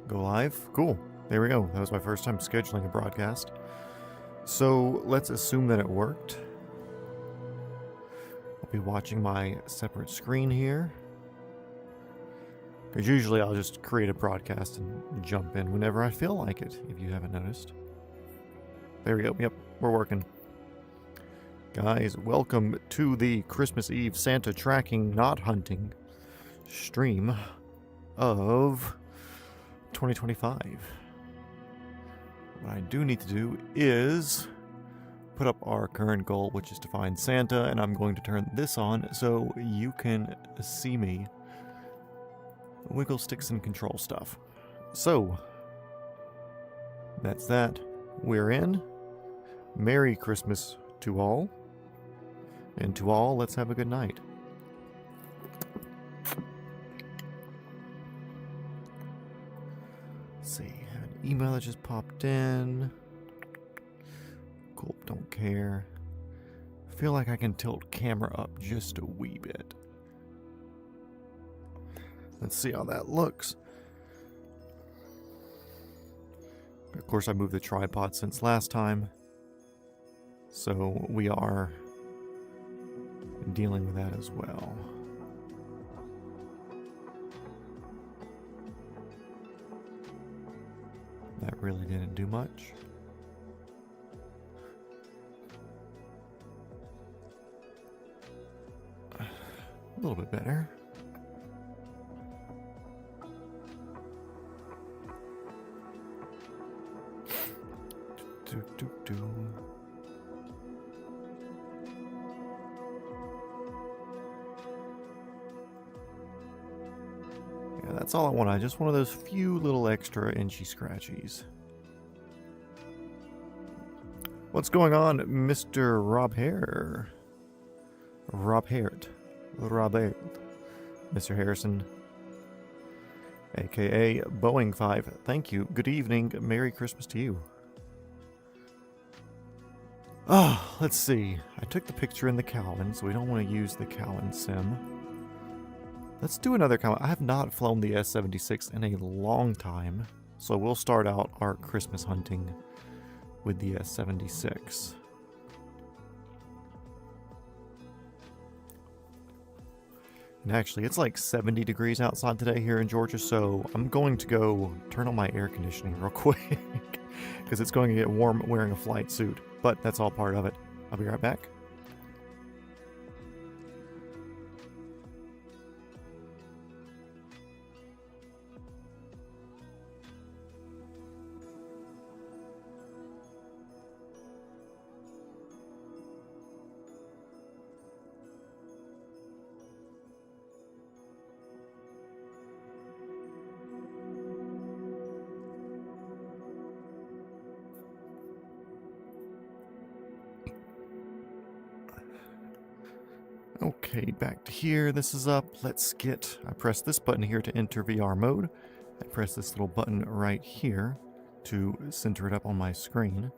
Go live. Cool. There we go. That was my first time scheduling a broadcast. So let's assume that it worked. I'll be watching my separate screen here. Because usually I'll just create a broadcast and jump in whenever I feel like it, if you haven't noticed. There we go. Yep, we're working. Guys, welcome to the Christmas Eve Santa tracking, not hunting stream of 2025. What I do need to do is put up our current goal, which is to find Santa, and I'm going to turn this on so you can see me wiggle sticks and control stuff. So, that's that. We're in. Merry Christmas to all. And to all, let's have a good night. Let's see, have an email that just popped in. Cool, don't care. I feel like I can tilt camera up just a wee bit. Let's see how that looks. Of course, I moved the tripod since last time, so we are dealing with that as well. That really didn't do much. A little bit better. Yeah, that's all I want. I just wanted those few little extra inchy scratchies. What's going on, Mr. Rob Hare? Robert. Mr. Harrison. AKA Boeing 5. Thank you. Good evening. Merry Christmas to you. Oh, let's see. I took the picture in the Cowan, so we don't want to use the Cowan sim. Let's do another Cowan. I have not flown the S-76 in a long time, so we'll start out our Christmas hunting with the S-76. And actually, it's like 70 degrees outside today here in Georgia, so I'm going to go turn on my air conditioning real quick, because it's going to get warm wearing a flight suit. But that's all part of it. I'll be right back. Okay, back to here. This is up. Let's get... I press this button here to enter VR mode. I press this little button right here to center it up on my screen.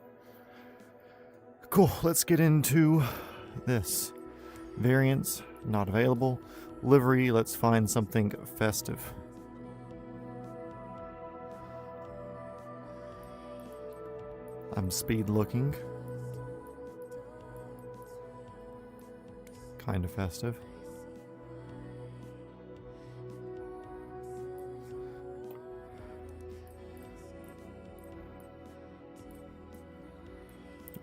Cool, let's get into this. Variants, not available. Livery, let's find something festive. I'm speed looking. Kind of festive.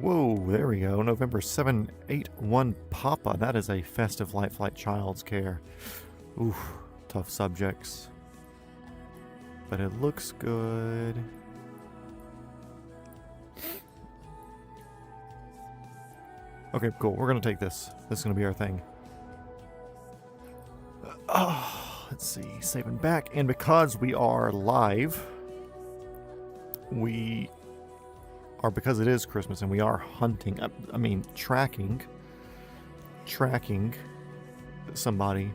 Whoa, there we go. November 781 Papa. That is a festive light flight child's care. Oof, tough subjects. But it looks good. Okay, cool. We're going to take this. This is going to be our thing. Let's see. Saving back. And because we are live, because it is Christmas and we are hunting, tracking somebody,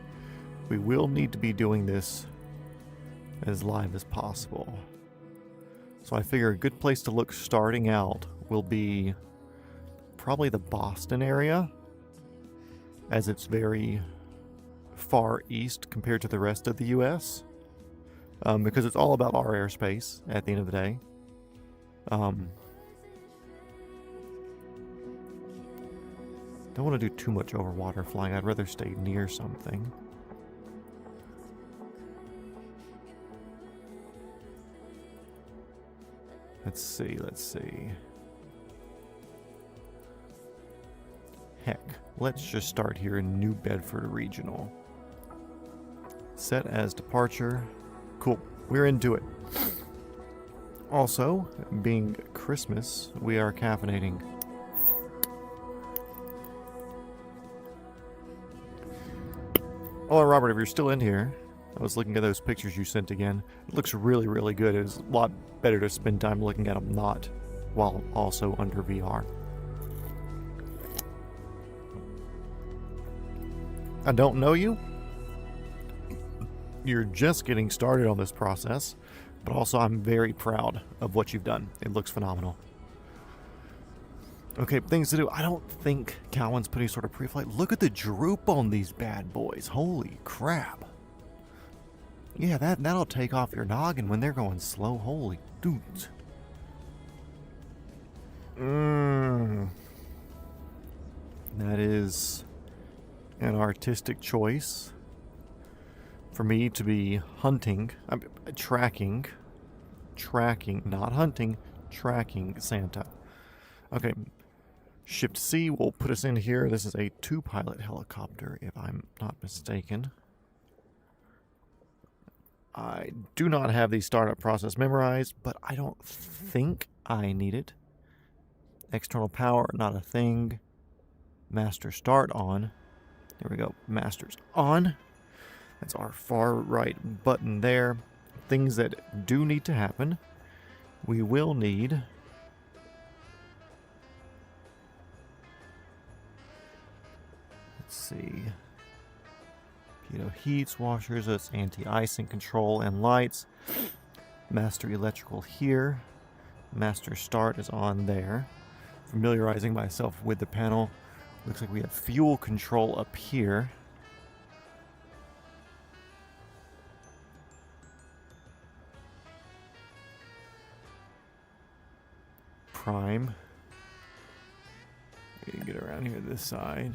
we will need to be doing this as live as possible. So I figure a good place to look starting out will be probably the Boston area, as it's very far east compared to the rest of the US. because it's all about our airspace at the end of the day. Don't want to do too much over water flying. I'd rather stay near something. Let's see. Heck, let's just start here in New Bedford Regional. Set as departure. Cool, we're into it. Also, being Christmas, we are caffeinating. Oh, Robert, if you're still in here, I was looking at those pictures you sent again. It looks really, really good. It was a lot better to spend time looking at them not while also under VR. I don't know you. You're just getting started on this process, but also I'm very proud of what you've done. It looks phenomenal. Okay, things to do. I don't think Cowan's put any sort of pre-flight. Look at the droop on these bad boys. Holy crap. Yeah, that'll take off your noggin when they're going slow. Holy dudes. That is an artistic choice for me to be hunting, tracking, not hunting, tracking Santa. Okay, Shift C will put us in here. This is a 2-pilot helicopter, if I'm not mistaken. I do not have the startup process memorized, but I don't think I need it. External power, not a thing. Master start on. There we go. Master's on. That's our far right button there. Things that do need to happen. We will need... Let's see. Pitot heats, washers, that's anti-icing control and lights. Master electrical here. Master start is on there. Familiarizing myself with the panel. Looks like we have fuel control up here. Prime. We can get around here to this side.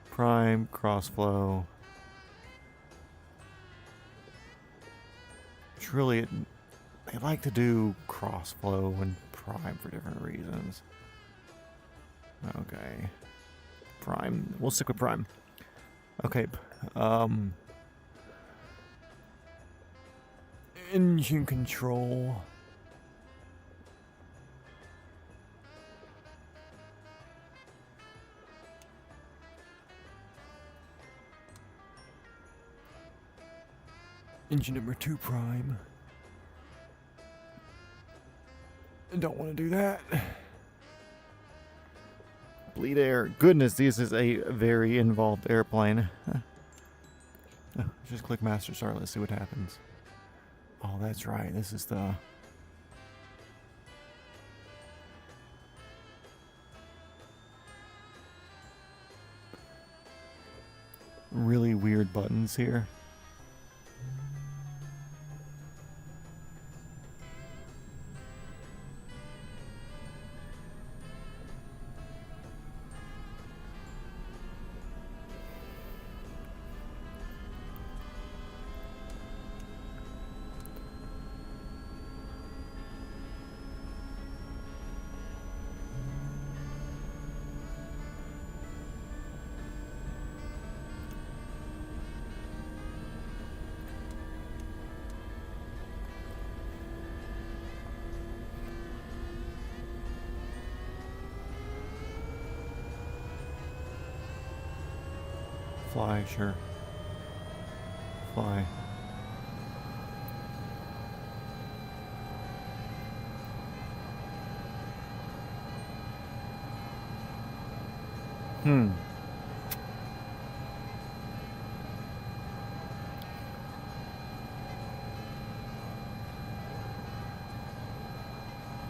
Prime, crossflow. It's really, they like to do crossflow and prime for different reasons. Okay. Prime. We'll stick with prime. Okay. Engine control. Engine number 2 prime. I don't want to do that. Bleed air. Goodness, this is a very involved airplane. Oh, just click master start. Let's see what happens. Oh, that's right. This is the... really weird buttons here. Fly, sure. Fly.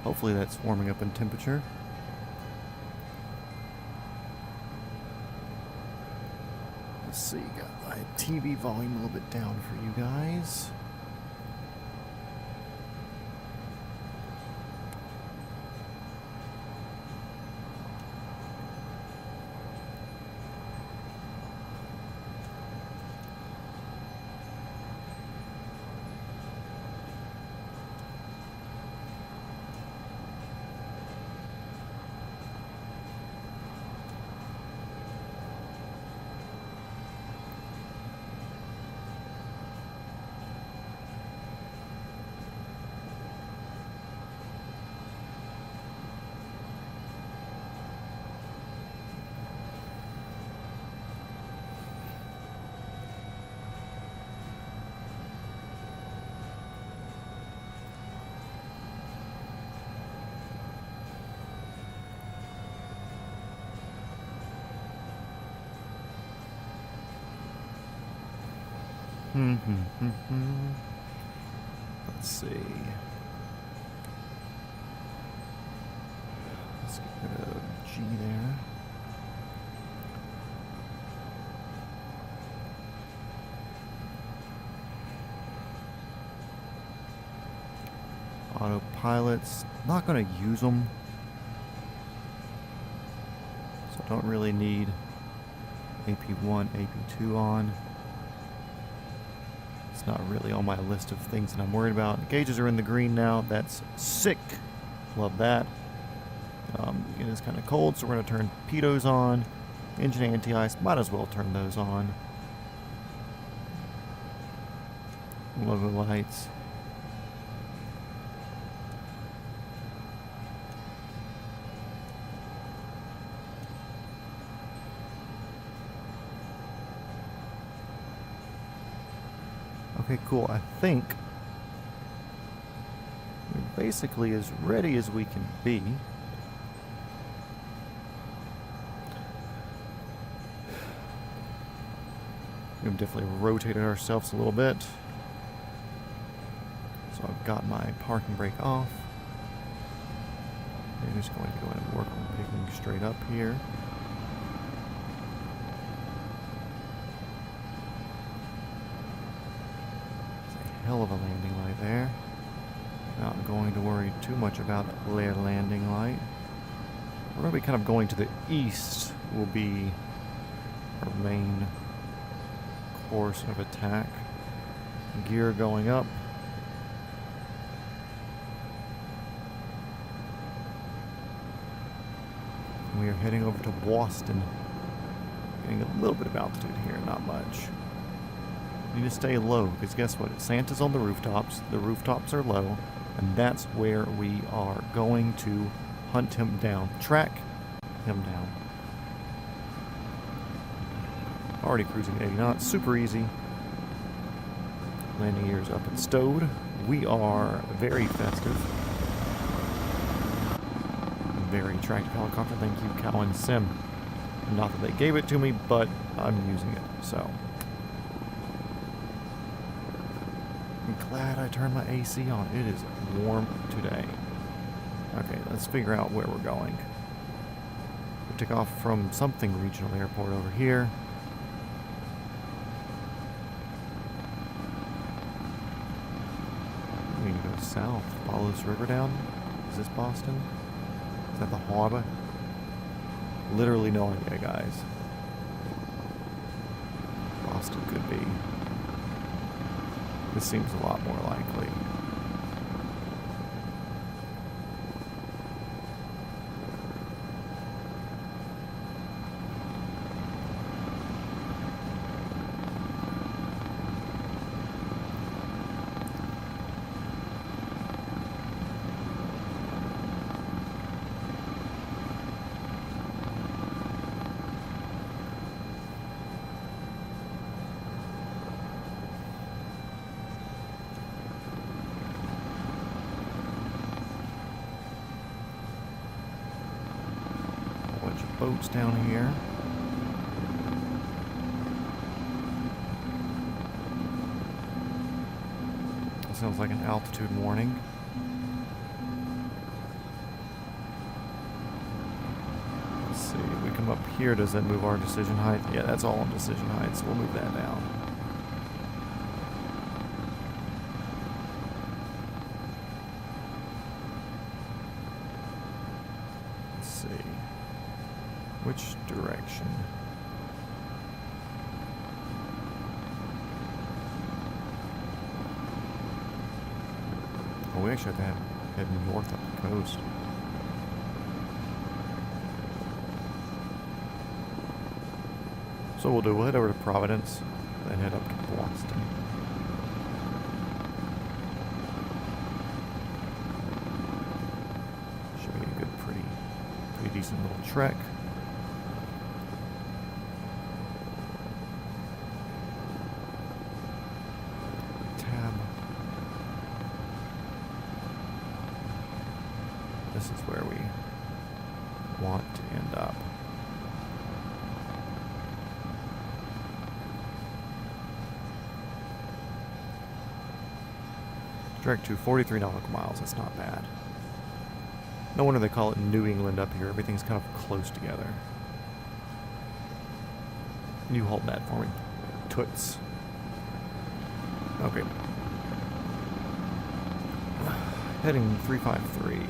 Hopefully that's warming up in temperature. Let's see, got my TV volume a little bit down for you guys. Let's see. Let's get rid of G there. Autopilots, not going to use them. So I don't really need AP1, AP2 on. It's not really on my list of things that I'm worried about. The gauges are in the green now. That's sick. Love that. It is kind of cold, so we're going to turn pitos on. Engine anti-ice, might as well turn those on. Logo lights. Okay, cool. I think we're basically as ready as we can be. We've definitely rotated ourselves a little bit. So I've got my parking brake off. I'm just going to go ahead and work on picking straight up here. Hell of a landing light there. Not going to worry too much about their landing light. We're going to be kind of going to the east will be our main course of attack. Gear going up. We are heading over to Boston. Getting a little bit of altitude here, not much. Need to stay low, because guess what? Santa's on the rooftops are low, and that's where we are going to hunt him down. Track him down. Already cruising at 80 knots, super easy. Landing gears up and stowed. We are very festive. Very attractive helicopter, thank you, Cowan Sim. Not that they gave it to me, but I'm using it, so. I'm glad I turned my AC on. It is warm today. Okay, let's figure out where we're going. We took off from something regional airport over here. We need to go south. Follow this river down. Is this Boston? Is that the harbor? Literally no idea, guys. Boston could be. This seems a lot more likely. Boats down here. That sounds like an altitude warning. Let's see, we come up here, does that move our decision height? Yeah, that's all on decision height, so we'll move that down. Let's see. Which direction? Oh, we actually have to head north up the coast. So we'll head over to Providence, then head up to Boston. Should be a good, pretty decent little trek. Tab. This is where we want to end up. Direct to 43 nautical miles, that's not bad. No wonder they call it New England up here. Everything's kind of close together. You hold that for me. Toots. Okay. Heading 353.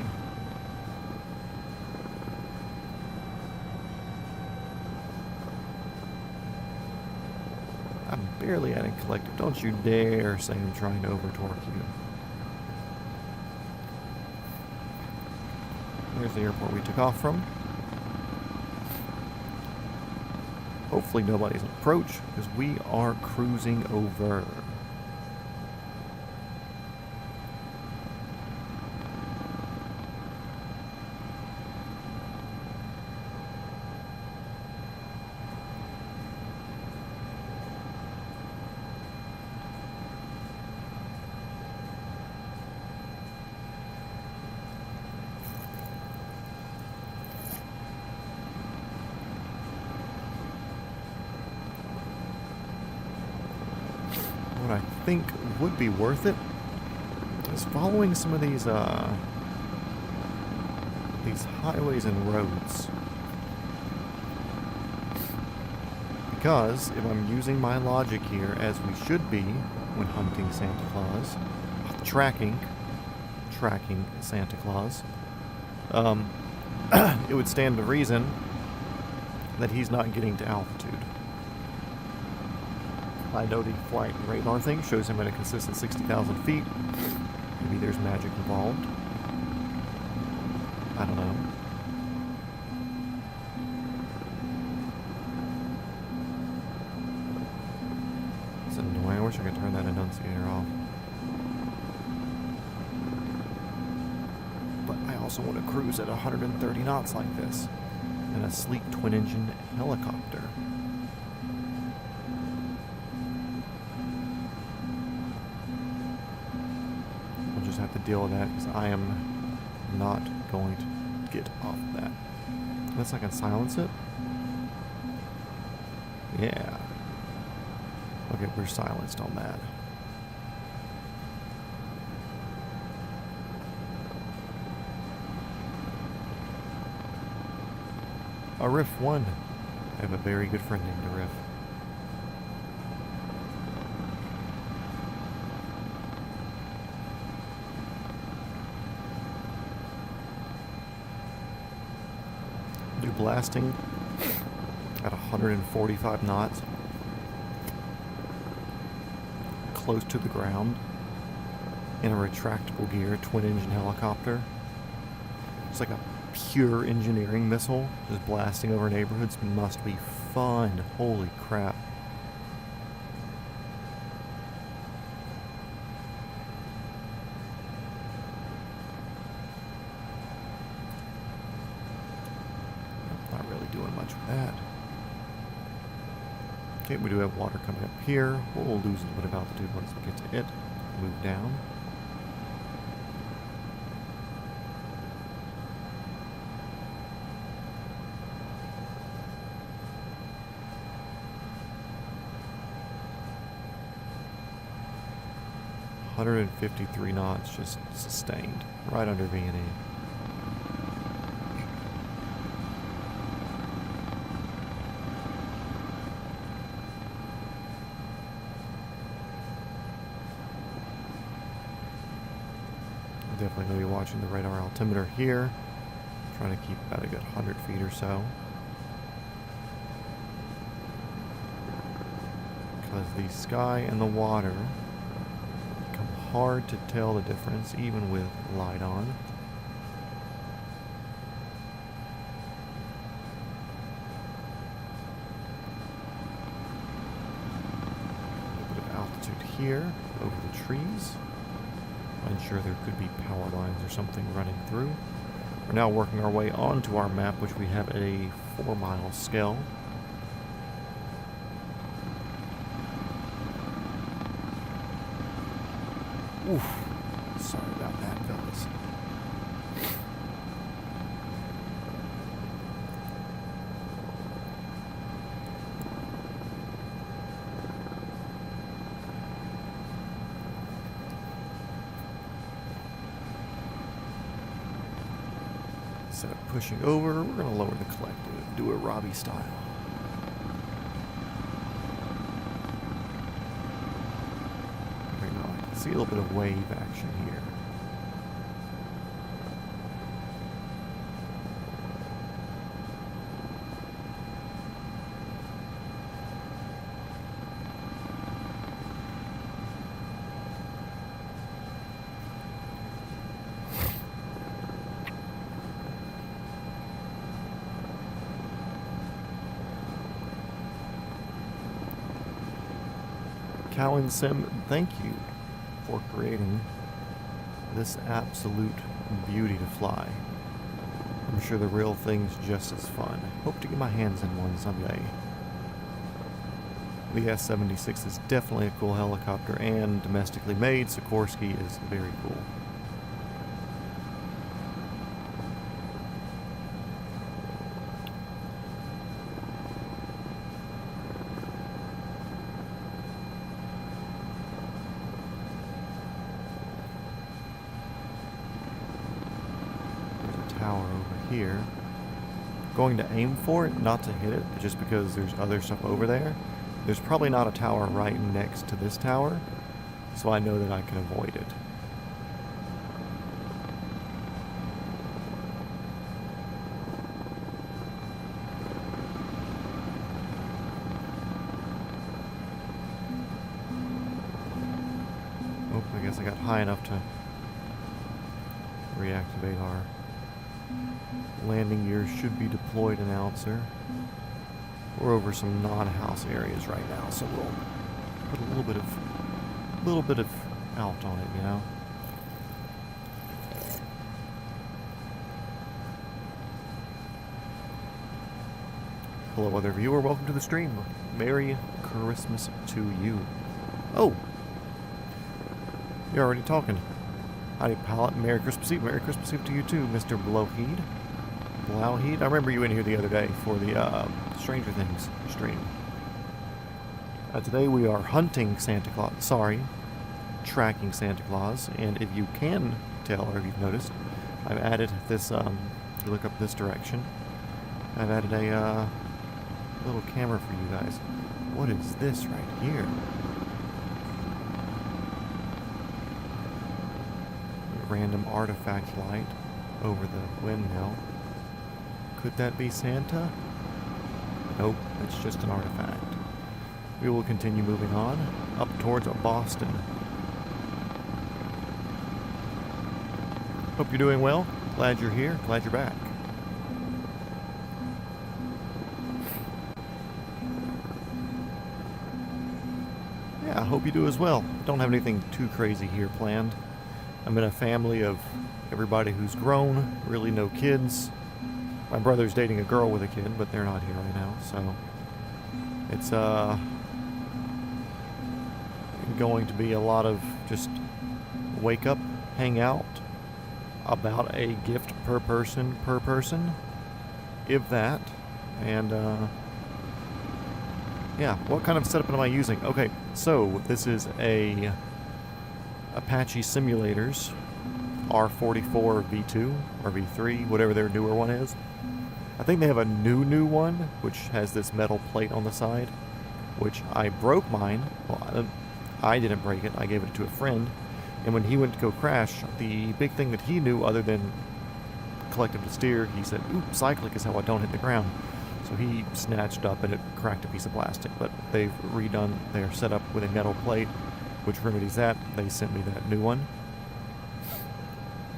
I'm barely adding collective. Don't you dare say I'm trying to over-torque you. There's the airport we took off from. Hopefully nobody's on approach, because we are cruising over. What I think would be worth it is following some of these highways and roads. Because if I'm using my logic here, as we should be when hunting Santa Claus, tracking Santa Claus, it would stand to reason that he's not getting to altitude. I know the flight radar thing shows him at a consistent 60,000 feet. Maybe there's magic involved. I don't know. It's annoying. I wish I could turn that annunciator off. But I also want to cruise at 130 knots like this in a sleek twin-engine helicopter. Have to deal with that because I am not going to get off that. Unless I can silence it. Yeah. Okay, we're silenced on that. A Riff 1. I have a very good friend named Riff. Blasting at 145 knots, close to the ground, in a retractable gear twin-engine helicopter. It's like a pure engineering missile, just blasting over neighborhoods. Must be fun. Holy crap. Doing much with that. Okay, we do have water coming up here. We'll lose a little bit of altitude once we get to it. Move down. $153 knots, just sustained, right under V&E. Definitely going to be watching the radar altimeter here. Trying to keep about a good 100 feet or so. Because the sky and the water become hard to tell the difference, even with light on. A bit of altitude here over the trees. I'm sure there could be power lines or something running through. We're now working our way onto our map, which we have a 4-mile scale. Oof. Sorry about that, fellas. Instead of pushing over, we're going to lower the collective, do a Robbie style. There we go. I can see a little bit of wave action here. Cowan Sim, thank you for creating this absolute beauty to fly. I'm sure the real thing's just as fun. Hope to get my hands in one someday. The S-76 is definitely a cool helicopter and domestically made. Sikorsky is very cool. Tower over here. Going to aim for it, not to hit it, just because there's other stuff over there. There's probably not a tower right next to this tower, so I know that I can avoid it. Oh, I guess I got high enough to reactivate our landing gear. Should be deployed announcer. We're over some non-house areas right now, so we'll put a little bit of out on it, you know. Hello, other viewer. Welcome to the stream. Merry Christmas to you. Oh, you're already talking. Howdy, Pallet. Merry Christmas Eve. Merry Christmas Eve to you too, Mr. Blowheed. Blowheed? I remember you in here the other day for the Stranger Things stream. Today we are hunting Santa Claus. Sorry, tracking Santa Claus. And if you can tell, or if you've noticed, I've added this, if you look up this direction, I've added a little camera for you guys. What is this right here? Random artifact light over the windmill. Could that be Santa? Nope, it's just an artifact. We will continue moving on up towards Boston. Hope you're doing well. Glad you're here. Glad you're back. Yeah, I hope you do as well. Don't have anything too crazy here planned. I'm in a family of everybody who's grown, really no kids. My brother's dating a girl with a kid, but they're not here right now, so it's going to be a lot of just wake up, hang out, about a gift per person, if that, and yeah, what kind of setup am I using? Okay, so this is a Apache Simulators R44 V2 or V3, whatever their newer one is. I think they have a new one, which has this metal plate on the side, which I broke mine. Well, I didn't break it. I gave it to a friend, And when he went to go crash, the big thing that he knew other than collective to steer, he said, "Oop, cyclic is how I don't hit the ground." So he snatched up and it cracked a piece of plastic. But they've redone their setup with a metal plate, which remedies that. They sent me that new one.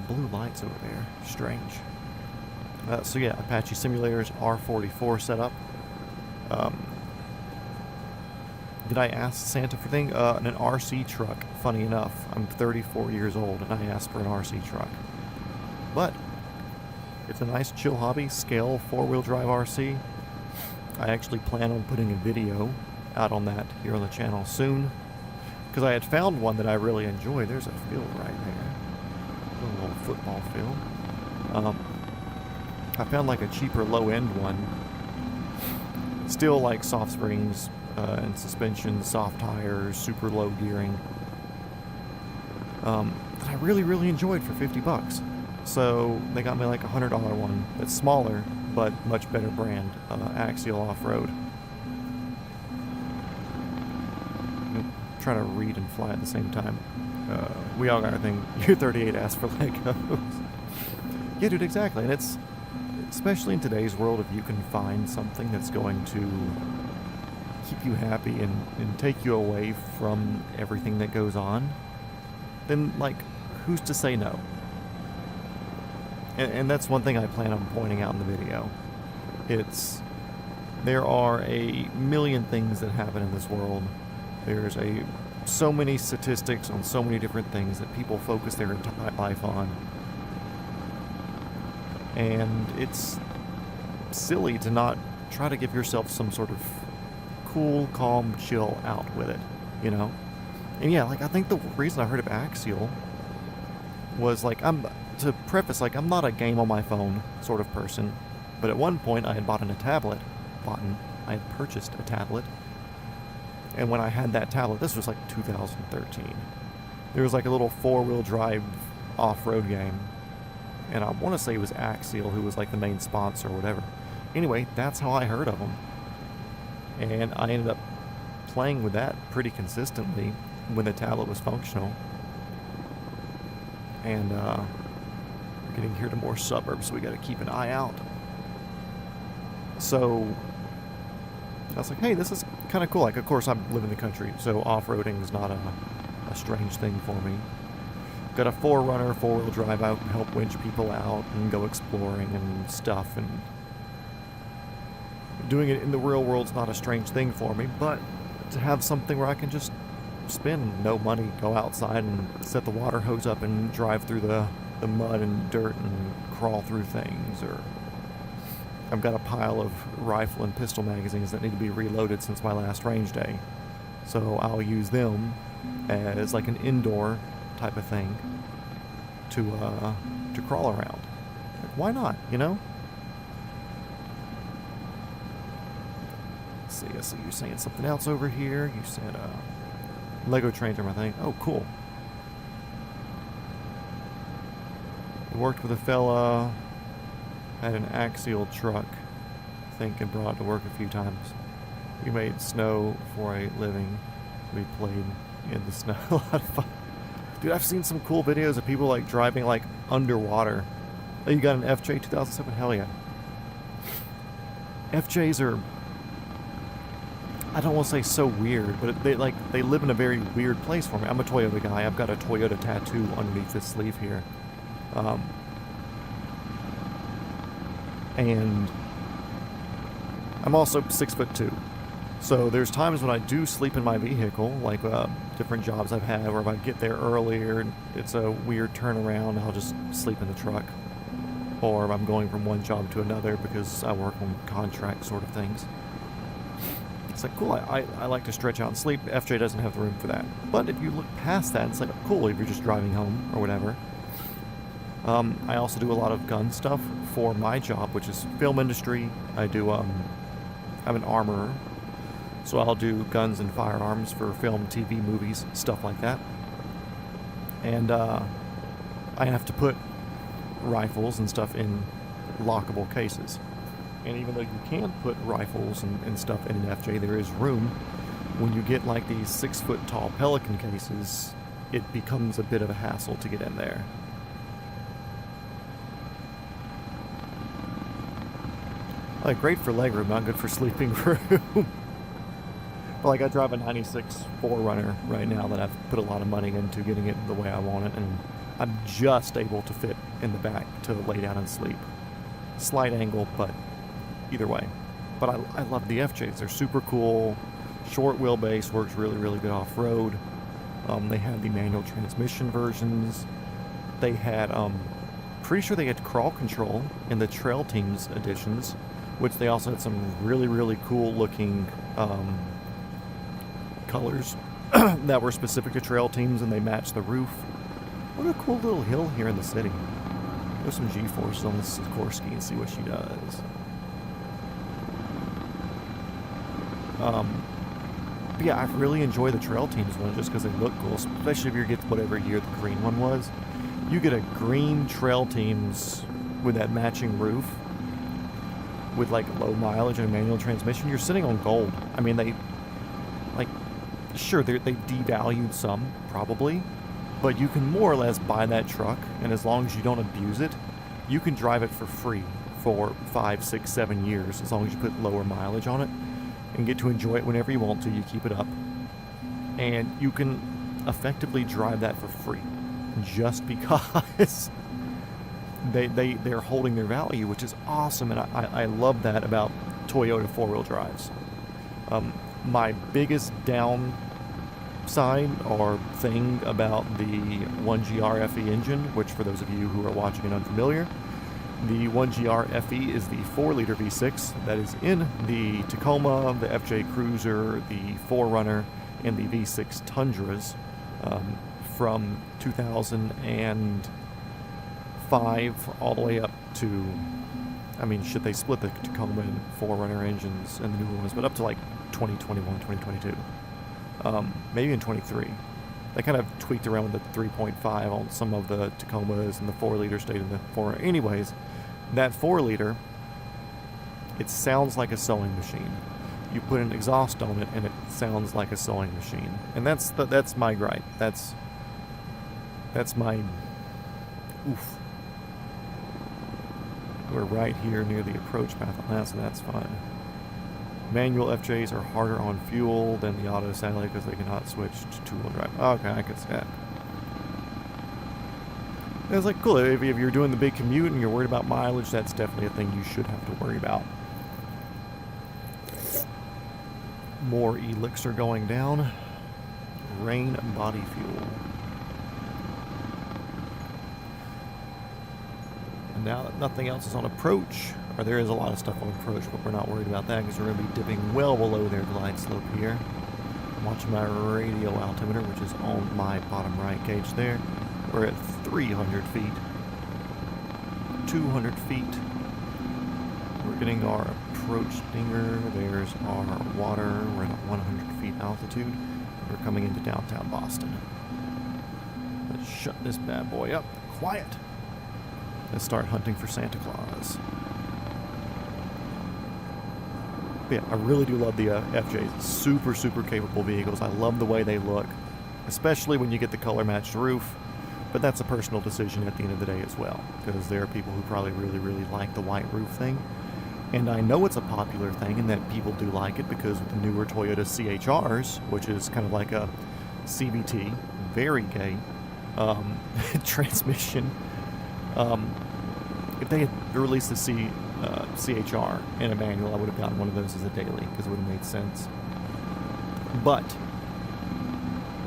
Blue lights over there. Strange. So yeah, Apache Simulator's R44 setup. Did I ask Santa for thing? An RC truck. Funny enough, I'm 34 years old and I asked for an RC truck. But it's a nice chill hobby, scale 4-wheel drive RC. I actually plan on putting a video out on that here on the channel soon, because I had found one that I really enjoy. There's a field right there, a little football field. I found like a cheaper low-end one, still like soft springs and suspension, soft tires, super low gearing, that I really enjoyed for 50 bucks. So they got me like a $100 one that's smaller, but much better brand, Axial Off-Road. I'm trying to read and fly at the same time. We all got our thing. You're 38, asked for Legos. Yeah, dude, exactly. And it's, especially in today's world, if you can find something that's going to keep you happy and take you away from everything that goes on, then, like, who's to say no? And that's one thing I plan on pointing out in the video. There are a million things that happen in this world. There's so many statistics on so many different things that people focus their entire life on. And it's silly to not try to give yourself some sort of cool, calm, chill out with it, you know? And yeah, like, I think the reason I heard of Axial was, like, to preface, like, I'm not a game on my phone sort of person, but at one point I had I had purchased a tablet, and when I had that tablet, this was like 2013, there was like a little 4-wheel drive off-road game, and I want to say it was Axial who was like the main sponsor or whatever. Anyway, that's how I heard of them, and I ended up playing with that pretty consistently when the tablet was functional. And we're getting here to more suburbs, so we got to keep an eye out. So I was like, hey, this is kind of cool. Like, of course, I live in the country, so off-roading is not a strange thing for me. Got a 4Runner, 4-wheel drive out and help winch people out and go exploring and stuff. And doing it in the real world's not a strange thing for me, but to have something where I can just spend no money, go outside and set the water hose up and drive through the mud and dirt and crawl through things, or I've got a pile of rifle and pistol magazines that need to be reloaded since my last range day, so I'll use them as like an indoor type of thing to crawl around. Like, why not, you know? Let's see, I see you saying something else over here. You said Lego trains are my thing. Oh, cool. I worked with a fella, had an Axial truck, I think, and brought it to work a few times. We made snow for a living. We played in the snow. A lot of fun. Dude, I've seen some cool videos of people like driving like underwater. Oh, you got an FJ 2007? Hell yeah. FJs are, I don't want to say so weird, but they live in a very weird place for me. I'm a Toyota guy. I've got a Toyota tattoo underneath this sleeve here. And I'm also 6'2". So there's times when I do sleep in my vehicle, like different jobs I've had, where if I get there earlier and it's a weird turnaround, I'll just sleep in the truck. Or if I'm going from one job to another because I work on contract sort of things. It's like, cool, I like to stretch out and sleep. FJ doesn't have the room for that. But if you look past that, it's like, cool, if you're just driving home or whatever. I also do a lot of gun stuff for my job, which is film industry. I do, I'm an armorer, so I'll do guns and firearms for film, TV, movies, stuff like that. And I have to put rifles and stuff in lockable cases. And even though you can put rifles and stuff in an FJ, there is room. When you get like these 6-foot tall Pelican cases, it becomes a bit of a hassle to get in there. Like, great for legroom, not good for sleeping room. But like, I drive a 96 4Runner right now that I've put a lot of money into getting it the way I want it, and I'm just able to fit in the back to lay down and sleep. Slight angle, but either way. But I love the FJs. They're super cool. Short wheelbase, works really, really good off-road. They had the manual transmission versions. They had, pretty sure they had crawl control in the Trail Teams editions, which they also had some really, really cool looking colors that were specific to Trail Teams, and they matched the roof. What a cool little hill here in the city. Go some G-forces on this Sikorsky and see what she does. But yeah, I really enjoy the Trail Teams one just because they look cool, especially if you get whatever year the green one was. You get a green Trail Teams with that matching roof with like low mileage and a manual transmission. You're sitting on gold. I mean, they, like, sure, they devalued some, probably, but you can more or less buy that truck, and as long as you don't abuse it, you can drive it for free for 5, 6, 7 years, as long as you put lower mileage on it, and get to enjoy it whenever you want to. You keep it up, and you can effectively drive that for free, just because they're holding their value, which is awesome, and I love that about Toyota four-wheel drives. My biggest downside or thing about the 1GR FE engine, which for those of you who are watching and unfamiliar, the 1GR FE is the 4-liter V6 that is in the Tacoma, the FJ Cruiser, the 4Runner, and the V6 Tundras from 2005 all the way up to, I mean, shit, they split the Tacoma and 4Runner engines and the newer ones, but up to like 2021, 2022. Maybe in 23. They kind of tweaked around with the 3.5 on some of the Tacomas, and the 4-liter stayed in the 4. Anyways, that 4-liter, it sounds like a sewing machine. You put an exhaust on it, and it sounds like a sewing machine. And that's my gripe. That's my oof. We're right here near the approach path on that, so that's fine. Manual FJs are harder on fuel than the auto satellite because they cannot switch to two-wheel drive. Okay, I can see that. It's like, cool, if you're doing the big commute and you're worried about mileage, that's definitely a thing you should have to worry about. More elixir going down. Rain body fuel. And now that nothing else is on approach, or there is a lot of stuff on approach, but we're not worried about that because we're going to be dipping well below their glide slope here. I'm watching my radio altimeter, which is on my bottom right gauge there. We're at 300 feet, 200 feet. We're getting our approach dinger. There's our water. We're at 100 feet altitude. We're coming into downtown Boston. Let's shut this bad boy up. Quiet. Let's start hunting for Santa Claus. But yeah, I really do love the FJs. Super, super capable vehicles. I love the way they look, especially when you get the color-matched roof. But that's a personal decision at the end of the day as well, because there are people who probably really, really like the white roof thing. And I know it's a popular thing and that people do like it because of the newer Toyota CHRs, which is kind of like a CVT, very gay, transmission. If they had released the CHR in a manual, I would have gotten one of those as a daily because it would have made sense. But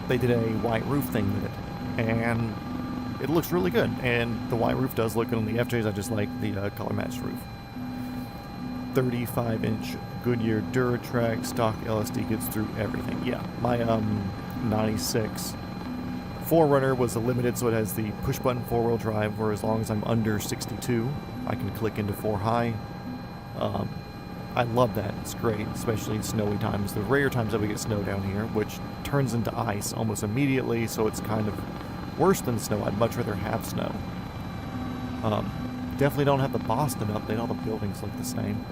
they did a white roof thing with it, and it looks really good. And the white roof does look good on the FJs. I just like the color matched roof. 35-inch Goodyear Duratrack stock LSD gets through everything. Yeah, my 96 4Runner was a limited, so it has the push-button four-wheel drive, where as long as I'm under 62, I can click into 4-high. I love that. It's great, especially in snowy times. The rare times that we get snow down here, which turns into ice almost immediately, so it's kind of worse than snow. I'd much rather have snow. Definitely don't have the Boston update. All the buildings look the same.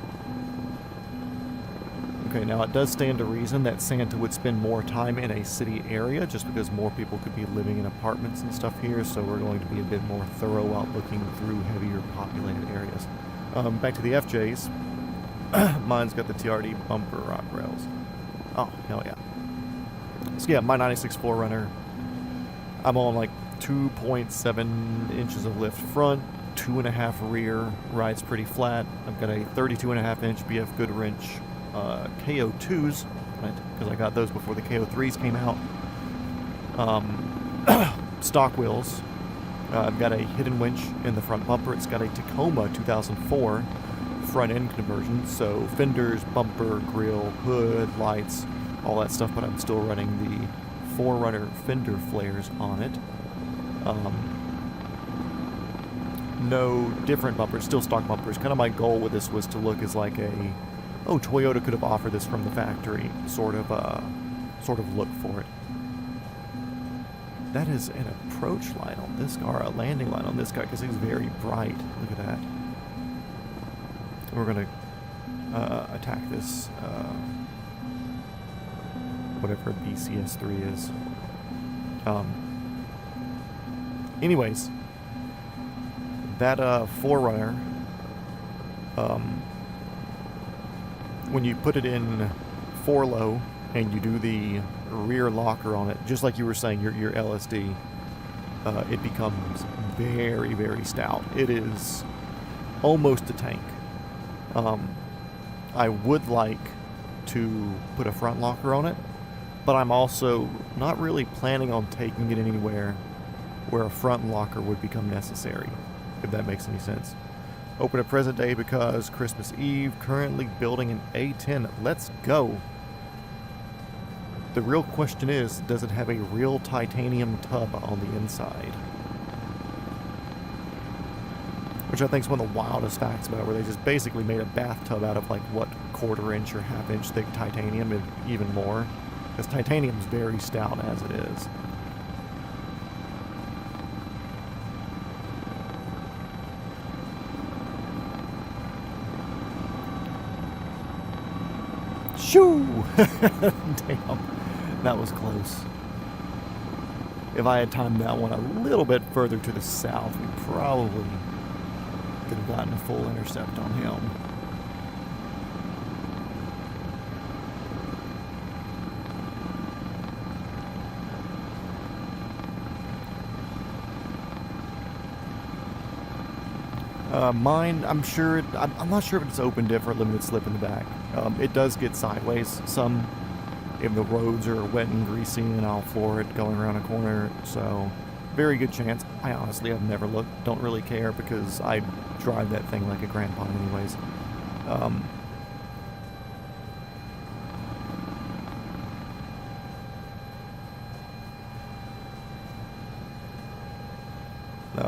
Okay, now it does stand to reason that Santa would spend more time in a city area just because more people could be living in apartments and stuff here, so we're going to be a bit more thorough while looking through heavier populated areas. Back to the FJs. Mine's got the TRD bumper rock rails. Oh, hell yeah. So yeah, my 96 4Runner, I'm on like 2.7 inches of lift front, 2.5 rear, rides pretty flat. I've got a 32.5 inch BF Goodwrench KO2s, right? Because I got those before the KO3s came out. Stock wheels. I've got a hidden winch in the front bumper. It's got a Tacoma 2004 front end conversion, so fenders, bumper, grille, hood, lights, all that stuff, but I'm still running the 4Runner fender flares on it. No different bumpers, still stock bumpers. Kind of my goal with this was to look as like a, oh, Toyota could have offered this from the factory sort of look for it. That is an approach light on this car, a landing light on this guy, because he's very bright. Look at that. We're going to attack this, whatever BCS3 is. Anyways, that 4Runner, when you put it in 4-low and you do the rear locker on it, just like you were saying, your LSD, it becomes very, very stout. It is almost a tank. I would like to put a front locker on it, but I'm also not really planning on taking it anywhere where a front locker would become necessary, if that makes any sense. Open at present day because Christmas Eve, currently building an A10. Let's go. The real question is, does it have a real titanium tub on the inside? Which I think is one of the wildest facts about it, where they just basically made a bathtub out of like, what, 1/4 inch or 1/2 inch thick titanium, and even more. Because titanium's very stout as it is. Shoo! Damn, that was close. If I had timed that one a little bit further to the south, we probably could have gotten a full intercept on him. Mine, I'm not sure if it's open diff or limited slip in the back. It does get sideways some if the roads are wet and greasy, and I'll floor it going around a corner, so very good chance. I honestly have never looked, don't really care, because I drive that thing like a grandpa anyways.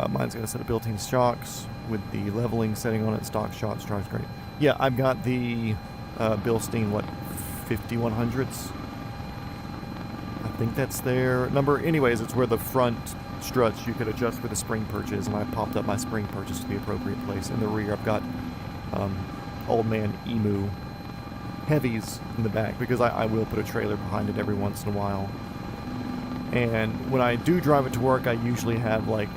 Mine's got a set of built-in shocks with the leveling setting on it. Stock shocks, drives great. Yeah, I've got the Bilstein, 5100s? I think that's their number. Anyways, it's where the front struts you could adjust where the spring perch is, and I popped up my spring perches to the appropriate place. In the rear, I've got Old Man Emu heavies in the back, because I will put a trailer behind it every once in a while. And when I do drive it to work, I usually have like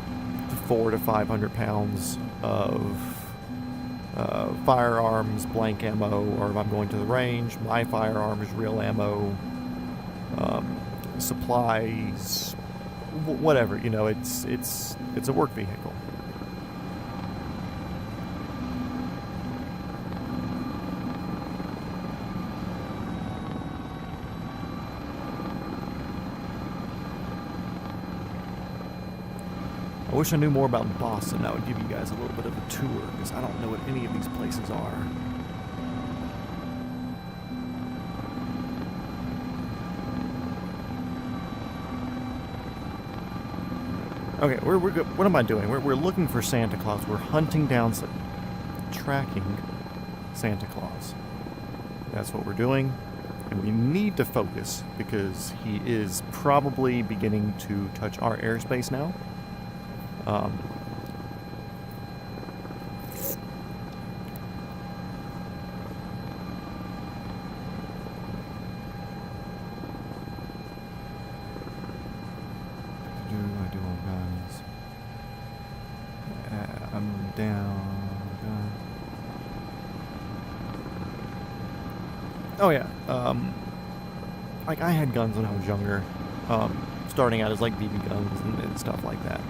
400 to 500 pounds of firearms, blank ammo, or if I'm going to the range, my firearms, real ammo, supplies, whatever. You know, it's a work vehicle. I wish I knew more about Boston. That would give you guys a little bit of a tour, because I don't know what any of these places are. Okay, we're good. What am I doing? We're looking for Santa Claus. We're hunting down, tracking Santa Claus. That's what we're doing. And we need to focus, because he is probably beginning to touch our airspace now. guns. I'm down. Oh yeah. Like I had guns when I was younger. Starting out as like BB guns and stuff like that.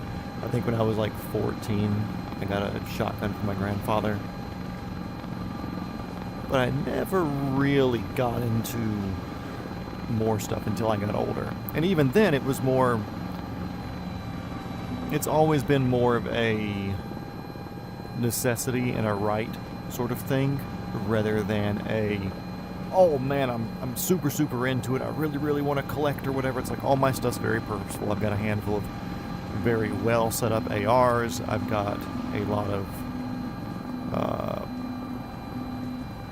I think when I was like 14, I got a shotgun from my grandfather. But I never really got into more stuff until I got older. And even then, it was more... It's always been more of a necessity and a right sort of thing, rather than a, oh man, I'm super, super into it, I really, really want to collect or whatever. It's like all my stuff's very purposeful. I've got a handful of very well set up ARs. I've got a lot of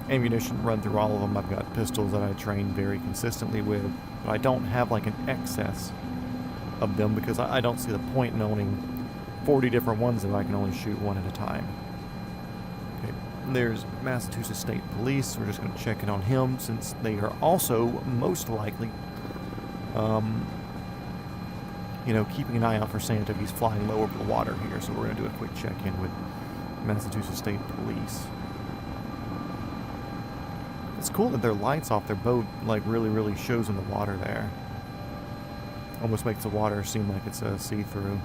ammunition run through all of them. I've got pistols that I train very consistently with, but I don't have like an excess of them because I don't see the point in owning 40 different ones that I can only shoot one at a time. Okay, there's Massachusetts State Police. We're just going to check in on him since they are also most likely, you know, keeping an eye out for Santa if he's flying low over the water here. So we're going to do a quick check-in with Massachusetts State Police. It's cool that their lights off their boat like really shows in the water there. Almost makes the water seem like it's see-through.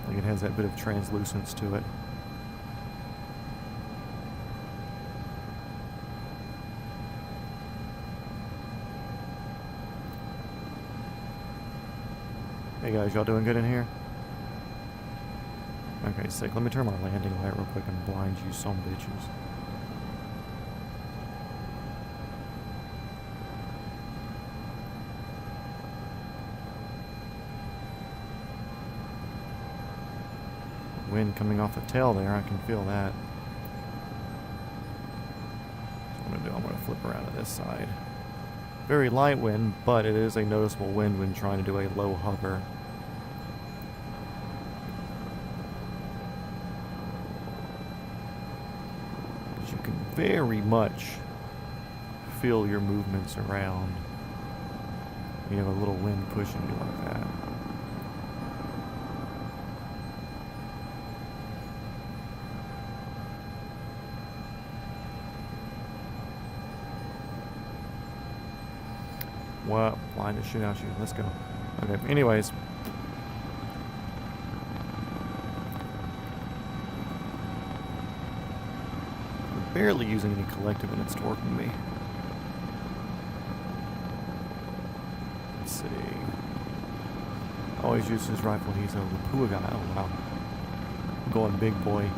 Like it has that bit of translucence to it. Hey guys, y'all doing good in here? Okay, sick. Let me turn my landing light real quick and blind you some bitches. Wind coming off the tail there, I can feel that. So what I'm going to flip around to this side. Very light wind, but it is a noticeable wind when trying to do a low hover. You can very much feel your movements around. You have a little wind pushing you like that. What? Blind the shit out of you. Let's go. Okay, anyways. I'm barely using any collective and it's torquing me. Let's see. Always uses his rifle. He's a Lapua guy. Oh, wow. I'm going big boy.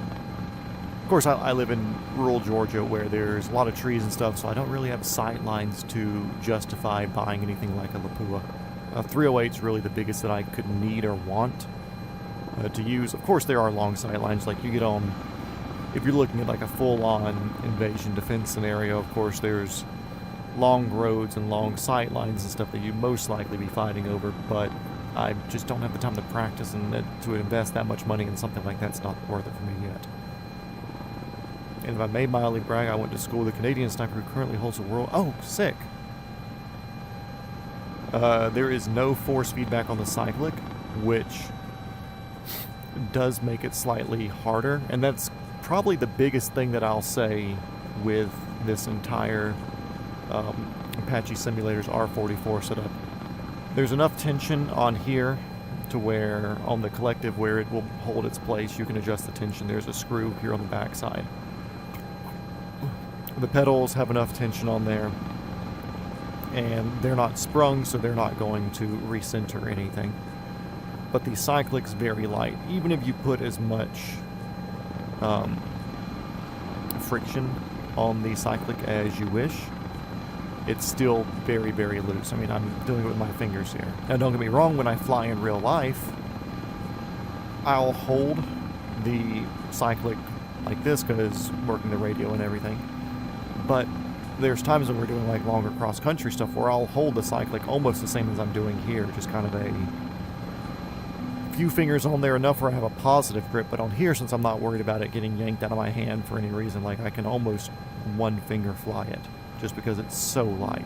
Of course, I live in rural Georgia where there's a lot of trees and stuff, so I don't really have sight lines to justify buying anything like a Lapua. 308 is really the biggest that I could need or want to use. Of course, there are long sight lines. Like you get on, if you're looking at like a full-on invasion defense scenario, of course, there's long roads and long sight lines and stuff that you'd most likely be fighting over, but I just don't have the time to practice and to invest that much money in something like that's not worth it for me yet. And if I may mildly brag, I went to school with a Canadian sniper who currently holds the world... Oh, sick. There is no force feedback on the cyclic, which does make it slightly harder. And that's probably the biggest thing that I'll say with this entire Apache Simulators R44 setup. There's enough tension on here to where on the collective where it will hold its place, you can adjust the tension. There's a screw here on the back side. The pedals have enough tension on there, and they're not sprung, so they're not going to recenter anything. But the cyclic's very light. Even if you put as much friction on the cyclic as you wish, it's still very, very loose. I mean, I'm doing it with my fingers here. Now, don't get me wrong, when I fly in real life, I'll hold the cyclic like this because working the radio and everything. But there's times when we're doing like longer cross-country stuff where I'll hold the cyclic almost the same as I'm doing here, just kind of a few fingers on there, enough where I have a positive grip. But on here, since I'm not worried about it getting yanked out of my hand for any reason, like I can almost one finger fly it just because it's so light.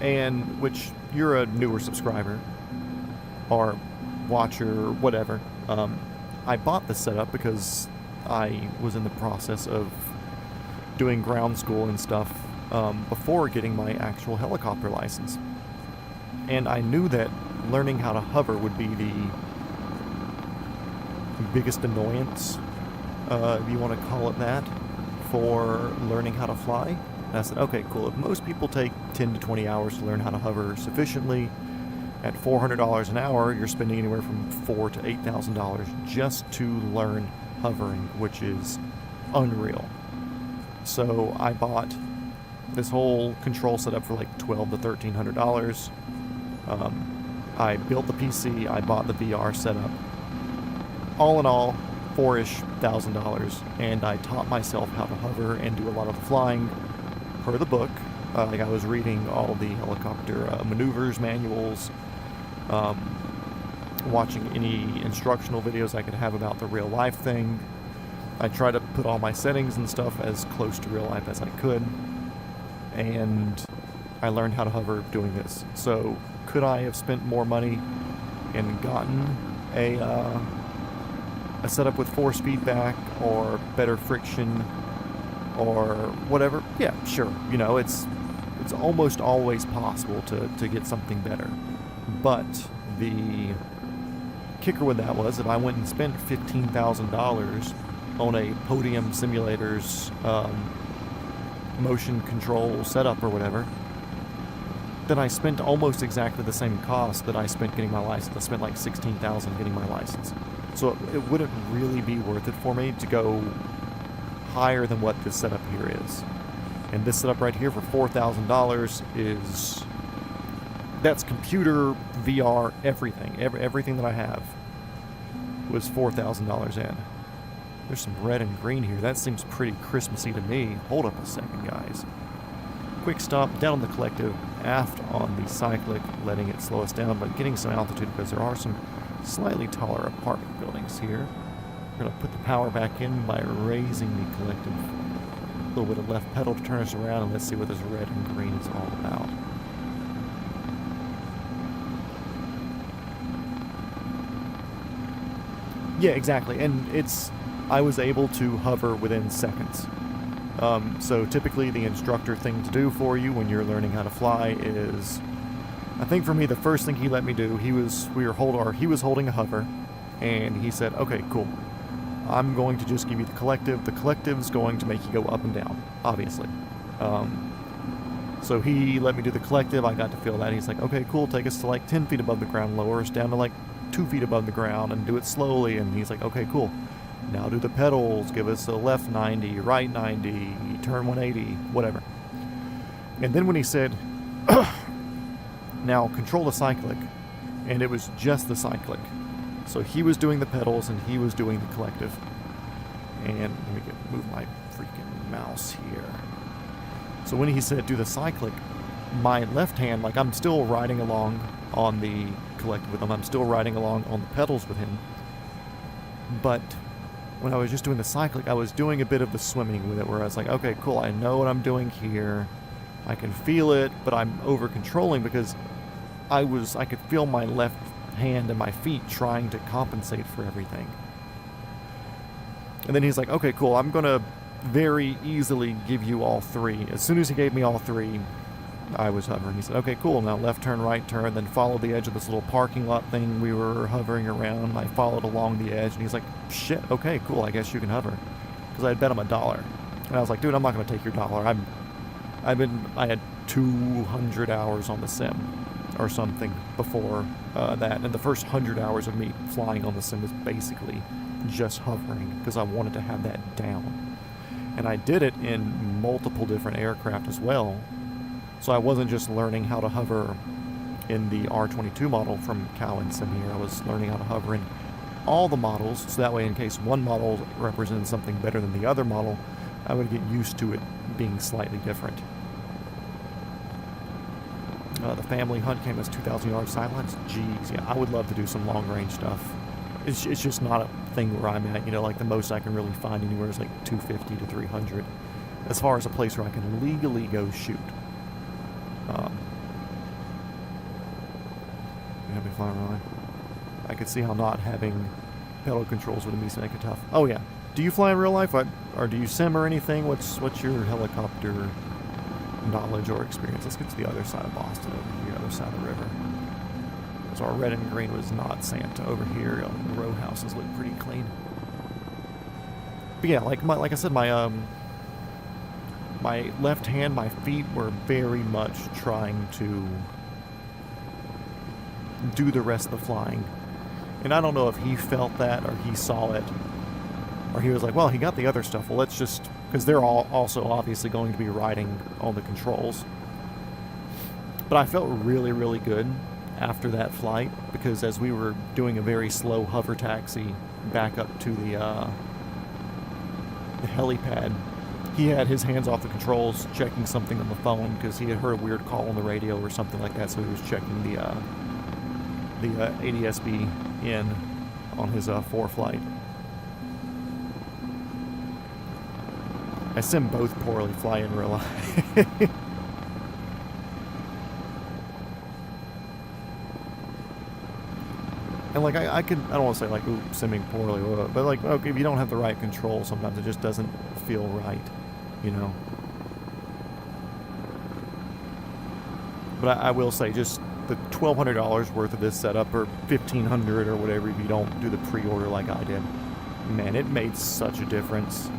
and which you're a newer subscriber or watcher, whatever. I bought this setup because I was in the process of doing ground school and stuff before getting my actual helicopter license. And I knew that learning how to hover would be the biggest annoyance, if you want to call it that, for learning how to fly. And I said, okay, cool. If most people take 10 to 20 hours to learn how to hover sufficiently, at $400 an hour, you're spending anywhere from $4,000 to $8,000 just to learn hovering, which is unreal. So I bought this whole control setup for like $1,200 to $1,300. I built the PC, I bought the VR setup. All in all, $4,000-ish, and I taught myself how to hover and do a lot of the flying per the book. Like I was reading all the helicopter maneuvers manuals, watching any instructional videos I could have about the real life thing. I tried to put all my settings and stuff as close to real life as I could, and I learned how to hover doing this. So could I have spent more money and gotten a setup with force feedback or better friction or whatever? Yeah, sure. You know, it's almost always possible to get something better. But the kicker with that was if I went and spent $15,000 on a Podium Simulators motion control setup or whatever, then I spent almost exactly the same cost that I spent getting my license. I spent like $16,000 getting my license. So it wouldn't really be worth it for me to go higher than what this setup here is. And this setup right here for $4,000 is... that's computer, VR, everything. Everything that I have was $4,000 in. There's some red and green here. That seems pretty Christmassy to me. Hold up a second, guys. Quick stop down on the collective, aft on the cyclic, letting it slow us down, but getting some altitude because there are some slightly taller apartment buildings here. We're going to put the power back in by raising the collective. A little bit of left pedal to turn us around, and let's see what this red and green is all about. Yeah, exactly, and I was able to hover within seconds. So typically the instructor thing to do for you when you're learning how to fly is, I think for me the first thing he let me do, he was holding a hover, and he said, okay, cool, I'm going to just give you the collective. The collective's going to make you go up and down, obviously. So he let me do the collective. I got to feel that. He's like, okay, cool, take us to like 10 feet above the ground, lower us down to like 2 feet above the ground, and do it slowly. And he's like, okay, cool, now do the pedals, give us a left 90, right 90, turn 180, whatever. And then when he said, now control the cyclic, and it was just the cyclic. So he was doing the pedals and he was doing the collective. And let me move my freaking mouse here. So when he said do the cyclic, my left hand, like I'm still riding along on the collective with him, I'm still riding along on the pedals with him. But when I was just doing the cyclic, I was doing a bit of the swimming with it, where I was like, okay, cool, I know what I'm doing here. I can feel it, but I'm over controlling because I could feel my left hand and my feet trying to compensate for everything. And then he's like, okay, cool, I'm gonna very easily give you all three. As soon as he gave me all three, I was hovering. He said, okay, cool, now left turn, right turn, then follow the edge of this little parking lot thing we were hovering around. I followed along the edge, and he's like, shit, okay, cool, I guess you can hover. Because I had bet him $1. And I was like, dude, I'm not gonna take your dollar. I had 200 hours on the sim or something before that, and the first 100 hours of me flying on the sim was basically just hovering because I wanted to have that down. And I did it in multiple different aircraft as well, so I wasn't just learning how to hover in the R22 model from Cowan Sim here. I was learning how to hover in all the models, so that way in case one model represents something better than the other model, I would get used to it being slightly different. The family hunt came as 2,000 yard silence. Jeez, yeah, I would love to do some long range stuff. It's just not a thing where I'm at. You know, like the most I can really find anywhere is like 250 to 300. As far as a place where I can legally go shoot. have me fly in real life. I could see how not having pedal controls would make it tough. Oh yeah. Do you fly in real life, or do you sim or anything? What's your helicopter knowledge or experience? Let's get to the other side of Boston over here, other side of the river. So our red and green was not Santa over here. The row houses look pretty clean. But yeah, like I said, my left hand, my feet were very much trying to do the rest of the flying. And I don't know if he felt that or he saw it. Or he was like, well, he got the other stuff. Well, let's just... Because they're all also obviously going to be riding on the controls. But I felt really, really good after that flight. Because as we were doing a very slow hover taxi back up to the helipad, he had his hands off the controls, checking something on the phone because he had heard a weird call on the radio or something like that. So he was checking the ADSB in on his 4 flight. I sim both poorly, fly in real life. And like I don't want to say like, ooh, simming poorly, but like, okay, if you don't have the right control, sometimes it just doesn't feel right, you know. But I will say, just the $1,200 worth of this setup, or $1,500 or whatever, if you don't do the pre-order like I did, man, it made such a difference.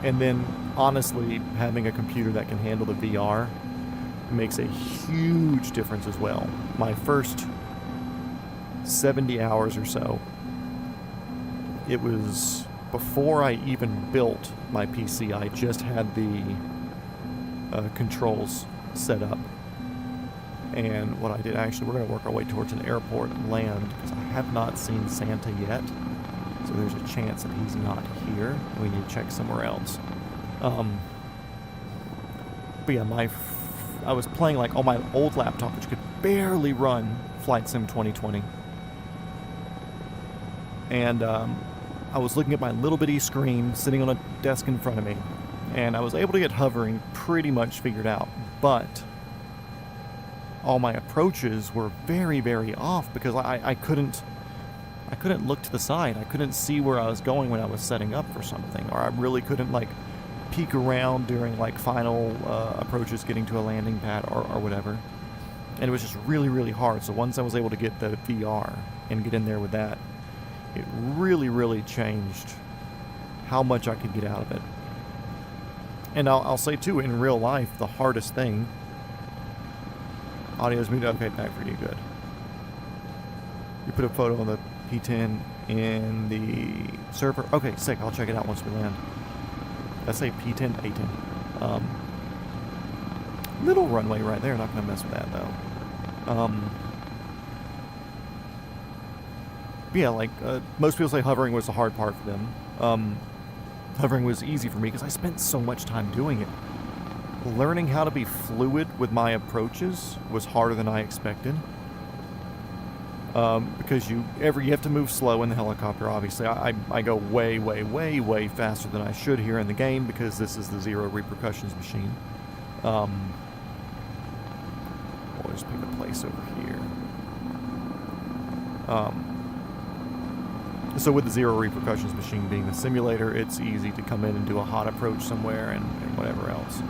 And then, honestly, having a computer that can handle the VR makes a huge difference as well. My first 70 hours or so, it was before I even built my PC. I just had the controls set up. And what I did, actually, we're going to work our way towards an airport and land, because I have not seen Santa yet. So there's a chance that he's not here. We need to check somewhere else. But yeah, I was playing like on my old laptop, which could barely run Flight Sim 2020. And I was looking at my little bitty screen sitting on a desk in front of me. And I was able to get hovering pretty much figured out. But all my approaches were very, very off because I couldn't look to the side. I couldn't see where I was going when I was setting up for something, or I really couldn't like peek around during like final approaches getting to a landing pad or whatever. And it was just really, really hard. So once I was able to get the VR and get in there with that, it really, really changed how much I could get out of it. And I'll say too, in real life, the hardest thing, audio's muted, okay, back for you, good. You put a photo on the P10 in the server. Okay, sick. I'll check it out once we land. Did I say P10? A10. Little runway right there. Not going to mess with that, though. But yeah, like, most people say hovering was the hard part for them. Hovering was easy for me because I spent so much time doing it. Learning how to be fluid with my approaches was harder than I expected. Because you have to move slow in the helicopter, obviously. I go way, way, way, way faster than I should here in the game because this is the zero repercussions machine. We'll just pick a place over here. So with the zero repercussions machine being the simulator, it's easy to come in and do a hot approach somewhere and whatever else.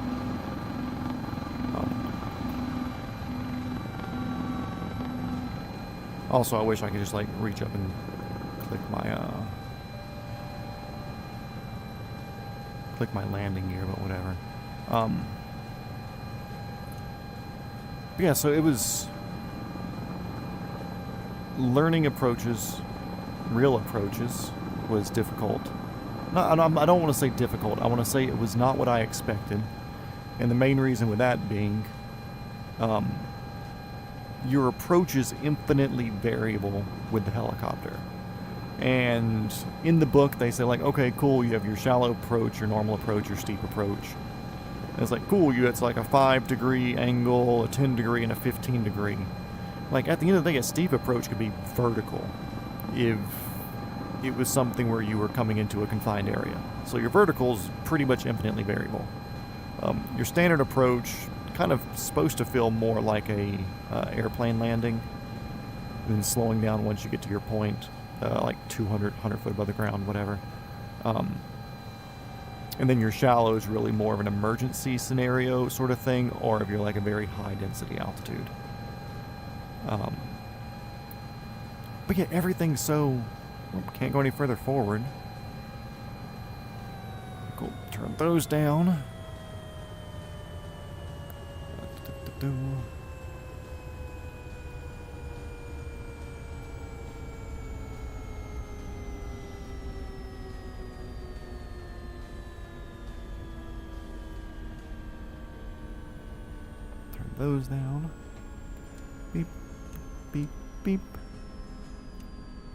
Also, I wish I could just like reach up and click my landing gear, but whatever. But yeah, so it was learning approaches, real approaches, was difficult. No, I don't want to say difficult. I want to say it was not what I expected, and the main reason with that being, your approach is infinitely variable with the helicopter. And in the book, they say like, okay, cool, you have your shallow approach, your normal approach, your steep approach. And it's like, cool, it's like a 5-degree angle, a 10-degree, and a 15-degree. Like, at the end of the day, a steep approach could be vertical if it was something where you were coming into a confined area. So your vertical is pretty much infinitely variable. Your standard approach kind of supposed to feel more like a airplane landing, and then slowing down once you get to your point, like 100 foot above the ground, whatever. And then your shallow is really more of an emergency scenario sort of thing, or if you're like a very high density altitude. But yeah, everything's so... Can't go any further forward. Cool. Turn those down. Turn those down. Beep, beep, beep.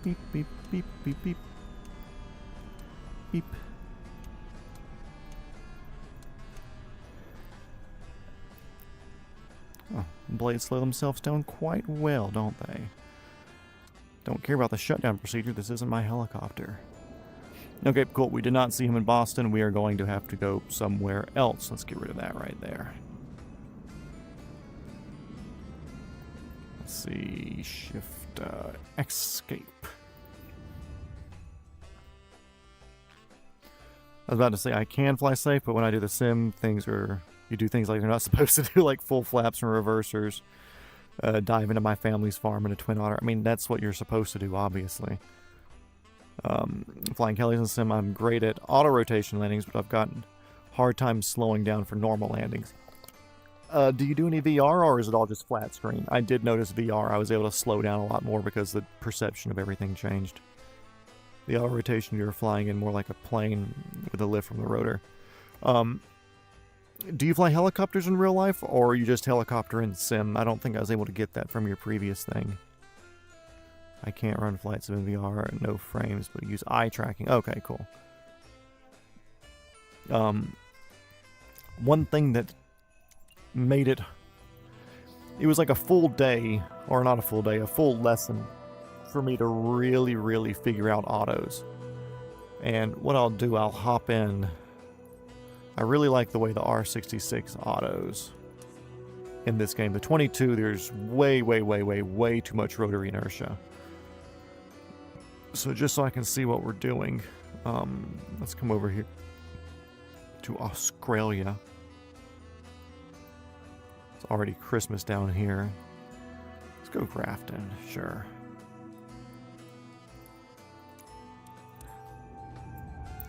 Beep, beep, beep, beep, beep. Beep. Oh, blades slow themselves down quite well, don't they? Don't care about the shutdown procedure. This isn't my helicopter. Okay, cool. We did not see him in Boston. We are going to have to go somewhere else. Let's get rid of that right there. Let's see. Shift, escape. I was about to say I can fly safe, but when I do the sim, you do things like you're not supposed to do, like full flaps and reversers, dive into my family's farm in a Twin Otter. I mean, that's what you're supposed to do, obviously. Flying helis in sim, I'm great at auto-rotation landings, but I've gotten hard time slowing down for normal landings. Do you do any VR, or is it all just flat screen? I did notice VR, I was able to slow down a lot more because the perception of everything changed. The auto rotation, you're flying in more like a plane with a lift from the rotor. Do you fly helicopters in real life, or are you just helicopter in sim? I don't think I was able to get that from your previous thing. I can't run flights in VR, no frames, but use eye tracking. Okay, cool. One thing that made it was like a full day, or not a full day, a full lesson for me to really figure out autos. And what I'll do, I'll hop in. I really like the way the R66 autos in this game. The 22, there's way too much rotary inertia. So just so I can see what we're doing, let's come over here to Australia. It's already Christmas down here. Let's go Grafton, sure.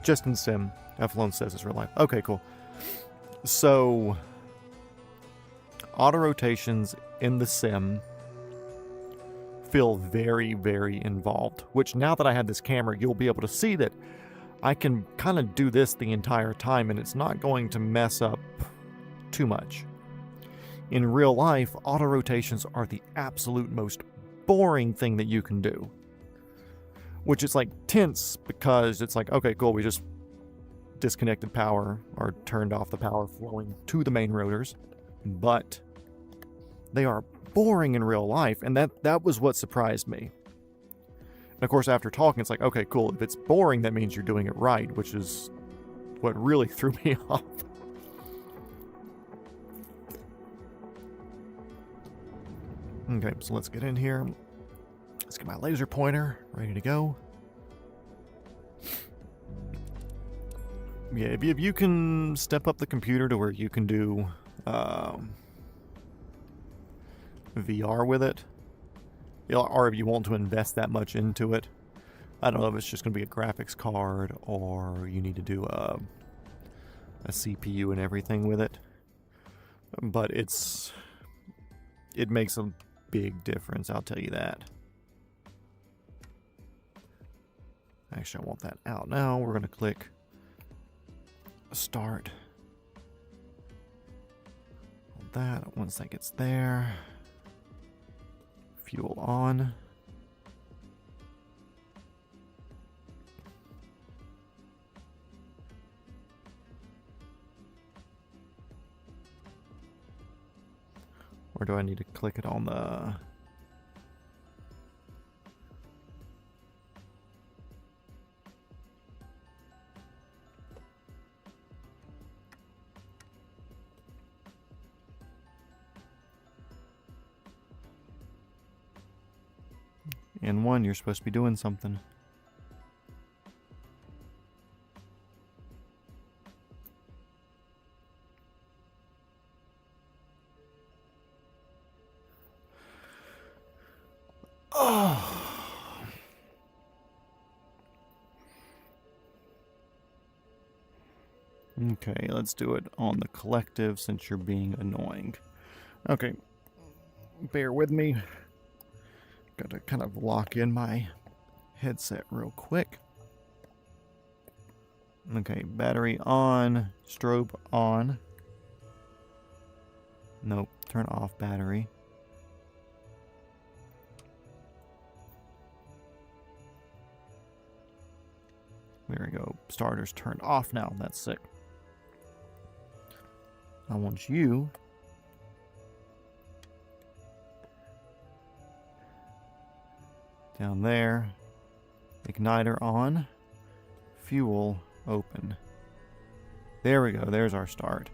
Just in sim. F-Lone says it's real life. Okay, cool. So, auto rotations in the sim feel very involved. Which, now that I have this camera, you'll be able to see that I can kind of do this the entire time, and it's not going to mess up too much. In real life, auto rotations are the absolute most boring thing that you can do. Which is like tense, because it's like, okay, cool, we just disconnected power or turned off the power flowing to the main rotors, but they are boring in real life, and that was what surprised me. And of course, after talking, it's like, okay, cool, if it's boring, that means you're doing it right, which is what really threw me off. Okay, so let's get in here. Let's get my laser pointer ready to go. Yeah, if you can step up the computer to where you can do VR with it, or if you want to invest that much into it, I don't know if it's just going to be a graphics card or you need to do a CPU and everything with it. But it makes a big difference, I'll tell you that. Actually, I want that out now. We're going to click start. That, once that gets there, fuel on. Or do I need to click it on the... N1, you're supposed to be doing something. Oh. Okay, let's do it on the collective since you're being annoying. Okay, bear with me. Got to kind of lock in my headset real quick. Okay, battery on, strobe on. Nope, turn off battery. There we go. Starter's turned off now. That's sick. I want you down there. Igniter on. Fuel open. There we go. There's our start.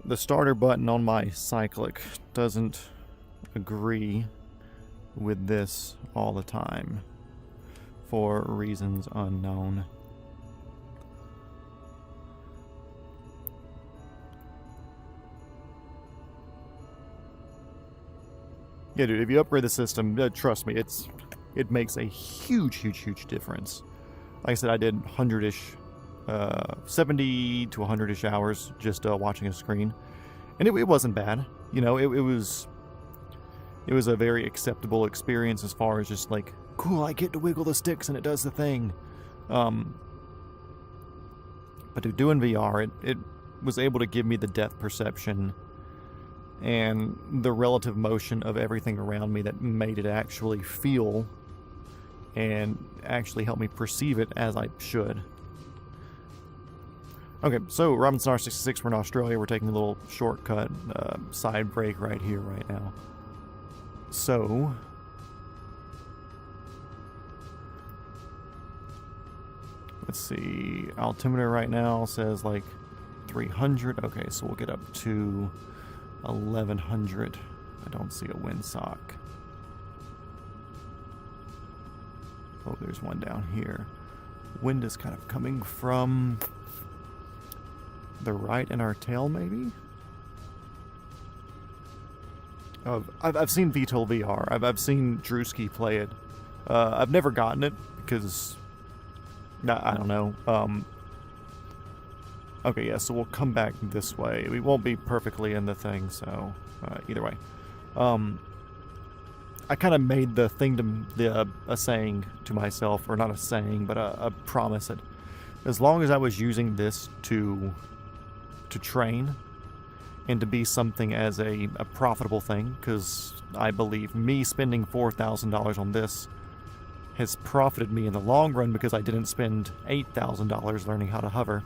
The starter button on my cyclic doesn't agree with this all the time for reasons unknown. Yeah, dude, if you upgrade the system, trust me, it makes a huge difference. Like I said, I did 100-ish, 70 to 100-ish hours just watching a screen, and it wasn't bad. You know, it was a very acceptable experience as far as just like, cool, I get to wiggle the sticks and it does the thing. But to do in VR, it was able to give me the depth perception and the relative motion of everything around me that made it actually feel and actually help me perceive it as I should. Okay, so Robinson R66, we're in Australia. We're taking a little shortcut side break right here, right now. So, let's see, altimeter right now says like 300. Okay, so we'll get up to 1100. I don't see a windsock. Oh, there's one down here. Wind is kind of coming from the right in our tail, maybe? I've seen VTOL VR. I've seen Drewski play it. I've never gotten it because I don't know. Okay, yeah. So we'll come back this way. We won't be perfectly in the thing. So either way, I kind of made the thing to a saying to myself, or not a saying, but a promise that as long as I was using this to train and to be something as a profitable thing, because I believe me spending $4,000 on this has profited me in the long run because I didn't spend $8,000 learning how to hover.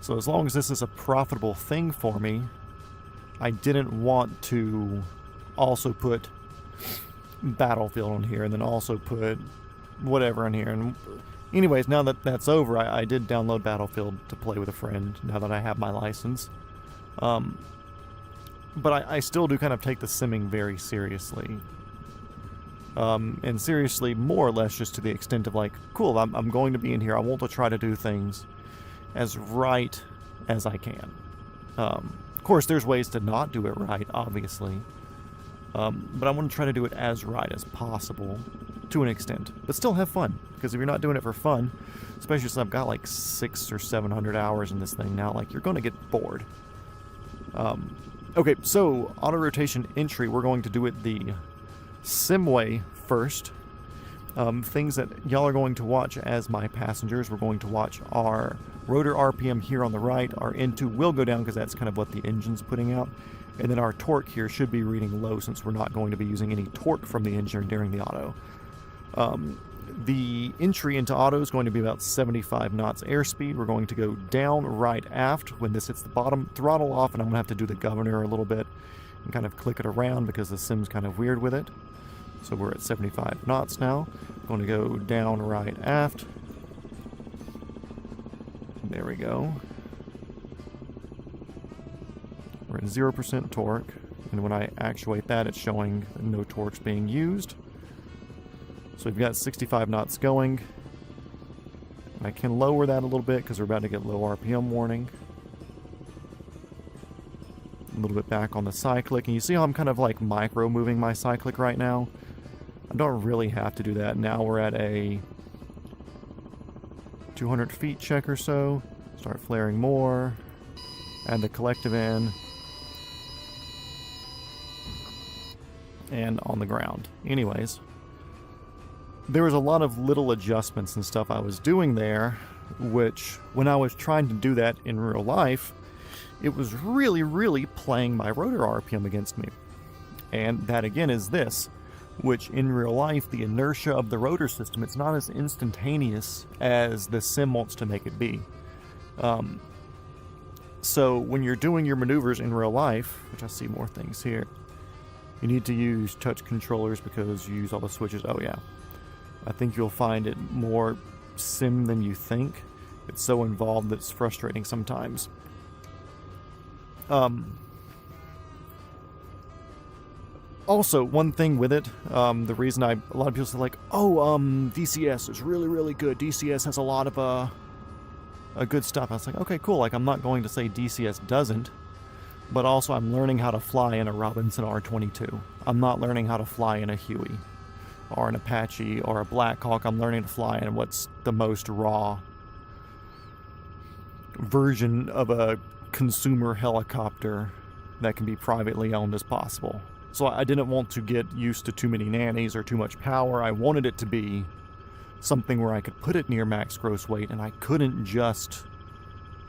So as long as this is a profitable thing for me, I didn't want to also put Battlefield on here and then also put whatever on here. And anyways, now that that's over, I did download Battlefield to play with a friend now that I have my license. But I still do kind of take the simming very seriously. And seriously, more or less just to the extent of like, cool, I'm going to be in here. I want to try to do things as right as I can. Of course, there's ways to not do it right, obviously. But I want to try to do it as right as possible to an extent, but still have fun. Because if you're not doing it for fun, especially since I've got like 600 or 700 hours in this thing now, like you're going to get bored. Okay, so auto rotation entry, we're going to do it the sim way first. Things that y'all are going to watch as my passengers. We're going to watch our rotor RPM here on the right. Our N2 will go down because that's kind of what the engine's putting out. And then our torque here should be reading low since we're not going to be using any torque from the engine during the auto. The entry into auto is going to be about 75 knots airspeed. We're going to go down right aft when this hits the bottom, throttle off, and I'm going to have to do the governor a little bit and kind of click it around because the sim's kind of weird with it. So we're at 75 knots now. Going to go down right aft. There we go. We're at 0% torque, and when I actuate that, it's showing no torque's being used. So we've got 65 knots going. I can lower that a little bit because we're about to get low RPM warning. A little bit back on the cyclic, and you see how I'm kind of like micro moving my cyclic right now? I don't really have to do that. Now we're at a 200 feet check or so. Start flaring more. Add the collective in. And on the ground. Anyways, there was a lot of little adjustments and stuff I was doing there, which when I was trying to do that in real life, it was really, really playing my rotor RPM against me. And that again is this, which in real life, the inertia of the rotor system, it's not as instantaneous as the sim wants to make it be. So when you're doing your maneuvers in real life, which I see more things here, you need to use touch controllers because you use all the switches. Oh yeah. I think you'll find it more sim than you think. It's so involved that it's frustrating sometimes. Also, one thing with it, the reason a lot of people say like, oh, DCS is really, really good. DCS has a lot of, good stuff. I was like, okay, cool. Like, I'm not going to say DCS doesn't, but also I'm learning how to fly in a Robinson R22. I'm not learning how to fly in a Huey or an Apache or a Black Hawk. I'm learning to fly in what's the most raw version of a consumer helicopter that can be privately owned as possible. So I didn't want to get used to too many nannies or too much power. I wanted it to be something where I could put it near max gross weight and I couldn't just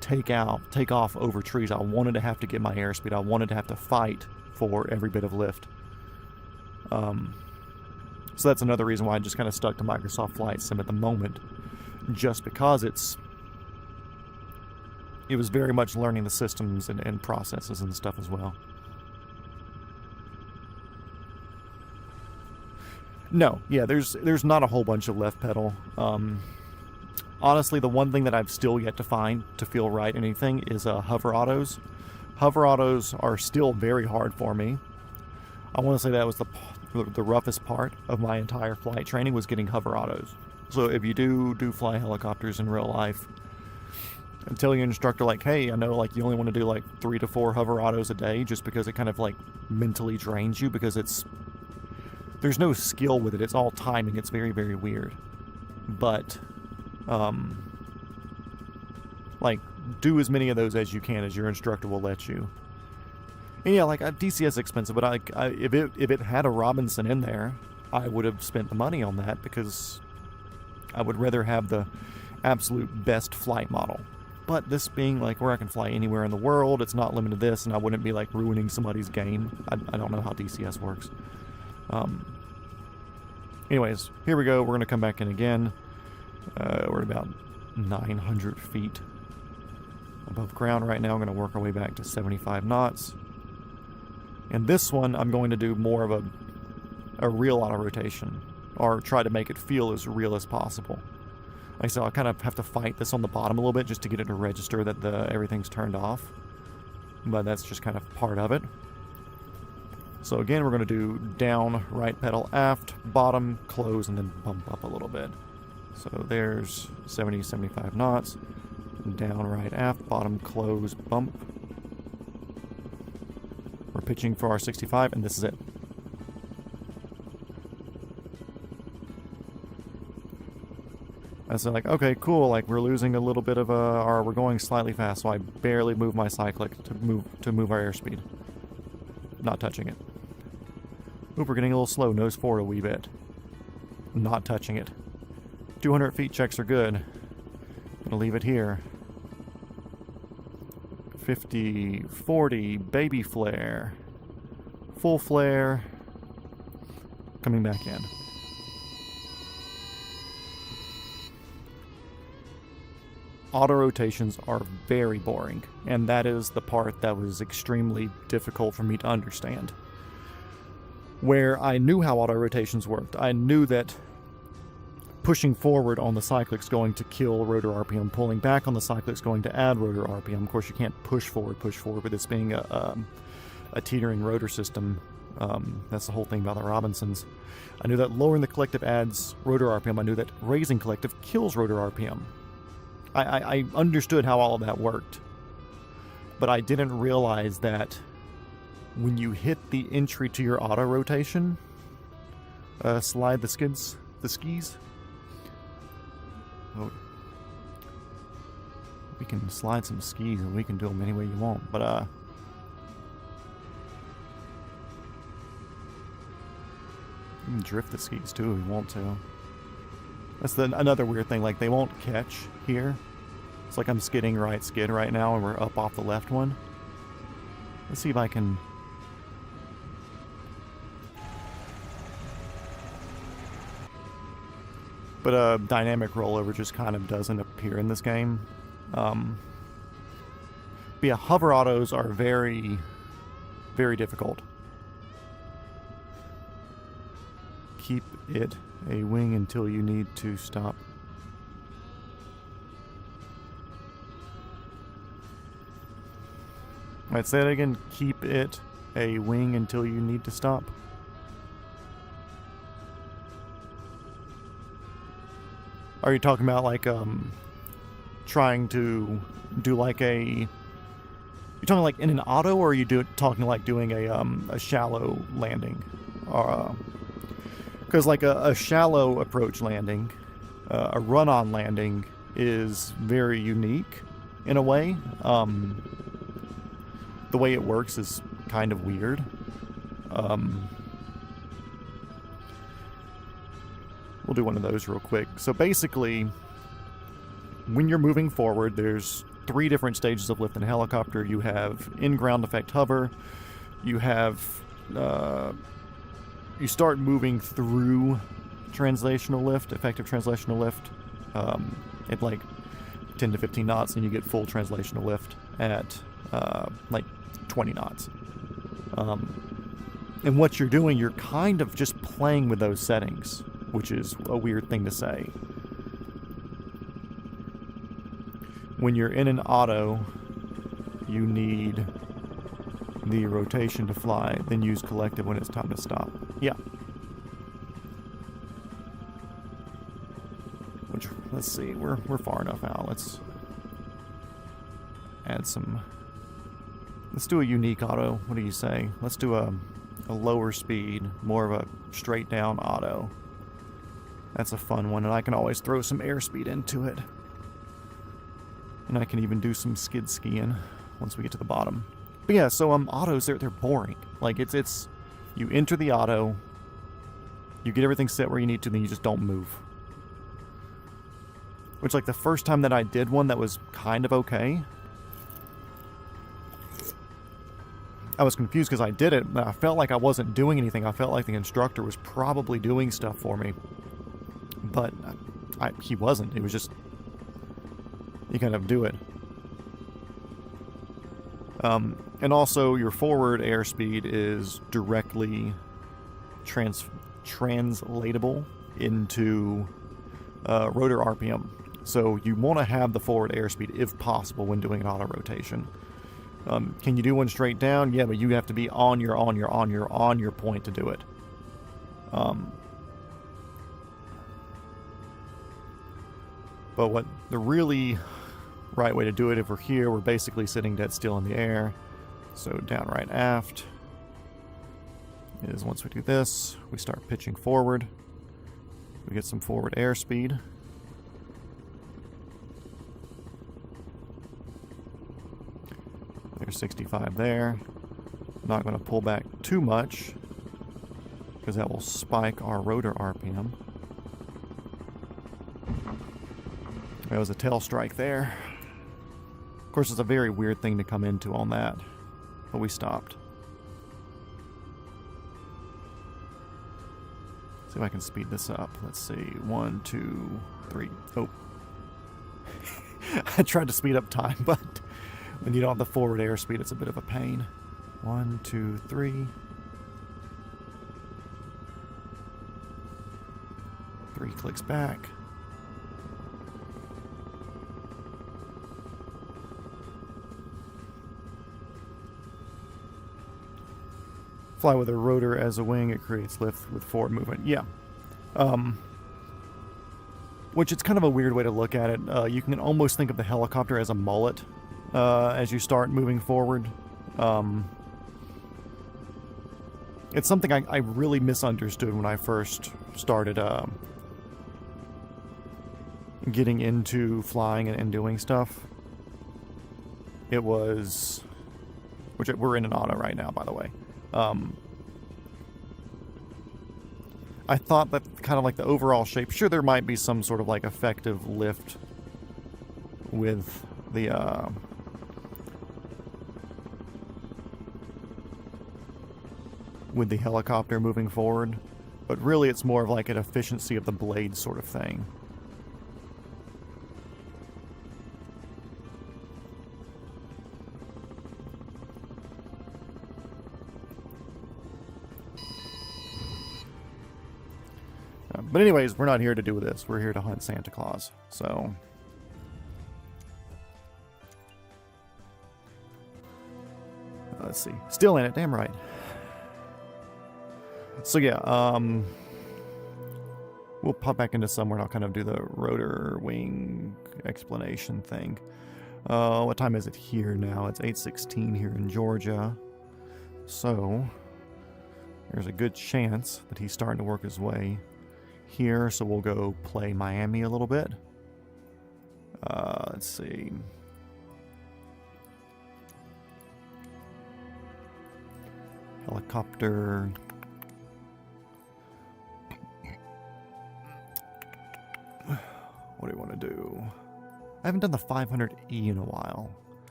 take off over trees. I wanted to have to get my airspeed. I wanted to have to fight for every bit of lift. So that's another reason why I just kind of stuck to Microsoft Flight Sim at the moment, just because it was very much learning the systems and processes and stuff as well. No, yeah, there's not a whole bunch of left pedal. Honestly, the one thing that I've still yet to find to feel right anything is hover autos. Hover autos are still very hard for me. I want to say that was the roughest part of my entire flight training was getting hover autos. So if you do fly helicopters in real life, and tell your instructor like, hey, I know like you only want to do like 3 to 4 hover autos a day, just because it kind of like mentally drains you, because there's no skill with it. It's all timing. It's very, very weird. But, like, do as many of those as you can as your instructor will let you. And yeah, like, DCS is expensive, but if it had a Robinson in there, I would have spent the money on that, because I would rather have the absolute best flight model. But this being, like, where I can fly anywhere in the world, it's not limited to this, and I wouldn't be, like, ruining somebody's game. I don't know how DCS works. Anyways, here we go. We're going to come back in again. We're at about 900 feet above ground right now. I'm going to work our way back to 75 knots. And this one, I'm going to do more of a real auto rotation, or try to make it feel as real as possible. Like I said, I'll kind of have to fight this on the bottom a little bit just to get it to register that everything's turned off. But that's just kind of part of it. So again, we're going to do down, right pedal, aft, bottom, close, and then bump up a little bit. So there's 70, 75 knots. Down, right, aft, bottom, close, bump. We're pitching for our 65, and this is it. I was like, okay, cool, like we're losing a little bit of or we're going slightly fast, so I barely move my cyclic to move our airspeed. Not touching it. Oop, we're getting a little slow, nose forward a wee bit. Not touching it. 200 feet checks are good. Gonna leave it here. 50, 40, baby flare. Full flare. Coming back in. Auto rotations are very boring, and that is the part that was extremely difficult for me to understand. Where I knew how auto rotations worked. I knew that pushing forward on the cyclic's going to kill rotor RPM. Pulling back on the cyclic's going to add rotor RPM. Of course, you can't push forward, but this being a teetering rotor system, that's the whole thing about the Robinsons. I knew that lowering the collective adds rotor RPM. I knew that raising collective kills rotor RPM. I understood how all of that worked, but I didn't realize that when you hit the entry to your auto rotation, slide the skis. Oh, we can slide some skis and we can do them any way you want, but you can drift the skis too if you want to. That's another weird thing, like they won't catch here. It's like I'm skidding right skid right now and we're up off the left one. Let's see if I can... But a dynamic rollover just kind of doesn't appear in this game. But yeah, hover autos are very, very difficult. Keep it a wing until you need to stop. Alright, say that again. Keep it a wing until you need to stop. Are you talking about like trying to do like a... You're talking like in an auto, or are you talking like doing a shallow landing? Because like a shallow approach landing, a run-on landing is very unique in a way. The way it works is kind of weird. We'll do one of those real quick. So basically, when you're moving forward, there's 3 different stages of lift in a helicopter. You have in-ground effect hover. You have... you start moving through translational lift, effective translational lift, at like 10 to 15 knots, and you get full translational lift at like 20 knots. And what you're doing, you're kind of just playing with those settings, which is a weird thing to say. When you're in an auto, you need the rotation to fly, then use collective when it's time to stop. Yeah. Which, let's see, we're far enough out. Let's add some... Let's do a unique auto. What do you say? Let's do a lower speed, more of a straight down auto. That's a fun one, and I can always throw some airspeed into it. And I can even do some skid skiing once we get to the bottom. But yeah, so autos, they're boring. Like, it's you enter the auto, you get everything set where you need to, then you just don't move. Which, like, the first time that I did one that was kind of okay, I was confused because I did it, but I felt like I wasn't doing anything. I felt like the instructor was probably doing stuff for me. But he wasn't. It was just... You kind of do it. And also, your forward airspeed is directly translatable into rotor RPM. So you want to have the forward airspeed, if possible, when doing an auto rotation. Can you do one straight down? Yeah, but you have to be on your point to do it. But what the really right way to do it, if we're here, we're basically sitting dead still in the air. So down right aft is, once we do this, we start pitching forward. We get some forward airspeed. There's 65 there. Not going to pull back too much because that will spike our rotor RPM. There was a tail strike there. Of course, it's a very weird thing to come into on that, but we stopped. See if I can speed this up. Let's see. 1, 2, 3. Oh. I tried to speed up time, but when you don't have the forward airspeed, it's a bit of a pain. 1, 2, 3. 3 clicks back. Fly with a rotor as a wing, it creates lift with forward movement. Yeah. Which it's kind of a weird way to look at it. You can almost think of the helicopter as a mullet as you start moving forward. It's something I really misunderstood when I first started getting into flying and doing stuff. It was... Which we're in an auto right now, by the way. I thought that kind of like the overall shape, sure there might be some sort of like effective lift with the helicopter moving forward, but really it's more of like an efficiency of the blade sort of thing. But anyways, we're not here to do this. We're here to hunt Santa Claus. So... let's see. Still in it, damn right. So yeah, we'll pop back into somewhere and I'll kind of do the rotor wing explanation thing. What time is it here now? It's 8:16 here in Georgia. So, there's a good chance that he's starting to work his way here, so we'll go play Miami a little bit. Let's see. Helicopter. What do we want to do? I haven't done the 500E in a while.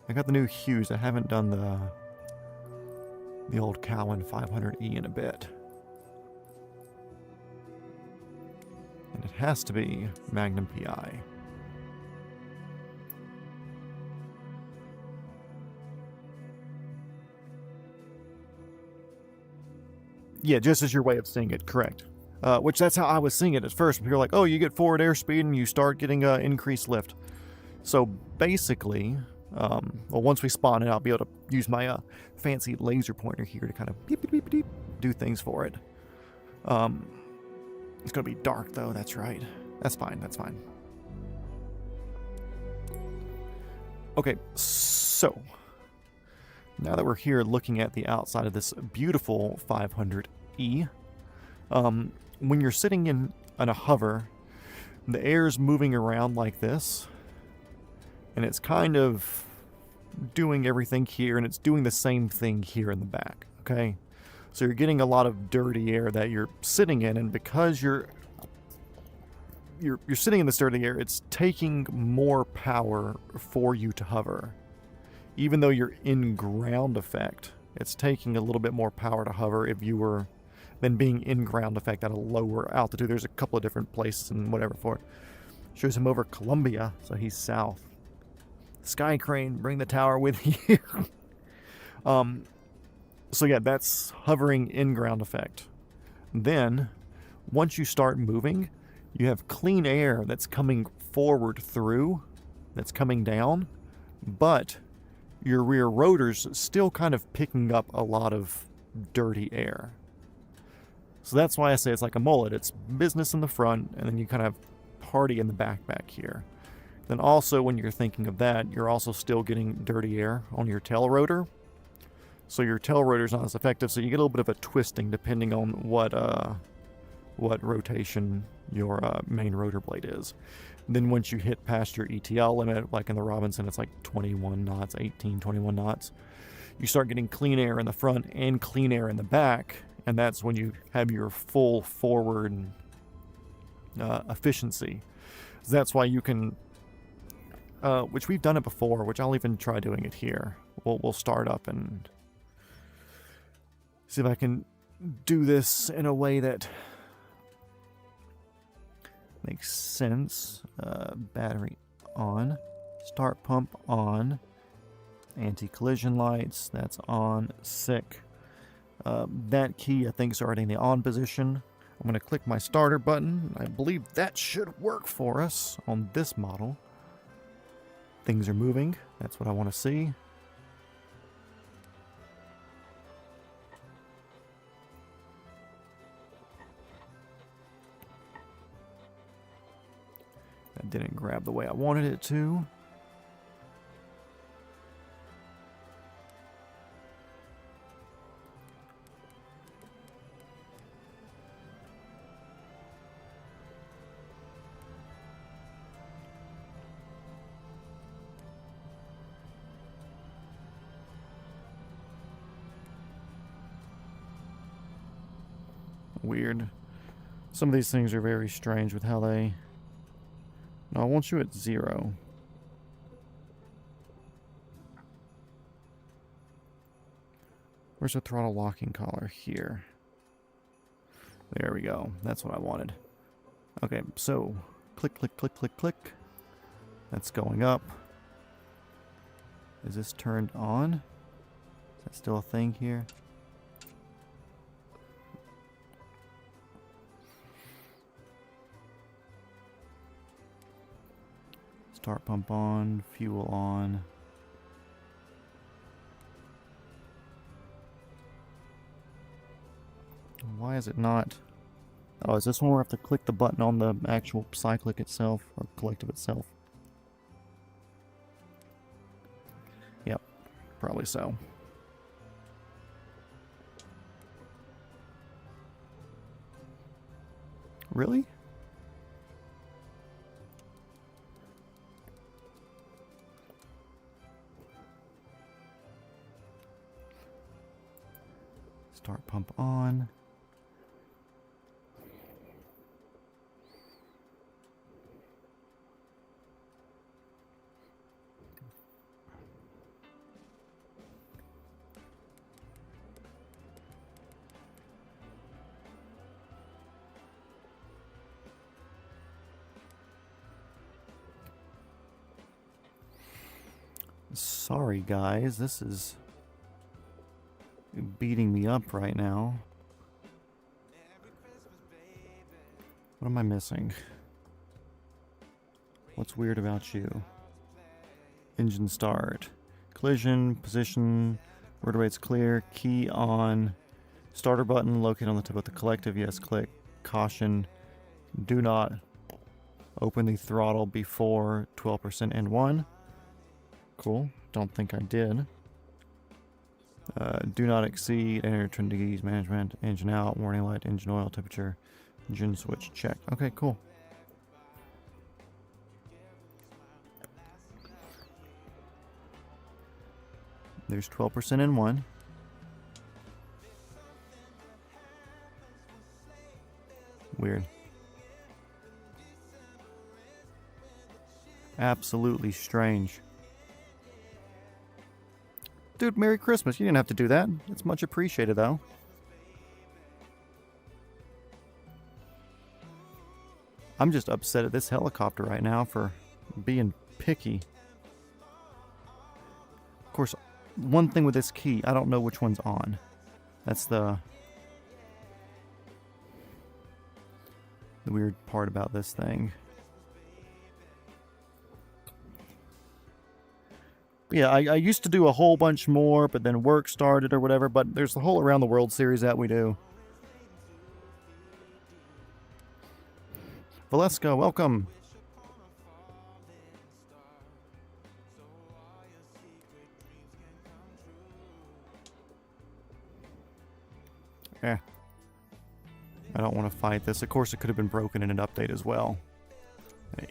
I got the new Hughes. I haven't done the old Cowan 500E in a bit. And it has to be Magnum PI. Yeah, just as your way of seeing it, correct. Which that's how I was seeing it at first. You're like, oh, you get forward airspeed and you start getting increased lift. So basically, well, once we spawn it, I'll be able to use my fancy laser pointer here to kind of beep, beep, beep, beep, do things for it. It's going to be dark, though. That's right. That's fine. That's fine. Okay, so now that we're here looking at the outside of this beautiful 500E, when you're sitting in a hover, the air's moving around like this, and it's kind of doing everything here, and it's doing the same thing here in the back, okay? So you're getting a lot of dirty air that you're sitting in, and because you're sitting in this dirty air, it's taking more power for you to hover. Even though you're in ground effect, it's taking a little bit more power to hover if you were than being in ground effect at a lower altitude. There's a couple of different places and whatever for it. Shows him over Columbia, so he's south. Sky crane, bring the tower with you. So yeah, that's hovering in ground effect. Then, once you start moving, you have clean air that's coming forward through, that's coming down, but your rear rotor's still kind of picking up a lot of dirty air. So that's why I say it's like a mullet. It's business in the front, and then you kind of party in the back here. Then also, when you're thinking of that, you're also still getting dirty air on your tail rotor. So your tail rotor's not as effective, so you get a little bit of a twisting depending on what rotation your main rotor blade is. And then once you hit past your ETL limit, like in the Robinson, it's like 21 knots, 18, 21 knots. You start getting clean air in the front and clean air in the back, and that's when you have your full forward efficiency. So that's why you can, which we've done it before, which I'll even try doing it here. We'll start up and see if I can do this in a way that makes sense. Battery on, start pump on, anti-collision lights, that's on, sick. That key I think is already in the on position. I'm going to click my starter button. I believe that should work for us on this model. Things are moving, that's what I want to see. That didn't grab the way I wanted it to. Weird. Some of these things are very strange with how they... No, I want you at 0. Where's the throttle locking collar? Here. There we go. That's what I wanted. Okay, so click, click, click, click, click. That's going up. Is this turned on? Is that still a thing here? Start pump on, fuel on. Why is it not? Oh, is this one where I have to click the button on the actual cyclic itself, or collective itself? Yep, probably so. Really? Start pump on. Sorry guys, this is beating me up right now. What am I missing? What's weird about you? Engine start. Collision, position, rotor rate's clear, key on, starter button located on the tip of the collective, yes, click. Caution, do not open the throttle before 12% N1. Cool, don't think I did. Do not exceed enter turn degrees management, engine out, warning light, engine oil temperature, engine switch check. Okay, cool. There's 12% in one. Weird. Absolutely strange. Dude, Merry Christmas. You didn't have to do that. It's much appreciated, though. I'm just upset at this helicopter right now for being picky. Of course, one thing with this key, I don't know which one's on. That's the weird part about this thing. Yeah, I used to do a whole bunch more, but then work started or whatever, but there's the whole Around the World series that we do. Valeska, welcome. I don't want to fight this. Of course, it could have been broken in an update as well.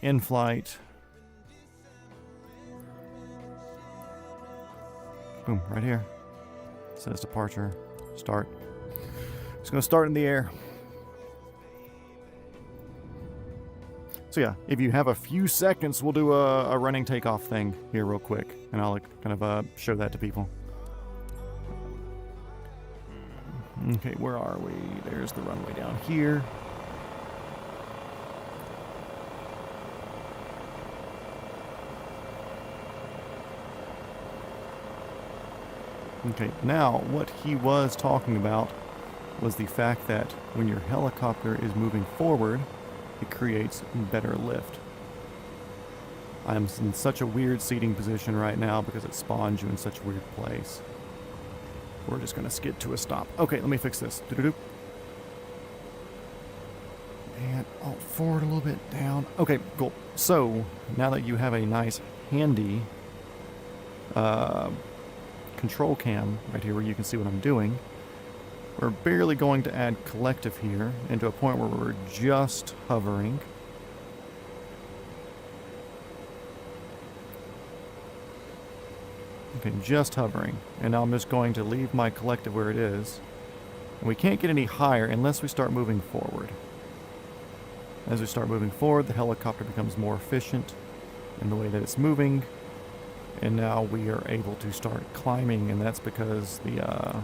In flight. Boom, right here. It says departure. Start. It's going to start in the air. So yeah, if you have a few seconds, we'll do a running takeoff thing here real quick. And I'll kind of show that to people. Okay, where are we? There's the runway down here. Okay, now what he was talking about was the fact that when your helicopter is moving forward, it creates better lift. I'm in such a weird seating position right now because it spawns you in such a weird place. We're just going to skid to a stop. Okay, let me fix this. And alt forward a little bit, down. Okay, cool. So now that you have a nice handy control cam right here where you can see what I'm doing, we're barely going to add collective here into a point where we're just hovering. Okay, just hovering. And now I'm just going to leave my collective where it is. And we can't get any higher unless we start moving forward. As we start moving forward, the helicopter becomes more efficient in the way that it's moving. And now we are able to start climbing, and that's because the,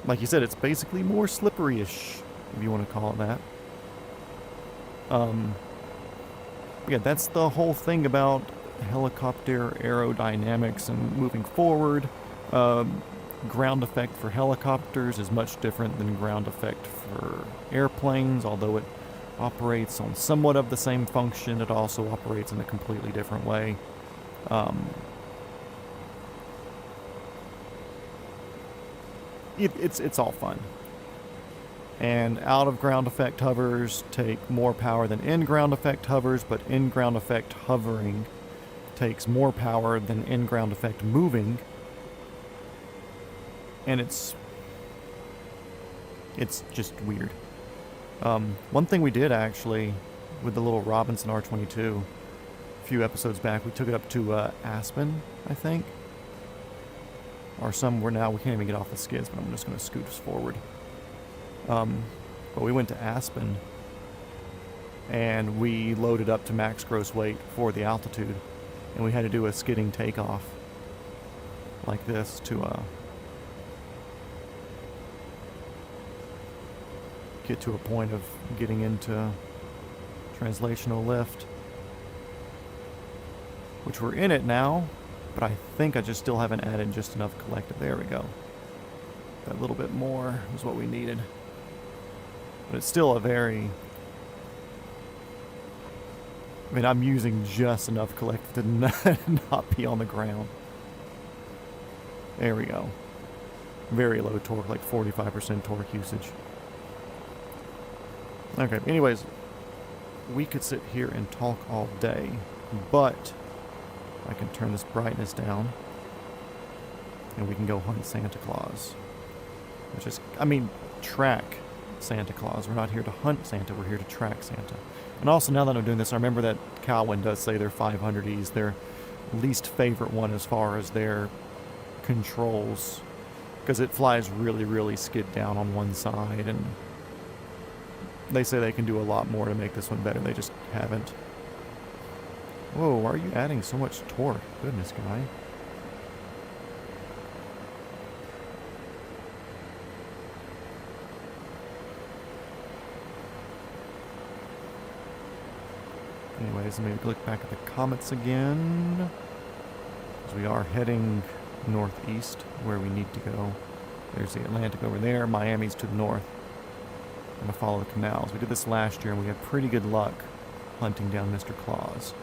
like you said, it's basically more slippery-ish, if you want to call it that. Yeah, that's the whole thing about helicopter aerodynamics and moving forward. Ground effect for helicopters is much different than ground effect for airplanes, although it operates on somewhat of the same function. It also operates in a completely different way. It's all fun. And out of ground effect hovers take more power than in ground effect hovers, but in ground effect hovering takes more power than in ground effect moving. And it's just weird. One thing we did actually with the little Robinson R22 a few episodes back, we took it up to Aspen, I think. Or somewhere now, we can't even get off the skids, but I'm just going to scoot us forward. But we went to Aspen and we loaded up to max gross weight for the altitude. And we had to do a skidding takeoff like this to get to a point of getting into translational lift, which we're in it now, but I think I just still haven't added just enough collective. There we go. That little bit more is what we needed. But it's still a very... I mean, I'm using just enough collective to not be on the ground. There we go. Very low torque, like 45% torque usage. Okay, anyways, we could sit here and talk all day, but I can turn this brightness down and we can go hunt Santa Claus. Which is, I mean, track Santa Claus. We're not here to hunt Santa, we're here to track Santa. And also, now that I'm doing this, I remember that Calwin does say their 500Es, their least favorite one as far as their controls, because it flies really, really skid down on one side, and they say they can do a lot more to make this one better. They just haven't. Whoa, why are you adding so much torque? Goodness, guy. Anyways, let me look back at the comets again. Because we are heading northeast where we need to go. There's the Atlantic over there. Miami's to the north. I'm going to follow the canals. We did this last year and we had pretty good luck hunting down Mr. Claus.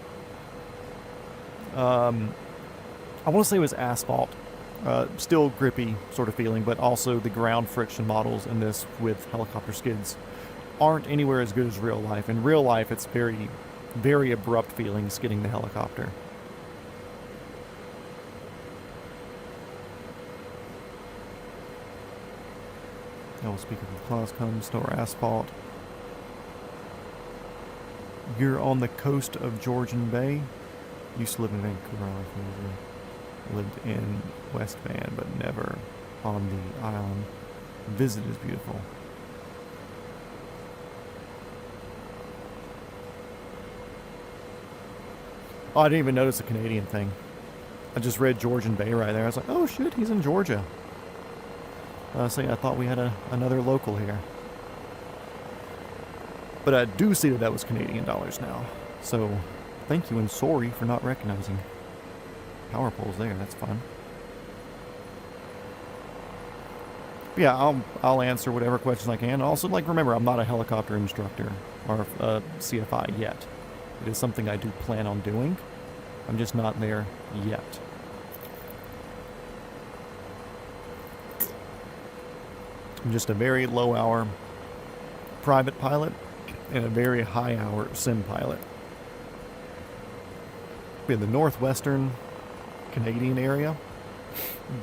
I want to say it was asphalt. Still grippy sort of feeling, but also the ground friction models in this with helicopter skids aren't anywhere as good as real life. In real life, it's very, very abrupt feeling skidding the helicopter. Oh, speaking of Claus comes, snow or asphalt. You're on the coast of Georgian Bay. Used to live in Vancouver. Lived in West Van, but never on the island. Visit is beautiful. Oh, I didn't even notice a Canadian thing. I just read Georgian Bay right there. I was like, oh shit, he's in Georgia. I thought we had another local here. But I do see that was Canadian dollars now. So, thank you and sorry for not recognizing. Power poles there, that's fun. But yeah, I'll answer whatever questions I can. Also, remember, I'm not a helicopter instructor or a CFI yet. It is something I do plan on doing. I'm just not there yet. I'm just a very low hour private pilot and a very high-hour sim pilot. In the northwestern Canadian area,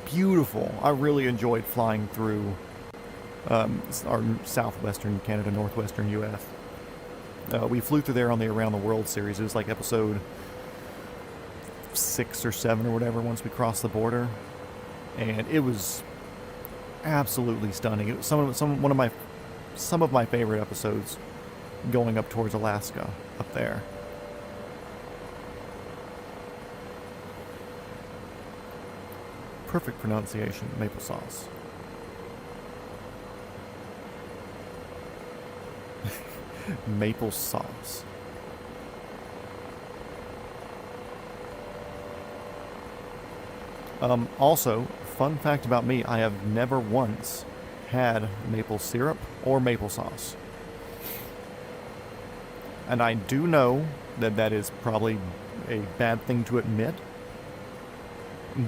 beautiful. I really enjoyed flying through our southwestern Canada, northwestern U.S. We flew through there on the Around the World series. It was like episode 6 or 7 or whatever once we crossed the border, and it was absolutely stunning. It was some of my favorite episodes, going up towards Alaska up there. Perfect pronunciation, maple sauce. Maple sauce. Also, fun fact about me, I have never once had maple syrup or maple sauce. And I do know that that is probably a bad thing to admit,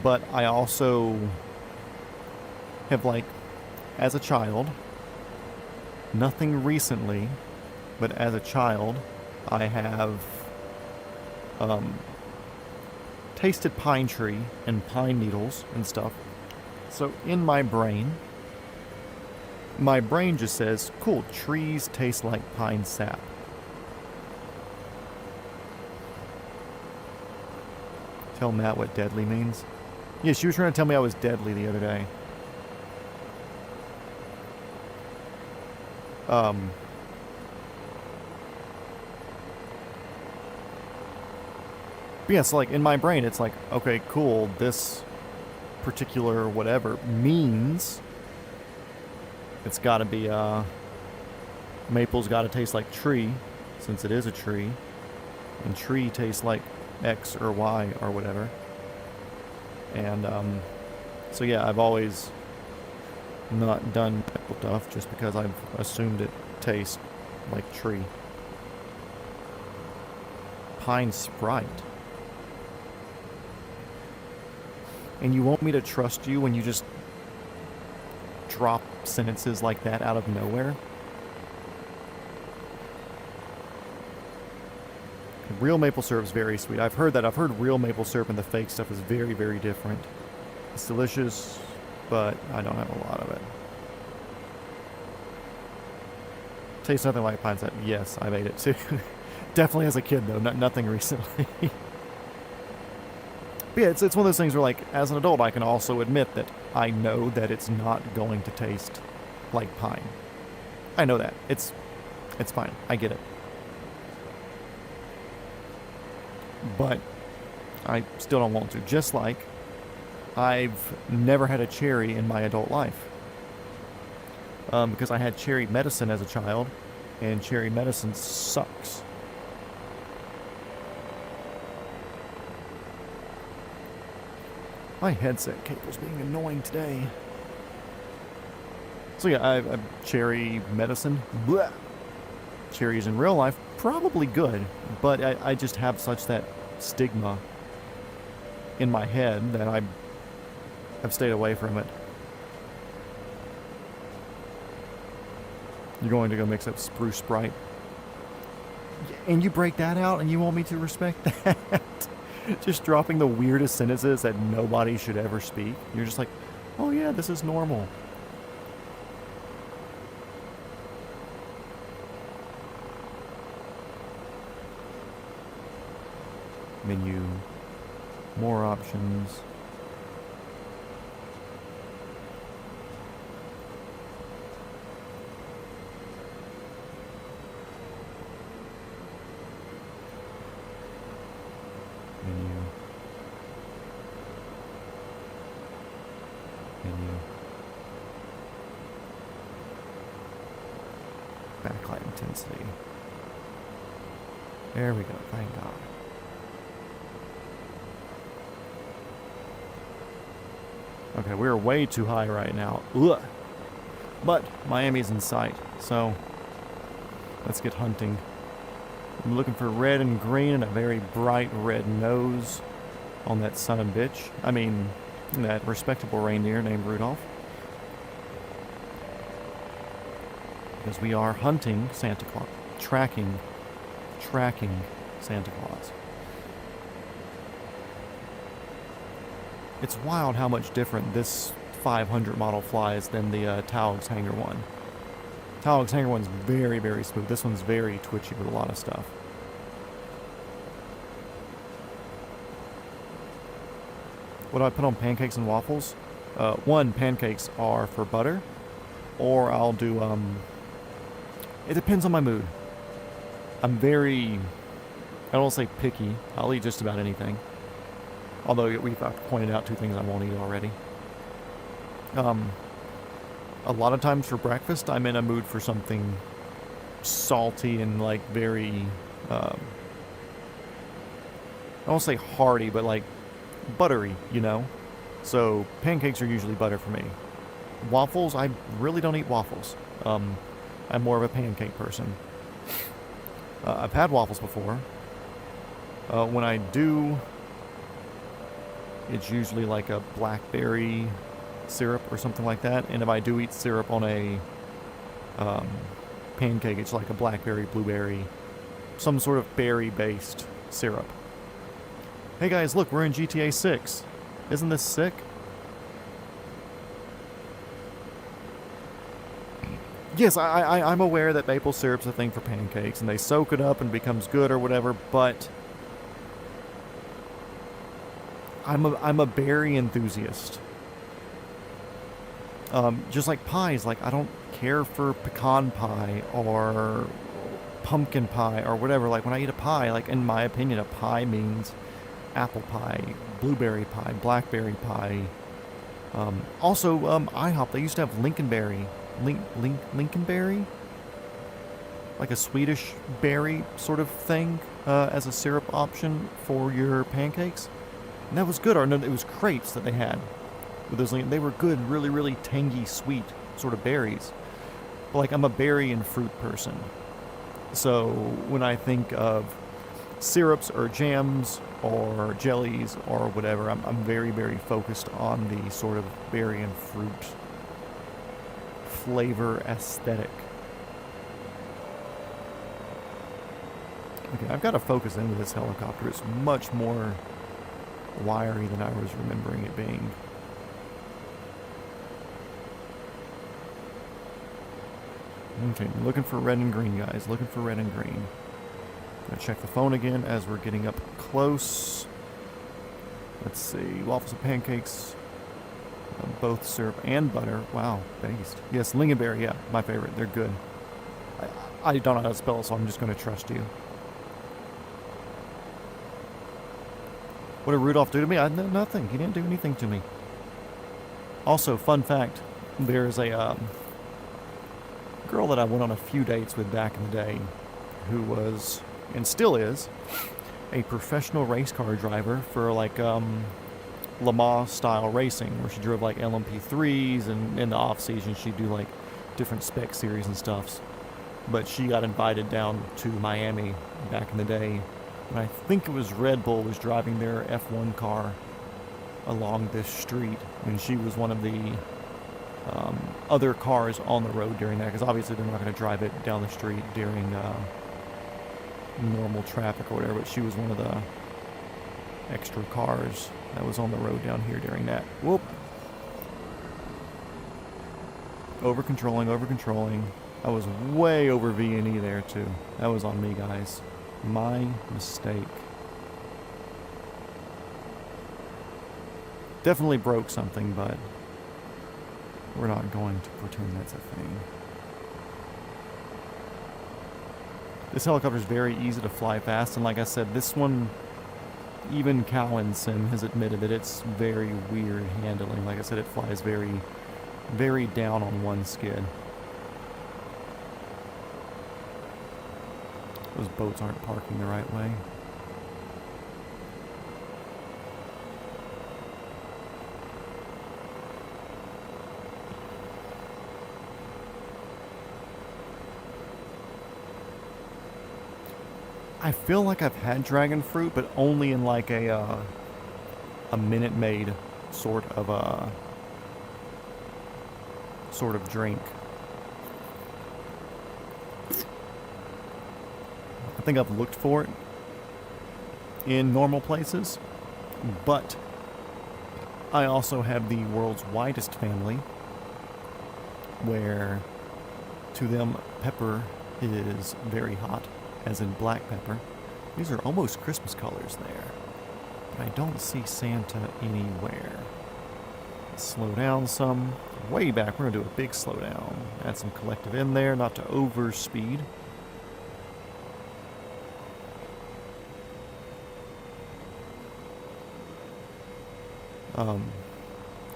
but I also have, like, as a child, nothing recently, but as a child, I have tasted pine tree and pine needles and stuff. So in my brain just says, cool, trees taste like pine sap. Tell Matt what deadly means. Yeah, she was trying to tell me I was deadly the other day. But yeah, so like in my brain, it's like, okay, cool, this particular whatever means it's got to be, maple's got to taste like tree, since it is a tree, and tree tastes like X or Y or whatever. And, so yeah, I've always not done maple stuff just because I've assumed it tastes like tree. Pine Sprite. And you want me to trust you when you just drop sentences like that out of nowhere? Real maple syrup is very sweet. I've heard that. I've heard real maple syrup and the fake stuff is very, very different. It's delicious, but I don't have a lot of it. Tastes nothing like pine sap. Yes, I've ate it too. Definitely as a kid though, nothing recently. But yeah, it's one of those things where, like, as an adult, I can also admit that I know that it's not going to taste like pine. I know that. It's fine. I get it. But I still don't want to. Just like I've never had a cherry in my adult life. Because I had cherry medicine as a child, and cherry medicine sucks. My headset cable's being annoying today. So yeah, I've cherry medicine. Blech. Cherries in real life, probably good, but I just have such that stigma in my head that I've stayed away from it. You're going to go mix up Spruce Sprite. And you break that out and you want me to respect that? Just dropping the weirdest sentences that nobody should ever speak. You're just like, oh yeah, this is normal. Menu. More options. Menu. Backlight intensity. There we go, thank God. Okay, we're way too high right now. Ugh. But Miami's in sight, so let's get hunting. I'm looking for red and green and a very bright red nose on that son of a bitch. I mean, that respectable reindeer named Rudolph. because we are hunting Santa Claus, tracking Santa Claus. It's wild how much different this 500 model flies than the Tao's Hangar one. Tao's Hangar one's very, very smooth. This one's very twitchy with a lot of stuff. What do I put on pancakes and waffles? One, pancakes are for butter, or I'll do, it depends on my mood. I'm very, I don't say picky. I'll eat just about anything. Although we've pointed out 2 things I won't eat already. A lot of times for breakfast, I'm in a mood for something salty and like very, I won't say hearty, but like buttery, you know? So pancakes are usually butter for me. Waffles, I really don't eat waffles. I'm more of a pancake person. I've had waffles before. When I do, it's usually like a blackberry syrup or something like that. And if I do eat syrup on a pancake, it's like a blackberry, blueberry, some sort of berry-based syrup. Hey guys, look, we're in GTA 6. Isn't this sick? Yes, I'm aware that maple syrup's a thing for pancakes, and they soak it up and it becomes good or whatever, but I'm a berry enthusiast. Just like pies, like I don't care for pecan pie or pumpkin pie or whatever. Like when I eat a pie, like in my opinion, a pie means apple pie, blueberry pie, blackberry pie. Also, IHOP, they used to have Lincolnberry. Lincolnberry? Like a Swedish berry sort of thing as a syrup option for your pancakes. And that was good. Or no, it was crepes that they had with those. They were good, really, really tangy, sweet sort of berries. But like I'm a berry and fruit person. So when I think of syrups or jams or jellies or whatever, I'm very, very focused on the sort of berry and fruit flavor aesthetic. Okay, I've got to focus into this helicopter. It's much more wiry than I was remembering it being. Okay, looking for red and green, guys. Looking for red and green. Gonna check the phone again as we're getting up close. Let's see. Waffles and pancakes. Both syrup and butter. Wow, based. Yes, lingonberry, yeah, my favorite. They're good. I don't know how to spell it, so I'm just going to trust you. What did Rudolph do to me? Nothing. He didn't do anything to me. Also, fun fact, there's a girl that I went on a few dates with back in the day who was, and still is, a professional race car driver for like Le Mans style racing, where she drove like LMP3s, and in the off season she'd do like different spec series and stuffs. But she got invited down to Miami back in the day, and I think it was Red Bull was driving their F1 car along this street, and she was one of the other cars on the road during that, because obviously they're not going to drive it down the street during normal traffic or whatever, but she was one of the extra cars that was on the road down here during that. Whoop. Over controlling. I was way over V&E there too. That was on me, guys. My mistake. Definitely broke something, but we're not going to pretend that's a thing. This helicopter is very easy to fly fast, and like I said, this one, even Cowan Sim has admitted that it's very weird handling. Like I said, it flies very, very down on one skid. Those boats aren't parking the right way. I feel like I've had dragon fruit, but only in like a Minute Maid sort of drink. think I've looked for it in normal places, but I also have the world's widest family, where to them pepper is very hot, as in black pepper. These are almost Christmas colors there, but I don't see Santa anywhere. Let's slow down some. Way back, we're going to do a big slowdown. Add some collective in there, not to overspeed.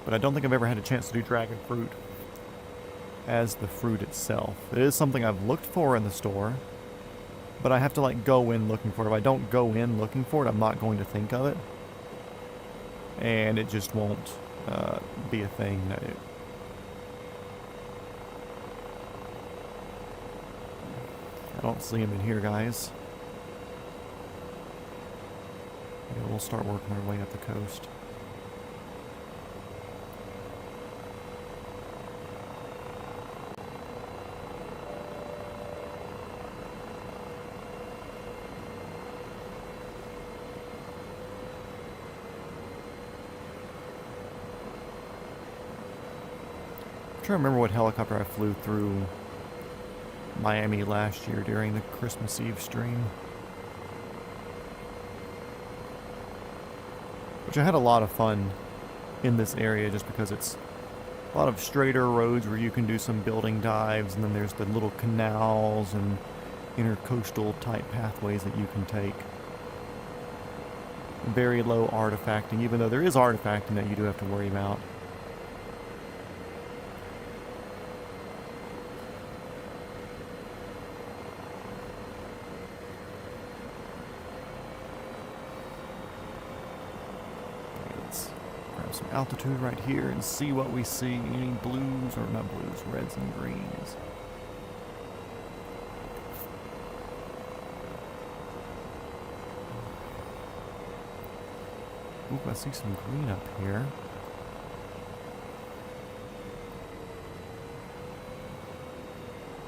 But I don't think I've ever had a chance to do dragon fruit as the fruit itself. It is something I've looked for in the store, but I have to like go in looking for it. If I don't go in looking for it, I'm not going to think of it, and it just won't be a thing. I don't see him in here, guys. Yeah, we'll start working our way up the coast. I'm trying to remember what helicopter I flew through Miami last year during the Christmas Eve stream. Which I had a lot of fun in this area just because it's a lot of straighter roads where you can do some building dives, and then there's the little canals and intercoastal type pathways that you can take. Very low artifacting, even though there is artifacting that you do have to worry about. Some altitude right here and see what we see. Any blues, or not blues, reds and greens. Oop, I see some green up here.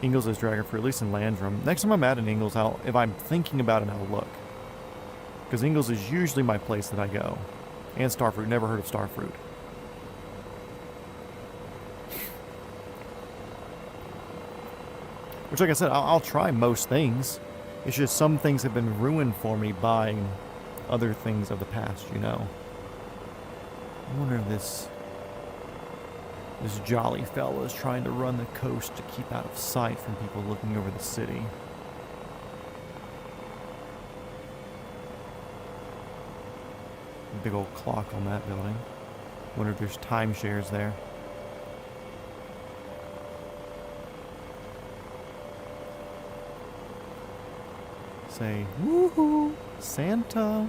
Ingalls is dragon fruit, at least in Landrum. Next time I'm at an Ingalls, if I'm thinking about it, I'll look. Because Ingalls is usually my place that I go. And starfruit. Never heard of starfruit. Which, like I said, I'll try most things. It's just some things have been ruined for me by other things of the past, you know. I wonder if this jolly fella is trying to run the coast to keep out of sight from people looking over the city. Big old clock on that building. Wonder if there's timeshares there. Say, woohoo, Santa.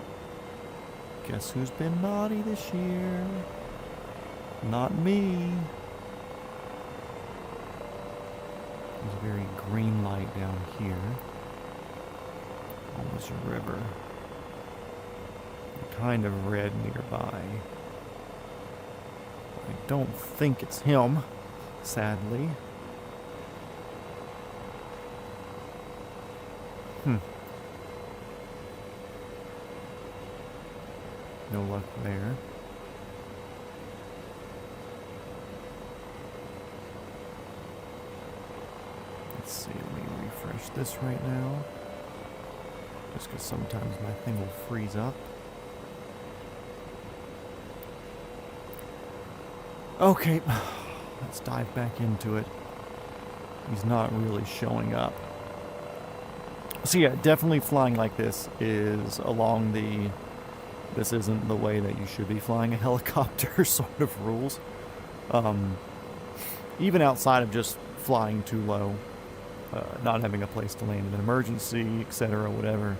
Guess who's been naughty this year? Not me. There's a very green light down here. Almost a river. Kind of red nearby. I don't think it's him, sadly. No luck there. Let's see, let me refresh this right now. Just because sometimes my thing will freeze up. Okay, let's dive back into it. He's not really showing up. So yeah, definitely flying like this is along the this isn't the way that you should be flying a helicopter sort of rules. Even outside of just flying too low, not having a place to land in an emergency, etc., whatever.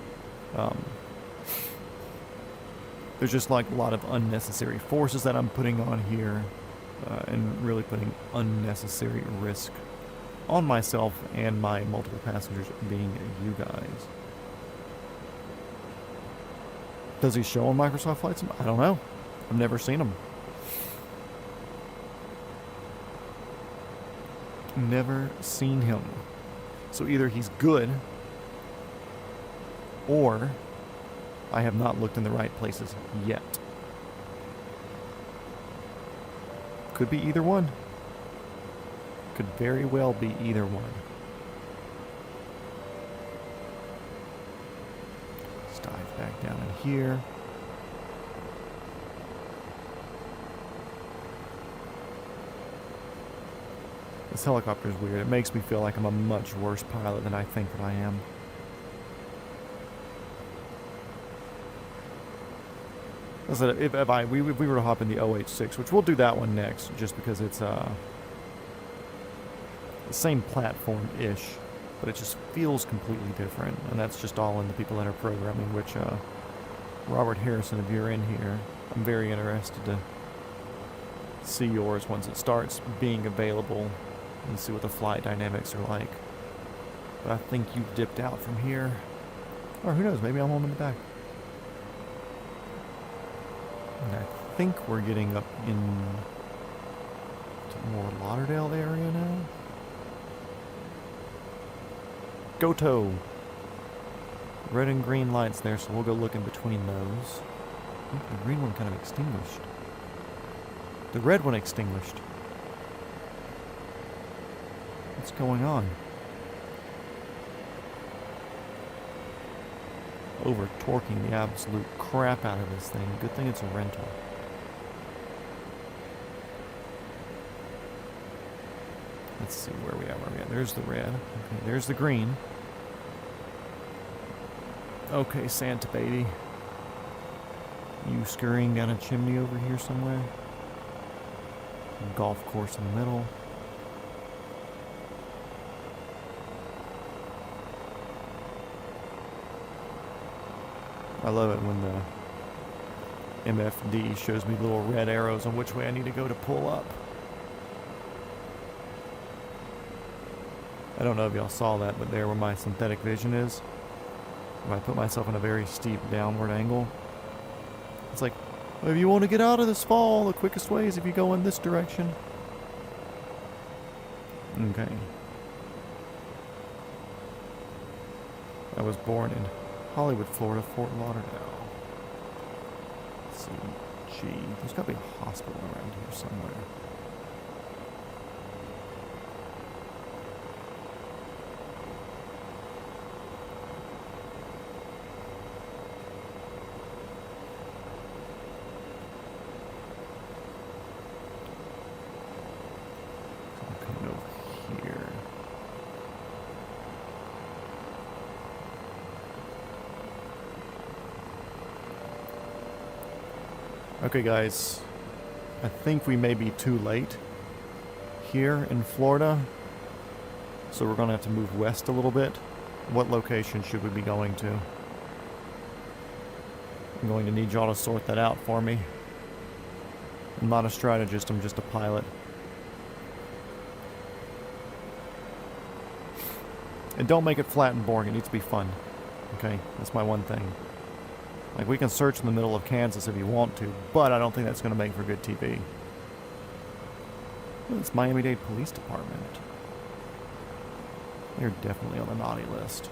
There's just like a lot of unnecessary forces that I'm putting on here. And really putting unnecessary risk on myself and my multiple passengers, being you guys. Does he show on Microsoft Flight Sim? I don't know. I've never seen him. Never seen him. So either he's good, or I have not looked in the right places yet. Could be either one. Could very well be either one. Let's dive back down in here. This helicopter is weird. It makes me feel like I'm a much worse pilot than I think that I am. Listen, if we were to hop in the OH-6, which we'll do that one next, just because it's the same platform-ish, but it just feels completely different, and that's just all in the people that are programming, which, Robert Harrison, if you're in here, I'm very interested to see yours once it starts being available and see what the flight dynamics are like. But I think you've dipped out from here. Or who knows, maybe I'm home in the back. And I think we're getting up in to more Lauderdale area now. Goto! Red and green lights there, so we'll go look in between those. Ooh, the green one kind of extinguished. The red one extinguished. What's going on? Over torquing the absolute crap out of this thing. Good thing it's a rental. Let's see where we are. There's the red. Okay, there's the green. Okay, Santa baby. You scurrying down a chimney over here somewhere? Golf course in the middle. I love it when the MFD shows me little red arrows on which way I need to go to pull up. I don't know if y'all saw that, but there where my synthetic vision is, if I put myself in a very steep downward angle, it's like, well, if you want to get out of this fall, the quickest way is if you go in this direction. Okay. I was born in Hollywood, Florida, Fort Lauderdale. Let's see. Gee, there's got to be a hospital around here somewhere. Okay guys, I think we may be too late here in Florida, so we're going to have to move west a little bit. What location should we be going to? I'm going to need y'all to sort that out for me. I'm not a strategist, I'm just a pilot. And don't make it flat and boring, it needs to be fun. Okay, that's my one thing. Like, we can search in the middle of Kansas if you want to, but I don't think that's going to make for good TV. Well, it's Miami-Dade Police Department. They're definitely on the naughty list.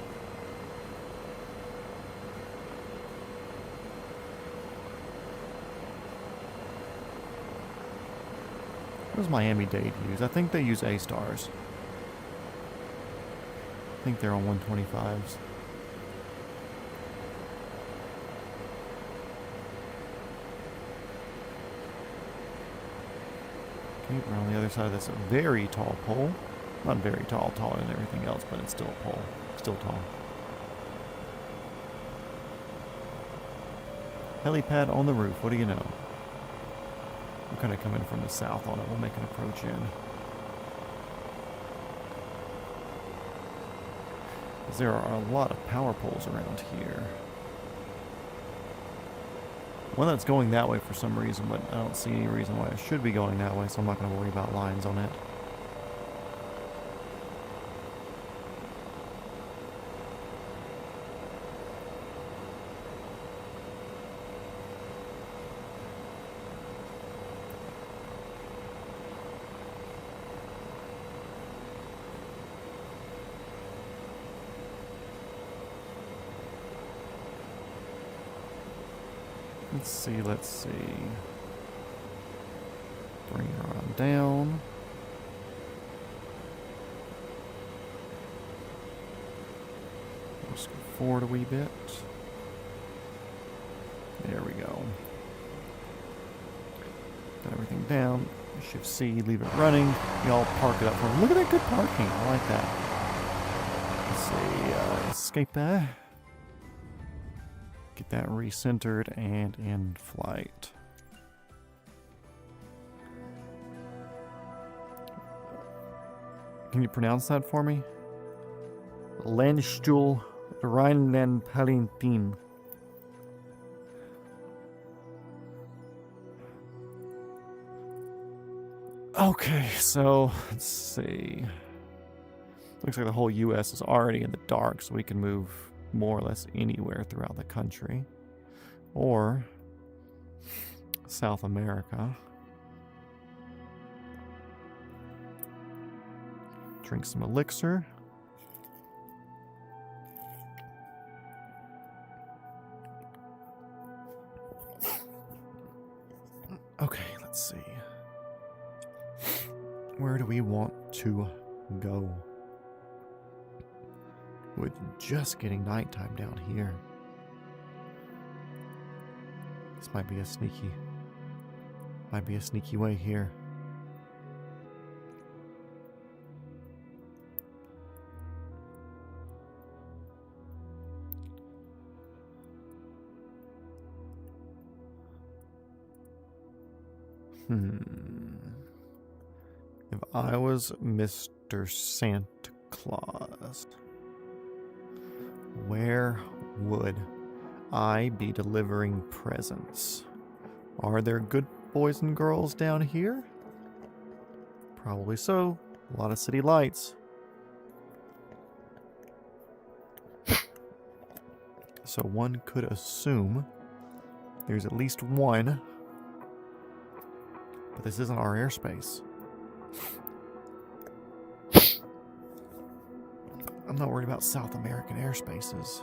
What does Miami-Dade use? I think they use A-stars. I think they're on 125s. Okay, we're on the other side of this very tall pole. Not very tall, taller than everything else, but it's still a pole. Still tall. Helipad on the roof, what do you know? We're kind of coming from the south on it. We'll make an approach in. There are a lot of power poles around here. One that's going that way for some reason, but I don't see any reason why it should be going that way, so I'm not going to worry about lines on it. Let's see, let's see. Bring her on down. Let's go forward a wee bit. There we go. Got everything down. Shift C, leave it running. Y'all park it up for me. Look at that good parking. I like that. Let's see, escape that. Get that recentered and in flight. Can you pronounce that for me? Landstuhl Rheinland-Palatin. Okay, so let's see. Looks like the whole U.S. is already in the dark, so we can move more or less anywhere throughout the country. Or South America. Drink some elixir. Okay, let's see. Where do we want to go? With just getting nighttime down here. This might be a sneaky way here. If I was Mr. Santa Claus, where would I be delivering presents? Are there good boys and girls down here? Probably so. A lot of city lights. So one could assume there's at least one. But this isn't our airspace. I'm not worried about South American airspaces.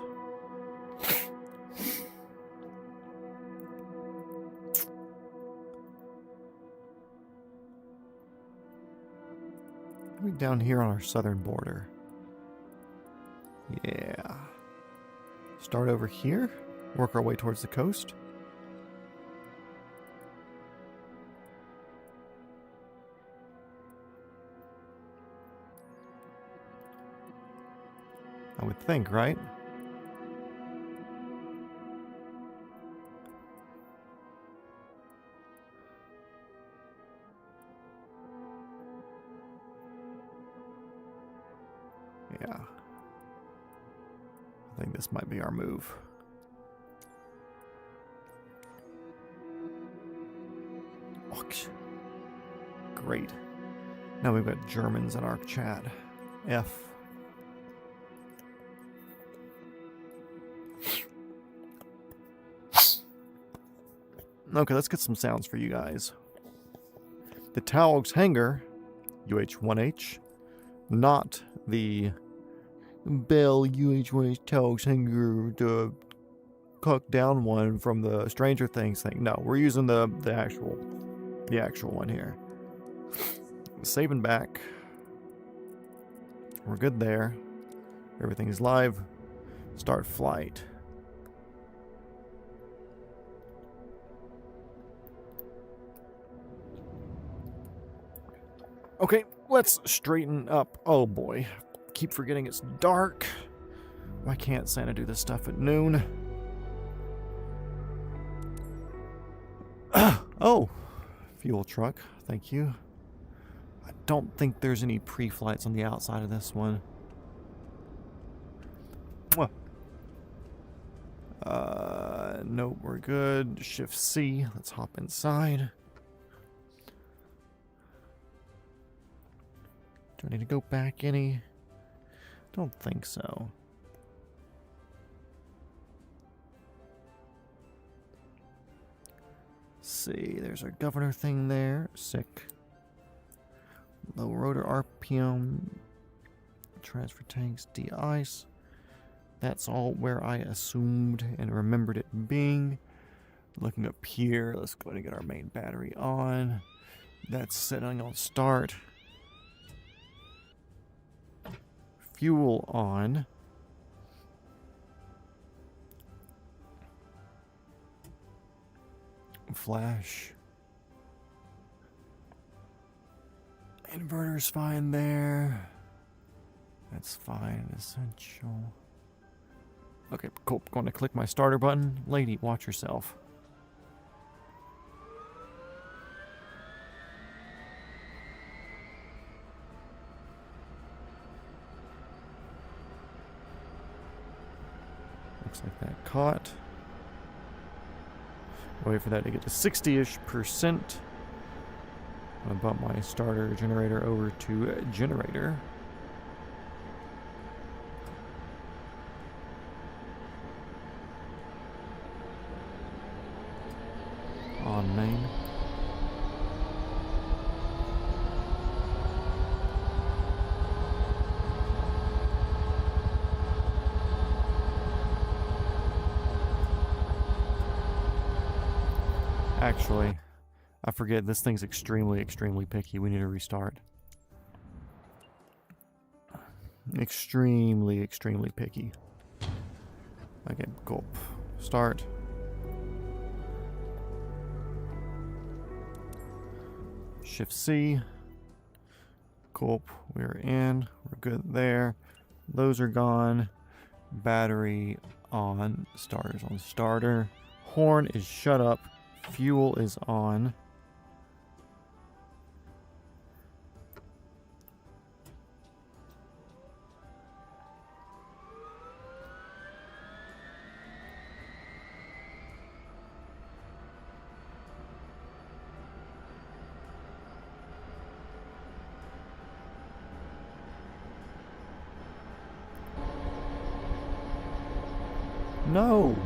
Maybe down here on our southern border. Yeah. Start over here. Work our way towards the coast. I would think, right? Yeah. I think this might be our move. Great. Now we've got Germans in our chat. F. Okay, let's get some sounds for you guys. The Taugs Hanger, UH-1H, not the Bell UH-1H Taugs Hanger, the cock down one from the Stranger Things thing. No, we're using the actual one here. Saving back. We're good there. Everything is live. Start flight. Okay, let's straighten up. Oh boy. Keep forgetting it's dark. Why can't Santa do this stuff at noon? Oh, fuel truck. Thank you. I don't think there's any pre-flights on the outside of this one. Nope, we're good. Shift C. Let's hop inside. Do I need to go back any? Don't think so. See, there's our governor thing there. Sick. Low rotor RPM. Transfer tanks, de-ice. That's all where I assumed and remembered it being. Looking up here, let's go ahead and get our main battery on. That's setting on start. Fuel on. Flash. Inverter's fine there. That's fine. Essential. Okay, cool. Going to click my starter button. Lady, watch yourself. Looks like that caught. Wait for that to get to 60-ish%. I'm gonna bump my starter generator over to generator. On main. Actually, I forget, this thing's extremely picky. We need to restart. Extremely picky. Okay, gulp. Start. Shift C. Gulp. We're in. We're good there. Those are gone. Battery on. Starter's on starter. Horn is shut up. Fuel is on. No!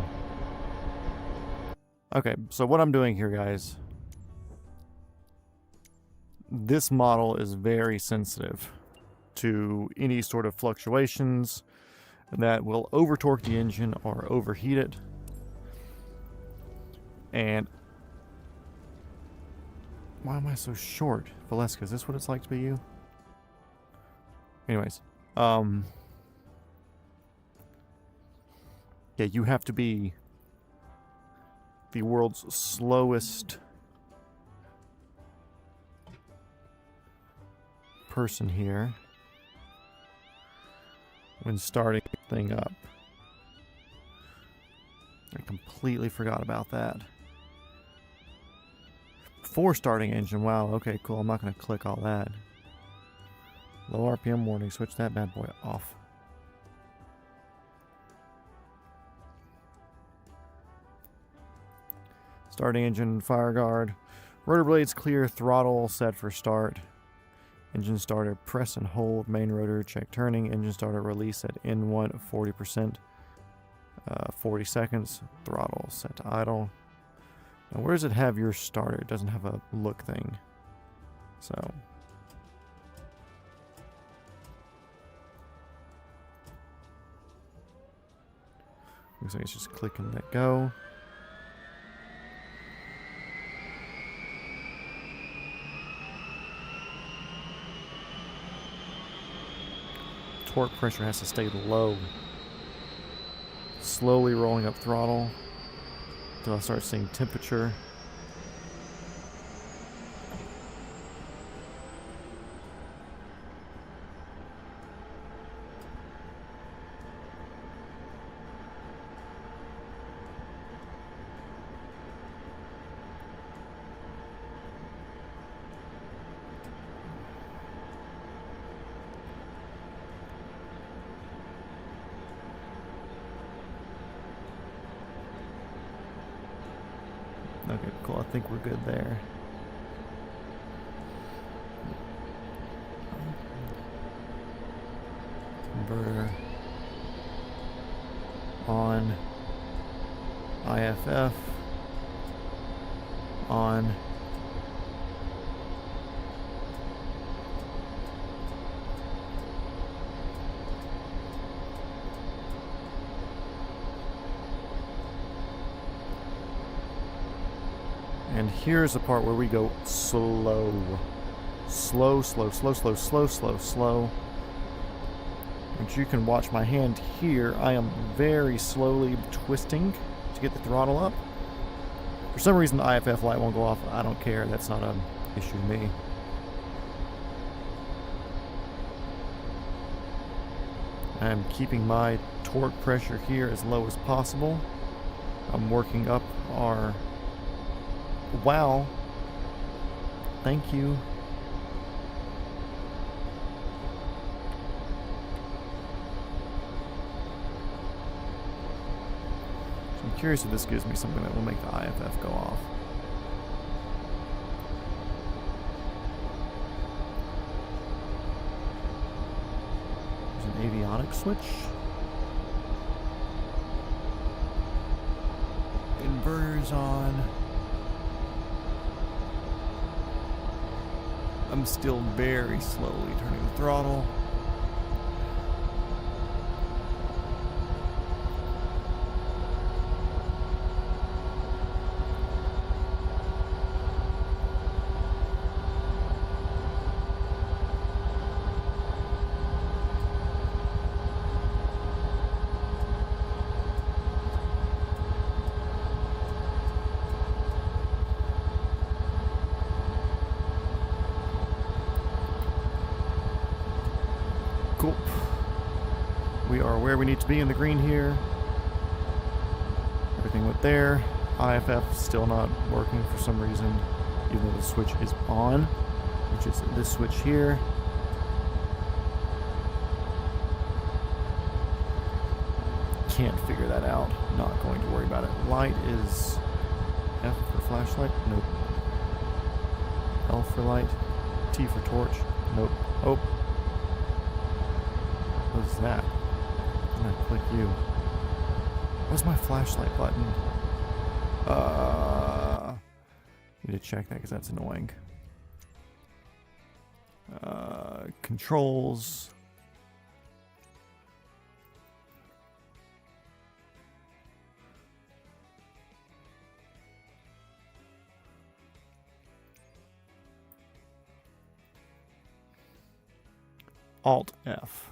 Okay, so what I'm doing here, guys, this model is very sensitive to any sort of fluctuations that will over-torque the engine or overheat it. And why am I so short? Valeska, is this what it's like to be you? Anyways, yeah, you have to be the world's slowest person here when starting the thing up. I completely forgot about that. Before starting engine, wow, okay, cool. I'm not going to click all that. Low RPM warning, switch that bad boy off. Starting engine, fire guard. Rotor blades clear, throttle set for start. Engine starter, press and hold. Main rotor, check turning. Engine starter, release at N1, 40%. 40 seconds. Throttle set to idle. Now, where does it have your starter? It doesn't have a look thing. So. Looks like it's just click and let go. Torque pressure has to stay low. Slowly rolling up throttle until I start seeing temperature. Okay, cool. I think we're good there. Inverter on. IFF on. And here's the part where we go slow. Slow, slow, slow, slow, slow, slow, slow. And you can watch my hand here. I am very slowly twisting to get the throttle up. For some reason the IFF light won't go off. I don't care. That's not an issue to me. I'm keeping my torque pressure here as low as possible. I'm working up our... Wow. Thank you. So I'm curious if this gives me something that will make the IFF go off. There's an avionics switch. Inverter's on. I'm still very slowly turning the throttle. Cool. We are where we need to be in the green here. Everything went there. IFF still not working for some reason, even though the switch is on, which is this switch here. Can't figure that out. Not going to worry about it. Light is F for flashlight. Nope. L for light. T for torch. Nope. Oh. What is that? I'm gonna click you. Where's my flashlight button? Need to check that because that's annoying. Controls. Alt F.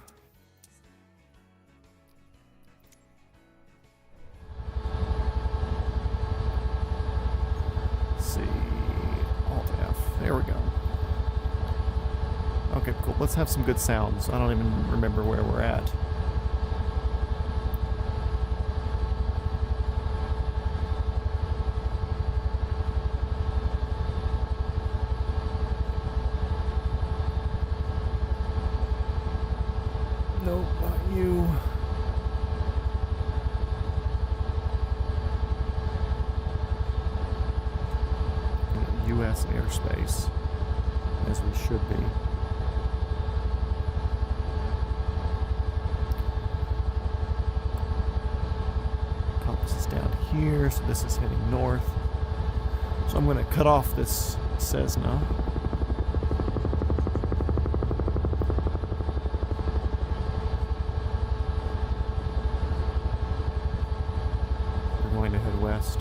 There we go. Okay, cool. Let's have some good sounds. I don't even remember where we're at. Nope, not you. U.S. airspace, as we should be. Compass is down here, so this is heading north. So I'm going to cut off this Cessna. We're going to head west.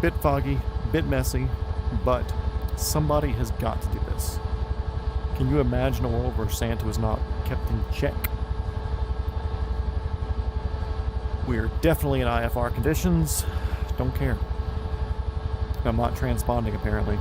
Bit foggy, bit messy, but somebody has got to do this. Can you imagine a world where Santa is not kept in check? We're definitely in IFR conditions. Don't care. I'm not transponding, apparently.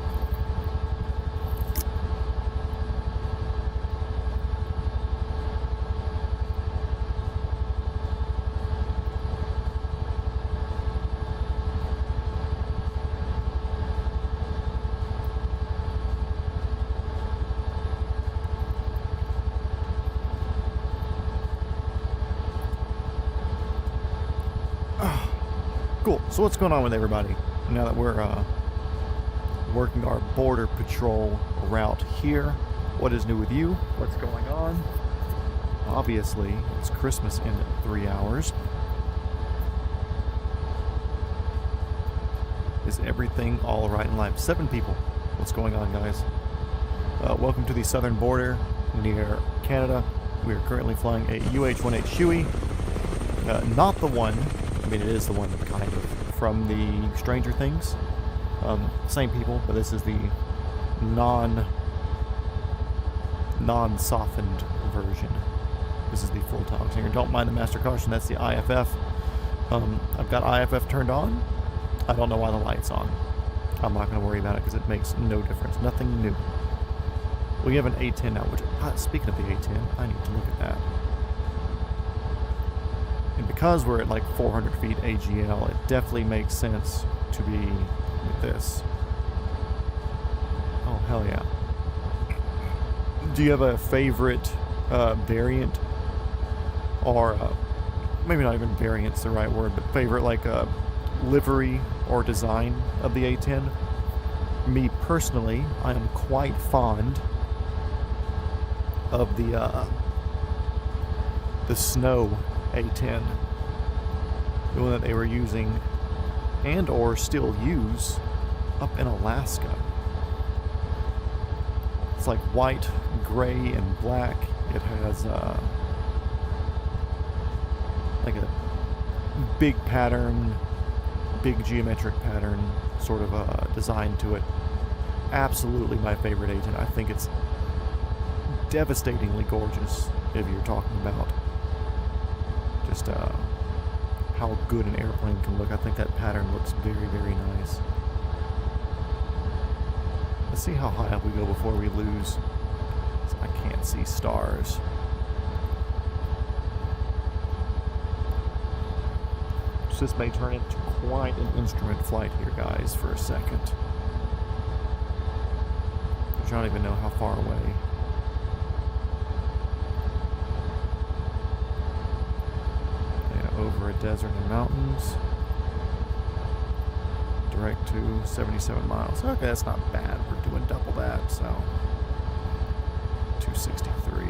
Cool. So what's going on with everybody now that we're working our border patrol route here? What is new with you? What's going on? Obviously, it's Christmas in 3 hours. Is everything all right in life? 7 people. What's going on, guys? Welcome to the southern border near Canada. We are currently flying a UH-18 Huey. Not the one. I mean, it is the one kind of from the Stranger Things. Same people, but this is the non-softened version. This is the full toggle singer. Don't mind the master caution, that's the IFF. I've got IFF turned on. I don't know why the light's on. I'm not going to worry about it because it makes no difference. Nothing new. We have an A10 now, which, speaking of the A10, I need to look at that. And because we're at like 400 feet AGL, it definitely makes sense to be with this. Oh, hell yeah. Do you have a favorite variant? Or, maybe not even variant's the right word, but favorite like livery or design of the A10? Me personally, I am quite fond of the Snow A10, the one that they were using and or still use up in Alaska. It's like white, gray, and black. It has like a big pattern, big geometric pattern sort of design to it. Absolutely my favorite A10. I think it's devastatingly gorgeous if you're talking about just how good an airplane can look. I think that pattern looks very, very nice. Let's see how high up we go before we lose. I can't see stars. So this may turn into quite an instrument flight here, guys, for a second. I don't even know how far away. Yeah, over a desert and mountains. Direct to 77 miles. Okay, that's not bad. We're doing double that, so 263.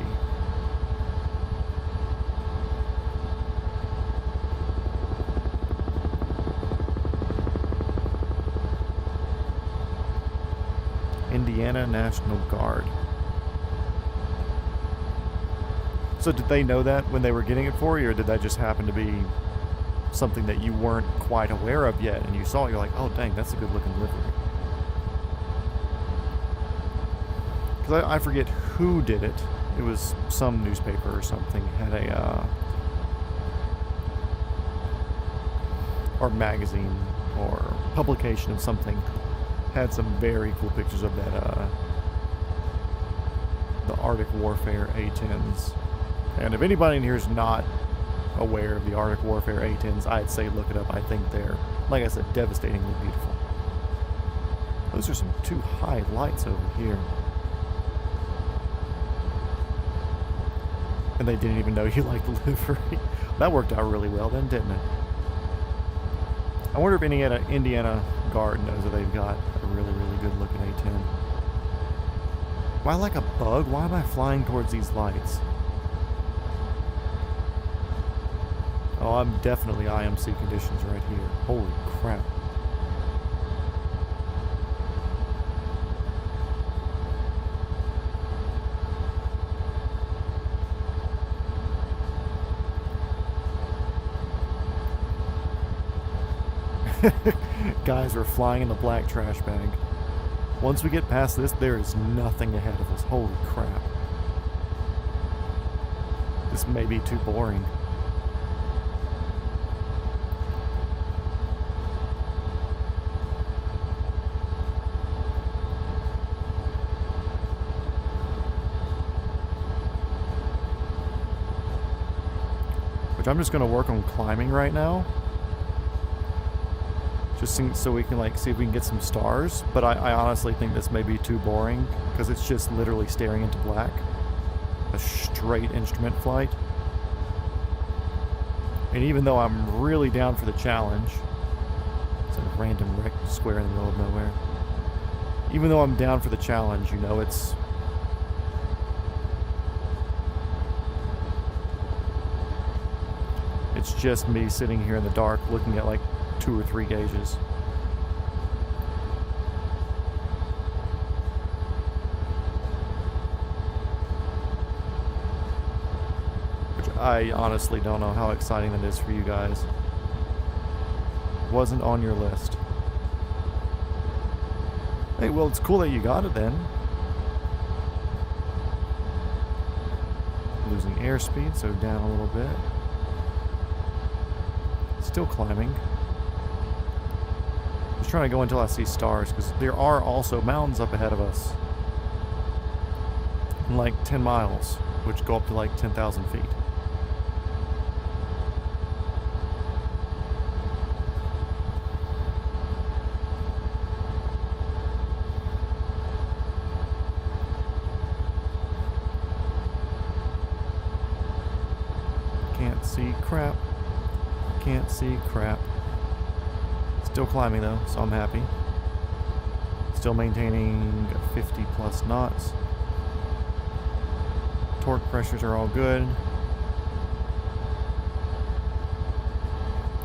Indiana National Guard. So did they know that when they were getting it for you, or did that just happen to be something that you weren't quite aware of yet and you saw it, you're like, oh dang, that's a good looking livery? Because I forget who did it. It was some newspaper or something had a or magazine or publication of something had some very cool pictures of that the Arctic Warfare A10s. And if anybody in here is not aware of the Arctic Warfare A10s, I'd say look it up. I think they're, like I said, devastatingly beautiful. Those are some too high lights over here. And they didn't even know you liked the livery. That worked out really well then, didn't it? I wonder if Indiana Guard knows that they've got a really, really good looking A10. Am I like a bug? Why am I flying towards these lights? Oh, I'm definitely IMC conditions right here. Holy crap. Guys, we're flying in the black trash bag. Once we get past this, there is nothing ahead of us. Holy crap. This may be too boring. Which I'm just going to work on climbing right now. Just so we can see if we can get some stars. But I honestly think this may be too boring because it's just literally staring into black. A straight instrument flight. And even though I'm really down for the challenge, it's a random wreck square in the middle of nowhere. Even though I'm down for the challenge, you know, it's just me sitting here in the dark looking at like 2 or 3 gauges. Which I honestly don't know how exciting that is for you guys. Wasn't on your list. Hey, well, it's cool that you got it then. Losing airspeed, so down a little bit. Still climbing. Just trying to go until I see stars, because there are also mountains up ahead of us. In like 10 miles, which go up to like 10,000 feet. Can't see crap. Can't see crap. Still climbing though, so I'm happy. Still maintaining 50 plus knots. Torque pressures are all good.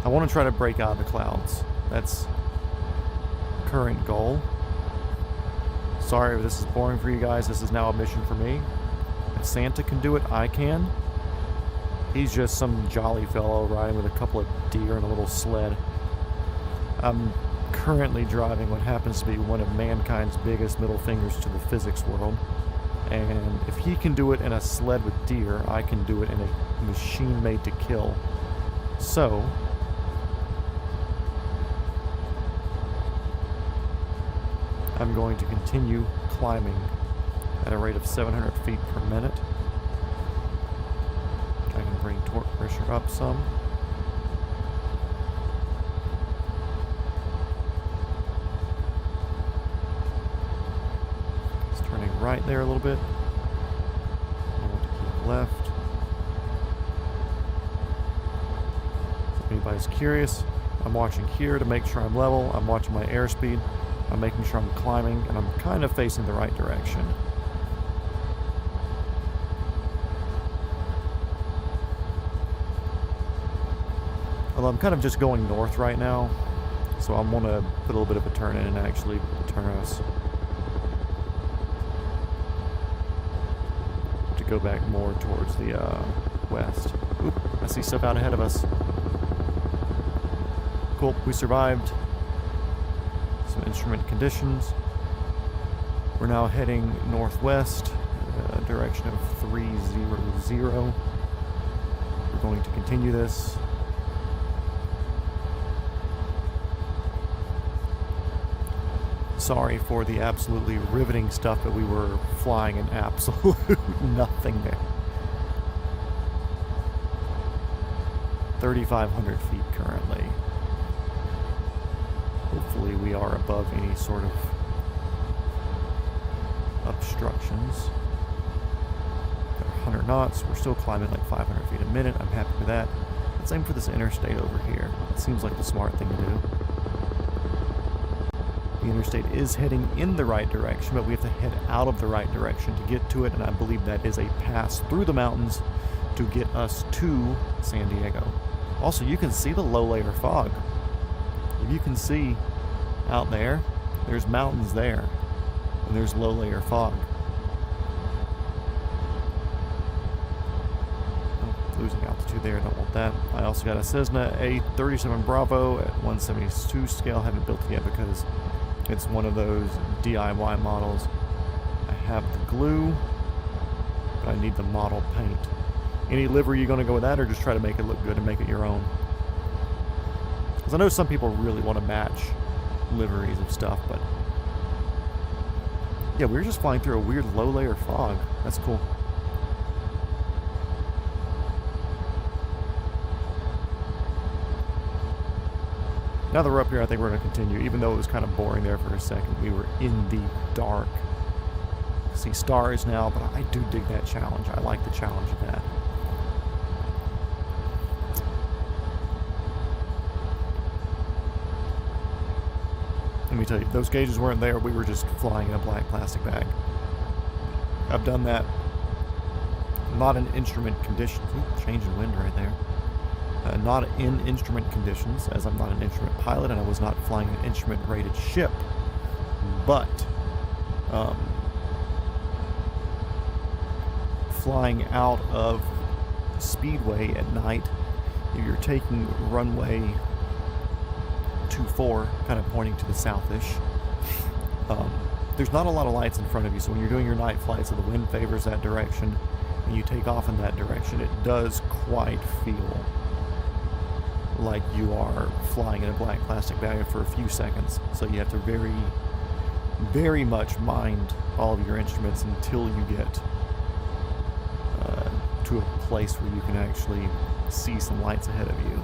I want to try to break out of the clouds. That's current goal. Sorry if this is boring for you guys. This is now a mission for me. If Santa can do it, I can. He's just some jolly fellow riding with a couple of deer and a little sled. I'm currently driving what happens to be one of mankind's biggest middle fingers to the physics world. And if he can do it in a sled with deer, I can do it in a machine made to kill. So, I'm going to continue climbing at a rate of 700 feet per minute. I can bring torque pressure up some. It's turning right there a little bit. I want to keep left. So if anybody's curious, I'm watching here to make sure I'm level. I'm watching my airspeed. I'm making sure I'm climbing, and I'm kind of facing the right direction. Well, I'm kind of just going north right now, so I'm going to put a little bit of a turn in and actually turn us to go back more towards the west. Oop, I see stuff out ahead of us. Cool, we survived some instrument conditions. We're now heading northwest, direction of 300. We're going to continue this. Sorry for the absolutely riveting stuff, but we were flying in absolute nothing there. 3,500 feet currently. Hopefully we are above any sort of obstructions. Got 100 knots. We're still climbing like 500 feet a minute. I'm happy with that. Let's aim for this interstate over here. It seems like the smart thing to do. The interstate is heading in the right direction, but we have to head out of the right direction to get to it, and I believe that is a pass through the mountains to get us to San Diego. Also, you can see the low layer fog. If you can see out there, there's mountains there, and there's low layer fog. Oh, losing altitude there, don't want that. I also got a Cessna A37 Bravo at 172 scale. Haven't built it yet because it's one of those DIY models. I have the glue, but I need the model paint. Any livery you going to go with that, or just try to make it look good and make it your own? Because I know some people really want to match liveries of stuff, but yeah, we were just flying through a weird low layer fog. That's cool. Now that we're up here, I think we're going to continue. Even though it was kind of boring there for a second, we were in the dark. See stars now, but I do dig that challenge. I like the challenge of that. Let me tell you, if those gauges weren't there, we were just flying in a black plastic bag. I've done that. Not in instrument conditions. Ooh, change in wind right there. Not in instrument conditions, as I'm not an instrument pilot and I was not flying an instrument-rated ship. But flying out of Speedway at night, if you're taking runway 24, kind of pointing to the southish. There's not a lot of lights in front of you, so when you're doing your night flight, so the wind favors that direction, and you take off in that direction, it does quite feel like you are flying in a blank plastic bag for a few seconds. So you have to very, very much mind all of your instruments until you get to a place where you can actually see some lights ahead of you.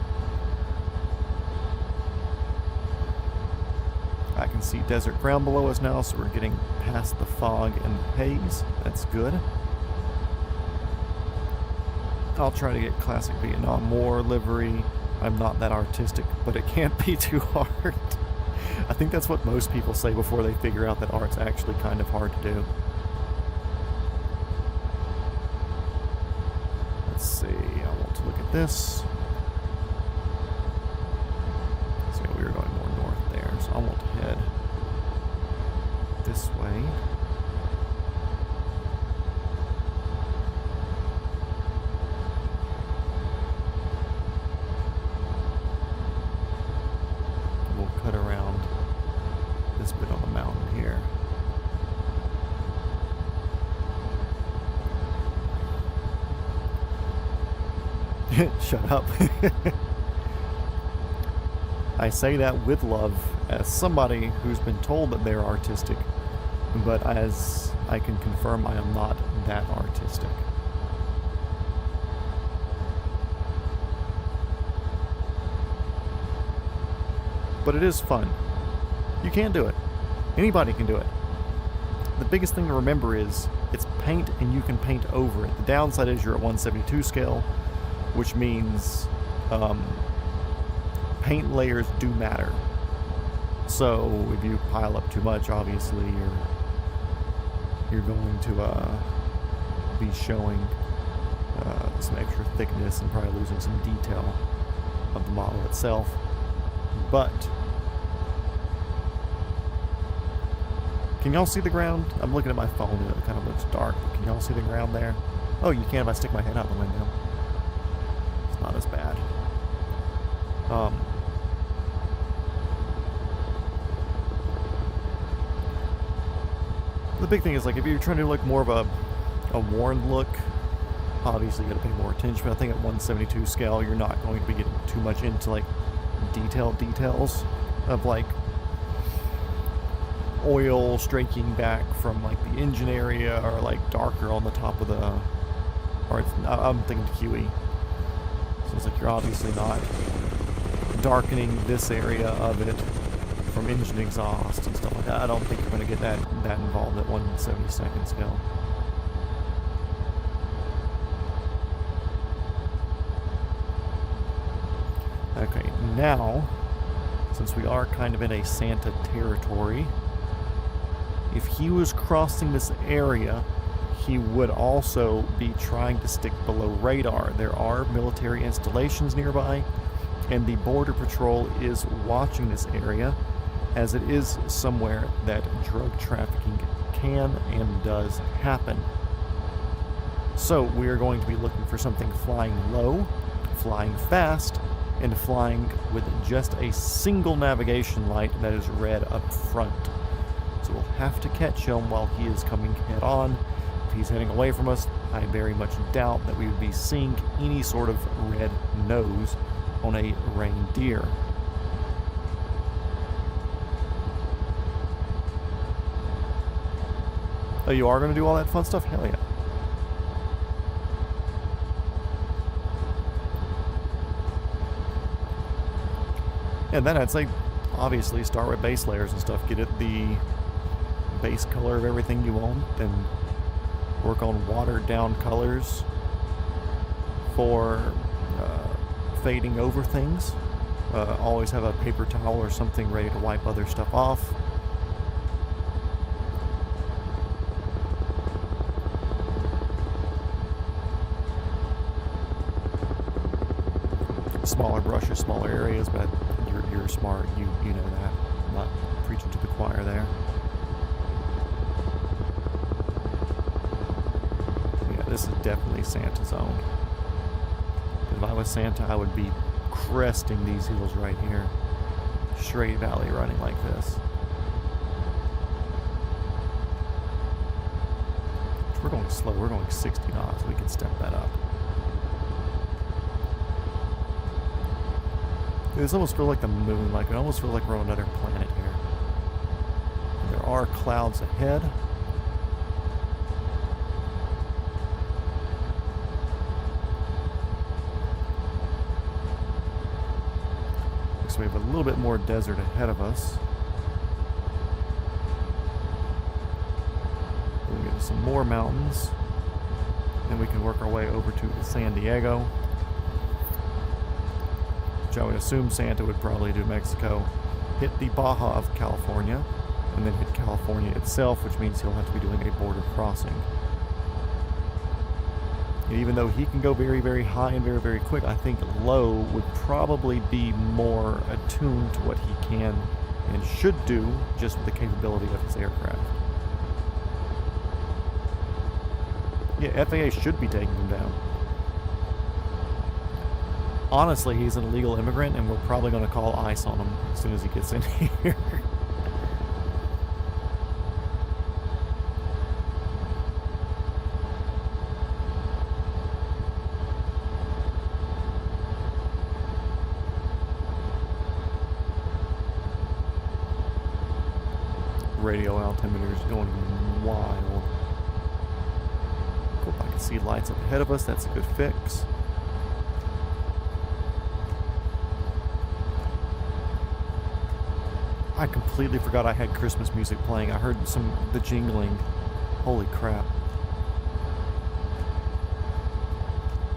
I can see desert ground below us now, so we're getting past the fog and haze. That's good. I'll try to get classic Vietnam War livery. I'm not that artistic, but it can't be too hard. I think that's what most people say before they figure out that art's actually kind of hard to do. Let's see, I want to look at this. So we were going more north there, so I want to head this way. We'll cut around this bit on the mountain here. Shut up. I say that with love as somebody who's been told that they're artistic, but as I can confirm, I am not that artistic. But it is fun. You can do it. Anybody can do it. The biggest thing to remember is it's paint and you can paint over it. The downside is you're at 172 scale, which means paint layers do matter. So if you pile up too much, obviously you're going to be showing some extra thickness and probably losing some detail of the model itself. But can y'all see the ground? I'm looking at my phone and it kind of looks dark. Can y'all see the ground there? Oh, you can if I stick my head out the window. It's not as bad. The big thing is, like, if you're trying to do like more of a worn look, obviously you got to pay more attention. But I think at 172 scale, you're not going to be getting too much into like details of like oil streaking back from like the engine area, or like darker on the top of the, or it's, I'm thinking QE. So it's like you're obviously not darkening this area of it from engine exhaust and stuff like that. I don't think you're going to get that involved at 1/72 scale. Okay, now, since we are kind of in a Santa territory, if he was crossing this area, he would also be trying to stick below radar. There are military installations nearby, and the Border Patrol is watching this area, as it is somewhere that drug trafficking can and does happen. So we are going to be looking for something flying low, flying fast, and flying with just a single navigation light that is red up front. So we'll have to catch him while he is coming head on. If he's heading away from us, I very much doubt that we would be seeing any sort of red nose on a reindeer. Oh, you are going to do all that fun stuff? Hell yeah. And then I'd say, obviously, start with base layers and stuff. Get it the base color of everything you want, then work on watered down colors for fading over things. Always have a paper towel or something ready to wipe other stuff off. Smaller brushes, smaller areas, but you're smart. You know that. I'm not preaching to the choir there. Yeah, this is definitely Santa zone. If I was Santa, I would be cresting these hills right here. straight valley running like this. We're going slow. We're going 60 knots. We can step that up. This almost feels like the moon. Like it almost feels like we're on another planet here. And there are clouds ahead. Looks like we have a little bit more desert ahead of us. We'll get to some more mountains. Then we can work our way over to San Diego. Which I would assume Santa would probably do Mexico. Hit the Baja of California. And then hit California itself, which means he'll have to be doing a border crossing. And even though he can go very, very high and very, very quick, I think low would probably be more attuned to what he can and should do just with the capability of his aircraft. Yeah, FAA should be taking him down. Honestly, he's an illegal immigrant, and we're probably going to call ICE on him as soon as he gets in here. Radio altimeter's going wild. Hope I can see lights up ahead of us. That's a good fix. I completely forgot I had Christmas music playing. I heard the jingling. Holy crap.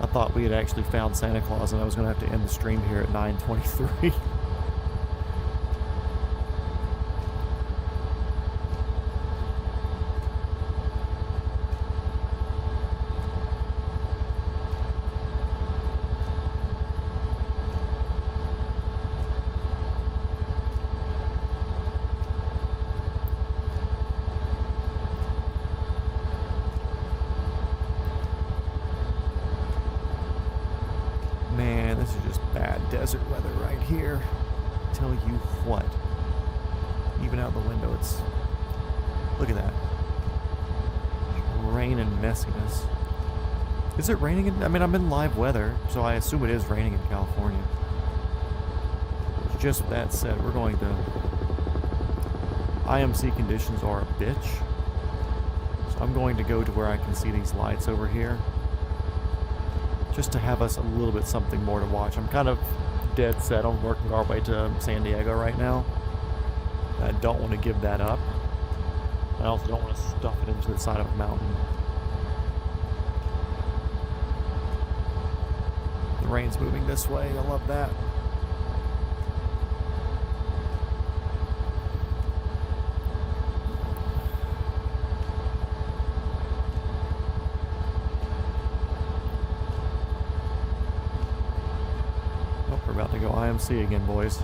I thought we had actually found Santa Claus and I was going to have to end the stream here at 9:23. This is just bad desert weather right here. Tell you what. Even out the window, it's... Look at that. Rain and messiness. Is it raining in... I mean, I'm in live weather, so I assume it is raining in California. Just with that said, we're going to... IMC conditions are a bitch. So I'm going to go to where I can see these lights over here. Just to have us a little bit something more to watch. I'm kind of dead set on working our way to San Diego right now. I don't want to give that up. I also don't want to stuff it into the side of a mountain. The rain's moving this way. I love that. We're about to go IMC again, boys.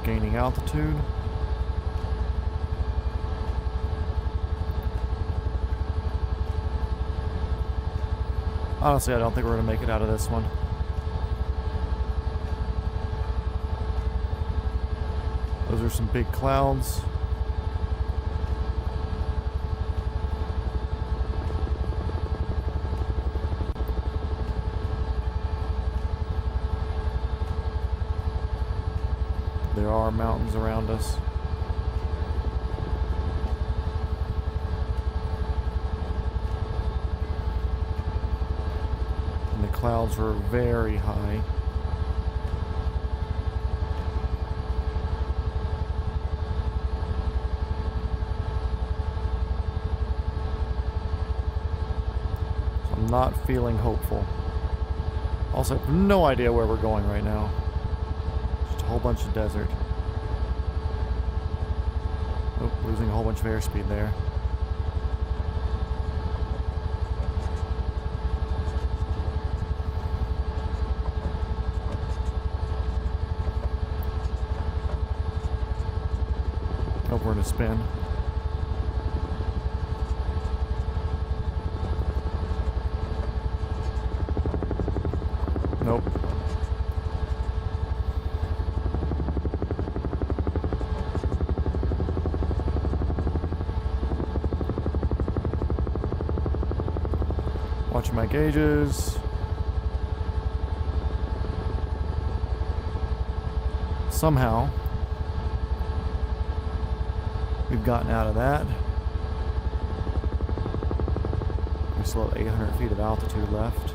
Gaining altitude. Honestly, I don't think we're going to make it out of this one. Those are some big clouds. There are mountains around us. And the clouds are very high. So I'm not feeling hopeful. Also, I have no idea where we're going right now. A whole bunch of desert. Oh, losing a whole bunch of airspeed there. Oh, we're in a spin. Nope. Watching my gauges. Somehow, we've gotten out of that. We still have 800 feet of altitude left.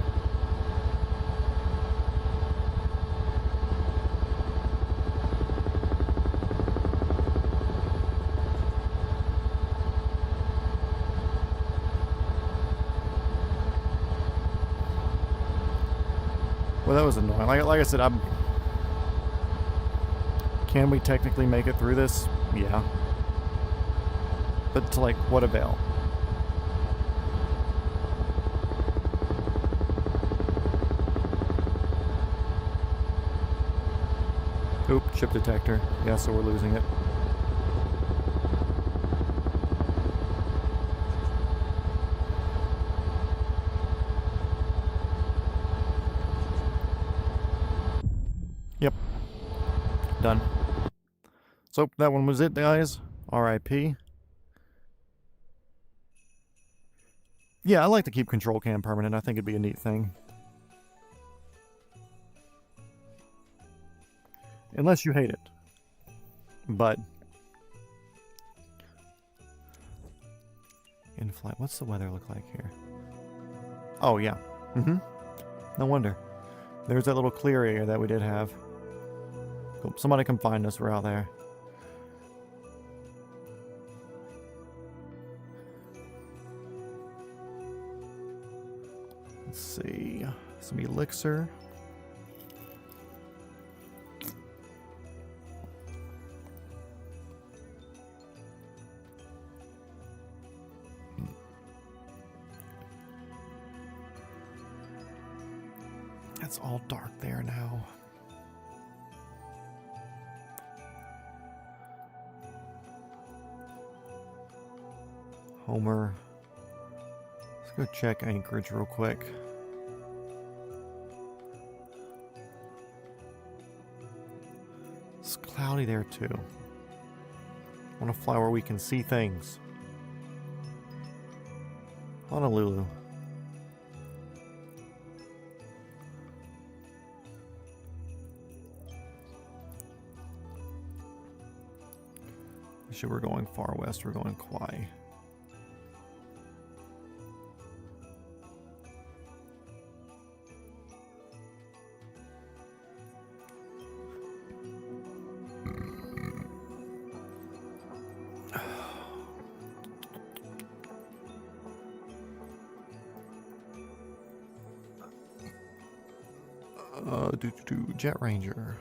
Well, that was annoying. Like I said, can we technically make it through this? Yeah. But to like what avail? Oop, ship detector. Yeah, so we're losing it. Yep. Done. So that one was it, guys. RIP. Yeah, I like to keep control cam permanent. I think it'd be a neat thing. Unless you hate it. But in flight, what's the weather look like here? Oh, yeah. No wonder. There's that little clear area that we did have. Cool. Somebody come find us. We're out there. Let's see. Some elixir. It's all dark there now. Homer. Let's go check anchorage real quick. It's cloudy there too. I want to fly where we can see things. Honolulu. Actually, we're going far west. We're going Kauai. Jet Ranger.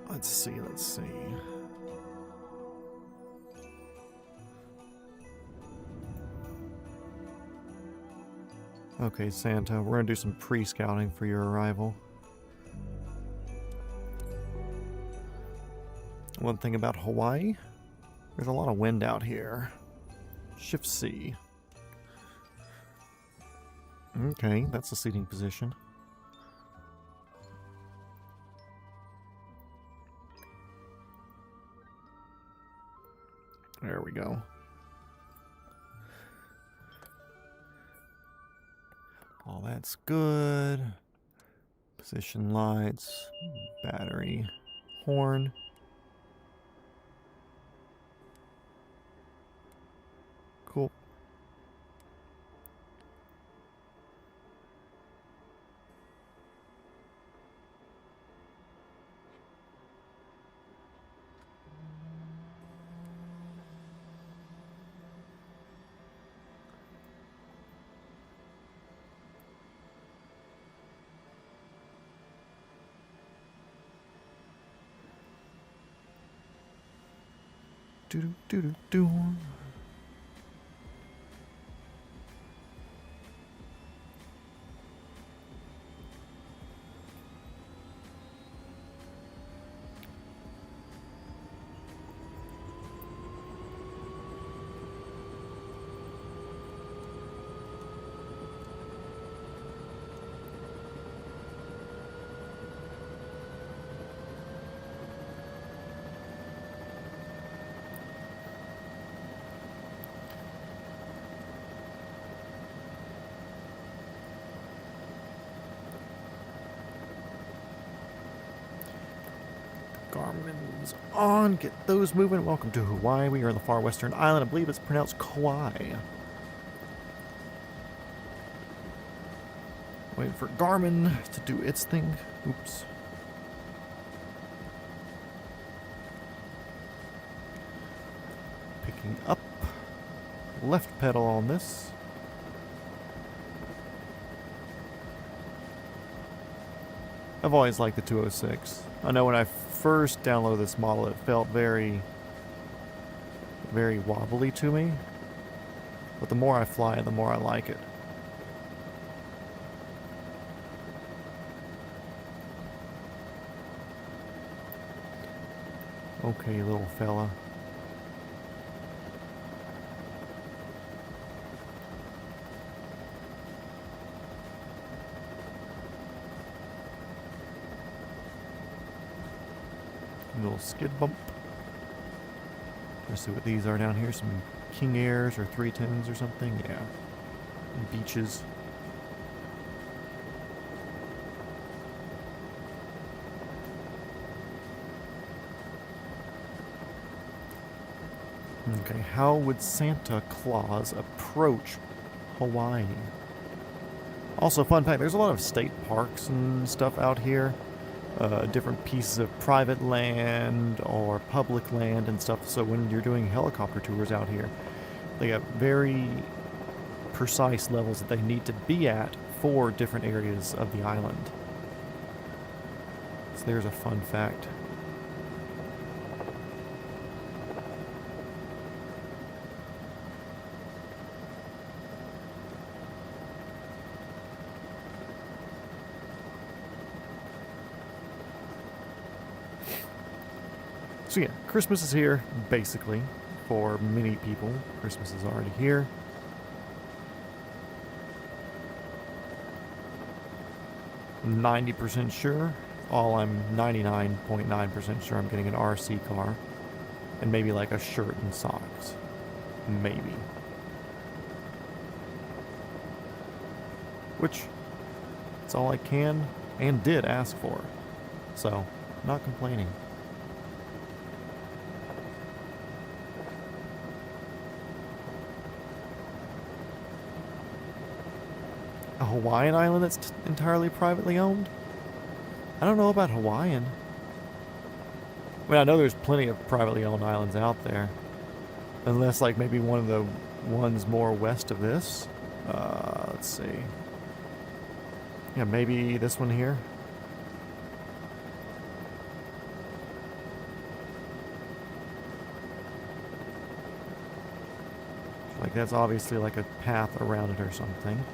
Let's see. Okay, Santa, we're gonna do some pre-scouting for your arrival. One thing about Hawaii, there's a lot of wind out here. Shift C. Okay, that's the seating position. There we go. All that's good. Position lights, battery, horn. Cool. Do-do-do-do-do. Garmin's on. Get those moving. Welcome to Hawaii. We are on the far western island. I believe it's pronounced Kauai. Waiting for Garmin to do its thing. Oops. Picking up. Left pedal on this. I've always liked the 206. I know when I first downloaded this model, it felt very, very wobbly to me. But the more I fly it, the more I like it. Okay, little fella. Little skid bump. Let's see what these are down here. Some King Airs or 310s or something. Yeah. And beaches. Okay, how would Santa Claus approach Hawaii? Also, fun fact, there's a lot of state parks and stuff out here. Different pieces of private land or public land and stuff. So when you're doing helicopter tours out here, they have very precise levels that they need to be at for different areas of the island. So there's a fun fact. So yeah, Christmas is here, basically, for many people. Christmas is already here. I'm 90% sure. I'm 99.9% sure I'm getting an RC car. And maybe like a shirt and socks. Maybe. Which, it's all I can and did ask for. So, not complaining. A Hawaiian island that's entirely privately owned? I don't know about Hawaiian. I mean, I know there's plenty of privately owned islands out there. Unless, like, maybe one of the ones more west of this. Let's see. Yeah, maybe this one here. Like, that's obviously like a path around it or something.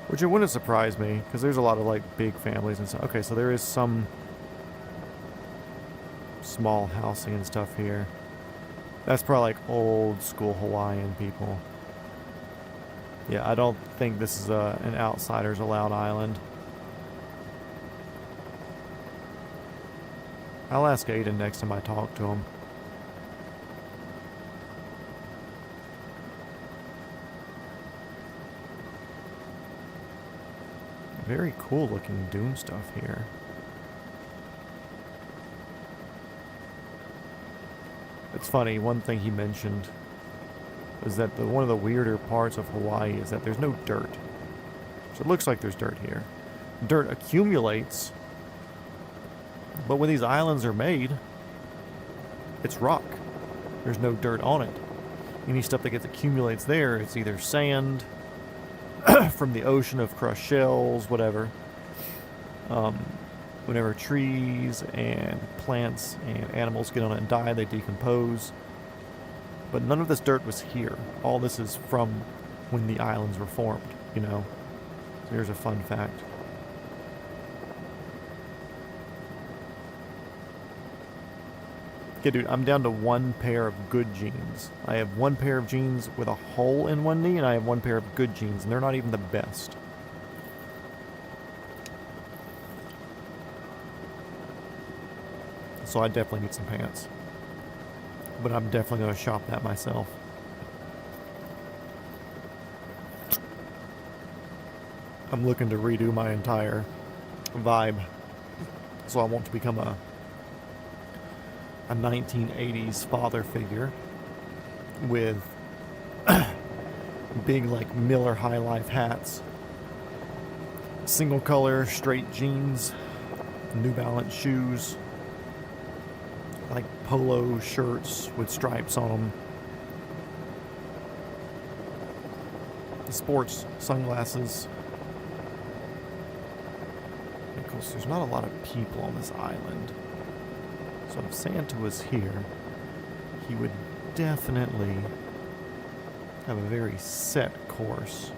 Which it wouldn't surprise me, because there's a lot of, like, big families and stuff. Okay, so there is some small housing and stuff here. That's probably, like, old school Hawaiian people. Yeah, I don't think this is an outsiders allowed island. I'll ask Aiden next time I talk to him. Very cool looking dune stuff here. It's funny, one thing he mentioned was that one of the weirder parts of Hawaii is that there's no dirt. So it looks like there's dirt here. Dirt accumulates, but when these islands are made, it's rock. There's no dirt on it. Any stuff that accumulates there, it's either sand from the ocean of crushed shells, whatever. Whenever trees and plants and animals get on it and die, they decompose. But none of this dirt was here. All this is from when the islands were formed, you know. So here's a fun fact. Okay, dude, I'm down to one pair of good jeans. I have one pair of jeans with a hole in one knee, and I have one pair of good jeans, and they're not even the best. So I definitely need some pants. But I'm definitely going to shop that myself. I'm looking to redo my entire vibe. So I want to become a 1980s father figure with big like Miller High Life hats, single color straight jeans, New Balance shoes, like polo shirts with stripes on them, sports sunglasses. Of course, there's not a lot of people on this island. So if Santa was here, he would definitely have a very set course.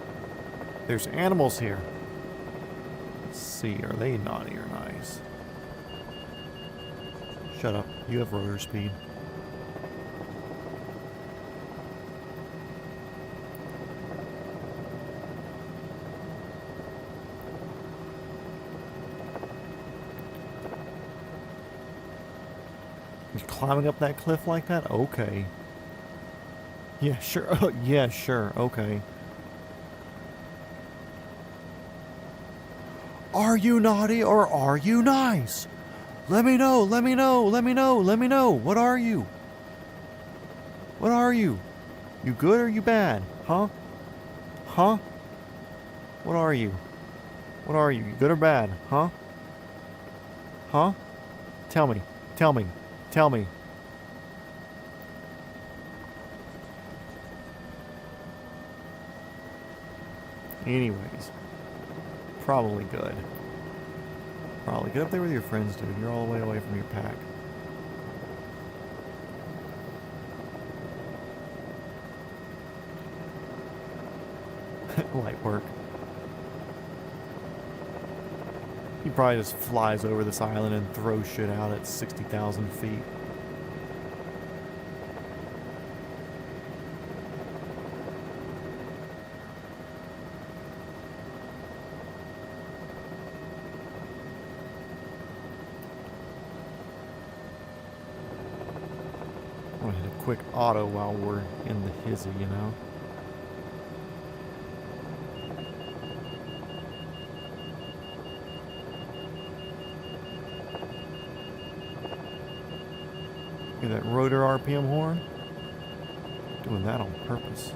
There's animals here. Let's see, are they naughty or nice? Shut up, you have rotor speed. You're climbing up that cliff like that? Okay. Yeah, sure. Yeah, sure. Okay. Are you naughty or are you nice? Let me know, let me know, let me know, let me know. What are you? What are you? You good or you bad? Huh? Huh? What are you? What are you? You good or bad? Huh? Huh? Tell me. Tell me. Tell me. Anyways. Probably good. Probably. Get up there with your friends, dude. You're all the way away from your pack. Light work. He probably just flies over this island and throws shit out at 60,000 feet. I'm gonna hit a quick auto while we're in the hizzy, you know? Hear that rotor RPM horn? Doing that on purpose.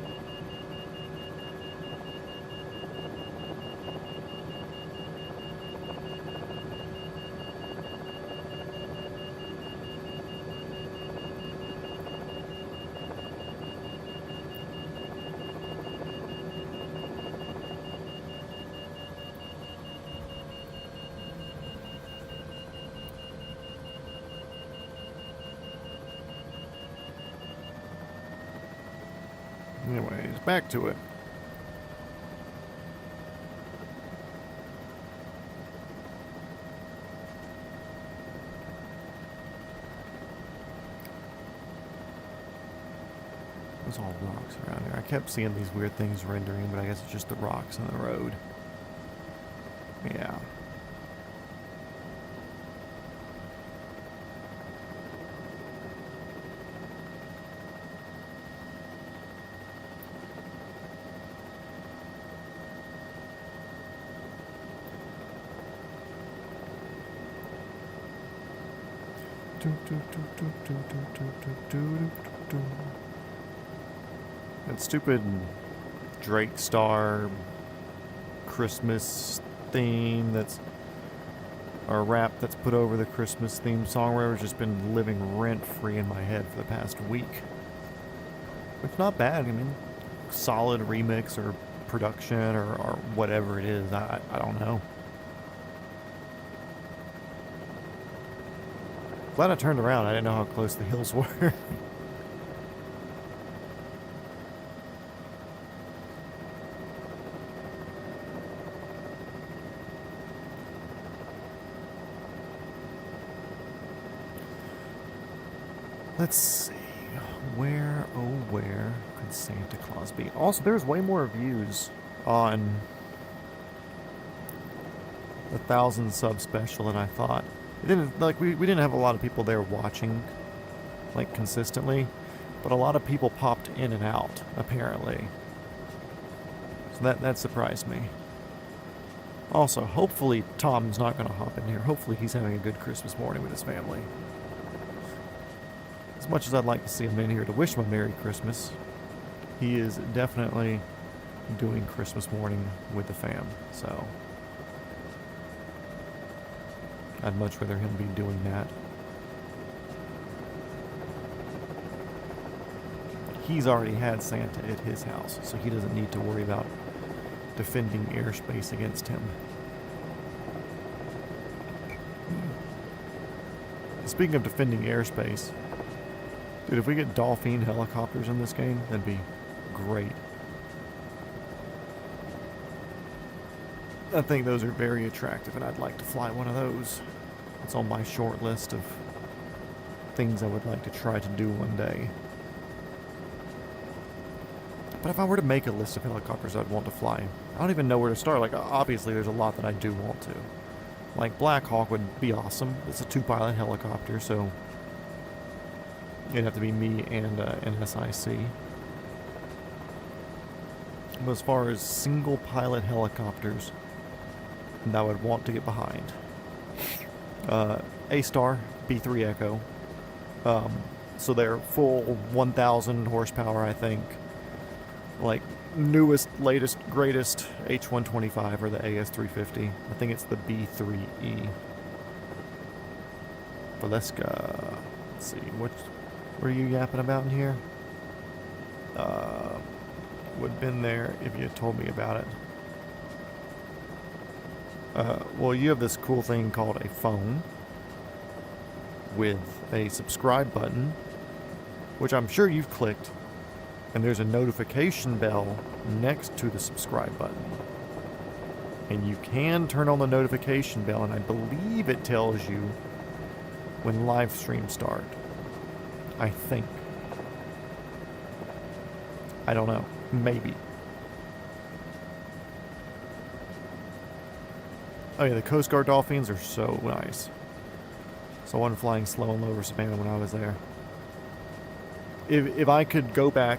Anyways, back to it. There's all rocks around here. I kept seeing these weird things rendering, but I guess it's just the rocks in the road. Yeah. That stupid Drake Star Christmas theme that's, or rap that's put over the Christmas theme song, where it's just been living rent-free in my head for the past week. It's not bad. I mean, solid remix or production or whatever it is. I don't know. Glad I turned around. I didn't know how close the hills were. Let's see. Where, oh where could Santa Claus be? Also, there's way more views on the 1,000 sub special than I thought. It didn't, like, we didn't have a lot of people there watching, like, consistently, but a lot of people popped in and out, apparently. So that surprised me. Also, hopefully Tom's not going to hop in here. Hopefully he's having a good Christmas morning with his family. As much as I'd like to see him in here to wish him a Merry Christmas, he is definitely doing Christmas morning with the fam, so I'd much rather him be doing that. He's already had Santa at his house, so he doesn't need to worry about defending airspace against him. Speaking of defending airspace, dude, if we get Dolphin helicopters in this game, that'd be great. I think those are very attractive, and I'd like to fly one of those. It's on my short list of things I would like to try to do one day. But if I were to make a list of helicopters I'd want to fly, I don't even know where to start. Like, obviously there's a lot that I do want to. Like, Black Hawk would be awesome. It's a 2-pilot helicopter, so it'd have to be me and an SIC. But as far as single-pilot helicopters that I would want to get behind, A-Star, B3 Echo. So they're full 1,000 horsepower, I think. Like, newest, latest, greatest H125 or the AS350. I think it's the B3E. But let's see, what are you yapping about in here? Would have been there if you had told me about it. Well, you have this cool thing called a phone with a subscribe button, which I'm sure you've clicked, and there's a notification bell next to the subscribe button. And you can turn on the notification bell, and I believe it tells you when live streams start. I think. I don't know. Maybe. Oh yeah, the Coast Guard Dolphins are so nice. So I wasn't flying slow and low over Savannah when I was there. If I could go back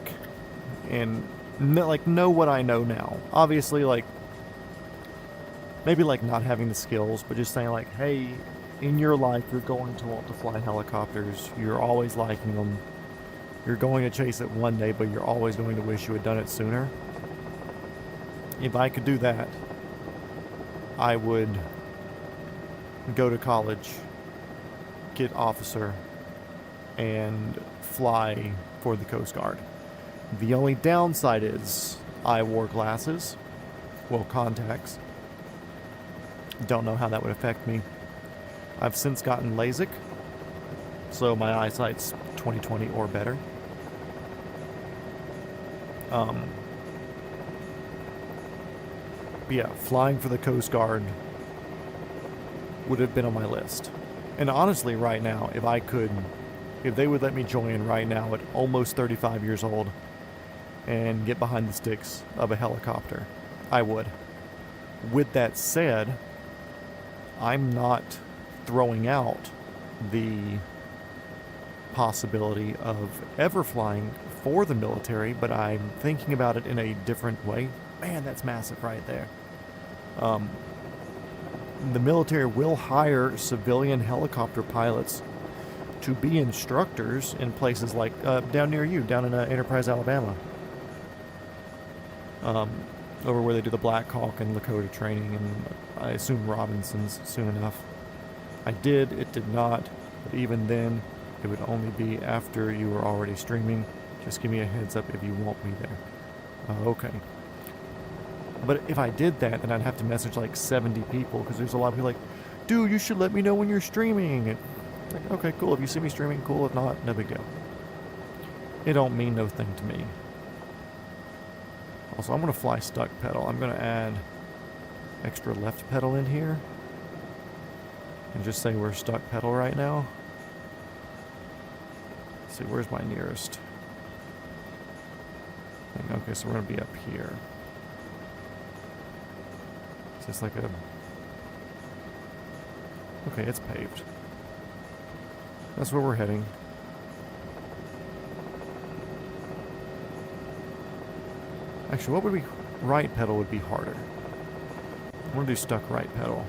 and know what I know now, obviously, like, maybe like not having the skills, but just saying like, hey, in your life you're going to want to fly helicopters. You're always liking them. You're going to chase it one day, but you're always going to wish you had done it sooner. If I could do that, I would go to college, get officer, and fly for the Coast Guard. The only downside is I wore glasses, well, contacts. Don't know how that would affect me. I've since gotten LASIK, so my eyesight's 20/20 or better. But yeah, flying for the Coast Guard would have been on my list. And honestly, right now, if they would let me join right now at almost 35 years old and get behind the sticks of a helicopter, I would. With that said, I'm not throwing out the possibility of ever flying for the military, but I'm thinking about it in a different way. Man, that's massive right there. The military will hire civilian helicopter pilots to be instructors in places like down near you, down in Enterprise, Alabama. over where they do the Black Hawk and Lakota training, and I assume Robinson's soon enough. It did not, but even then, it would only be after you were already streaming. Just give me a heads up if you want me there. Okay. But if I did that, then I'd have to message like 70 people, because there's a lot of people like, dude, you should let me know when you're streaming. And like, okay, cool. If you see me streaming, cool. If not, no big deal. It don't mean no thing to me. Also, I'm going to fly stuck pedal. I'm going to add extra left pedal in here. And just say we're stuck pedal right now. Let's see, where's my nearest thing? Okay, so we're going to be up here. So it's like a... Okay, it's paved. That's where we're heading. Actually, what would be... Right pedal would be harder. I'm going to do stuck right pedal.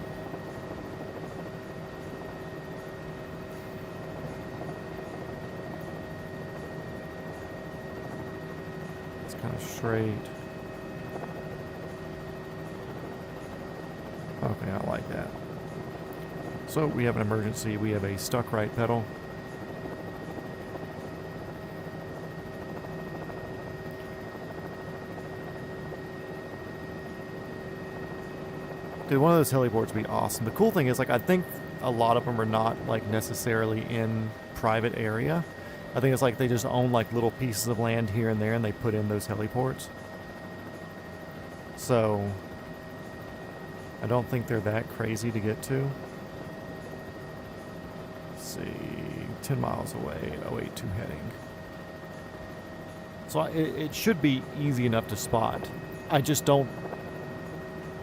It's kind of straight. Okay, I like that. So we have an emergency. We have a stuck right pedal. Dude, one of those heliports would be awesome. The cool thing is, like, I think a lot of them are not, like, necessarily in private area. I think it's like they just own, like, little pieces of land here and there, and they put in those heliports. So I don't think they're that crazy to get to. Let's see, 10 miles away, 082 heading. So it should be easy enough to spot. I just don't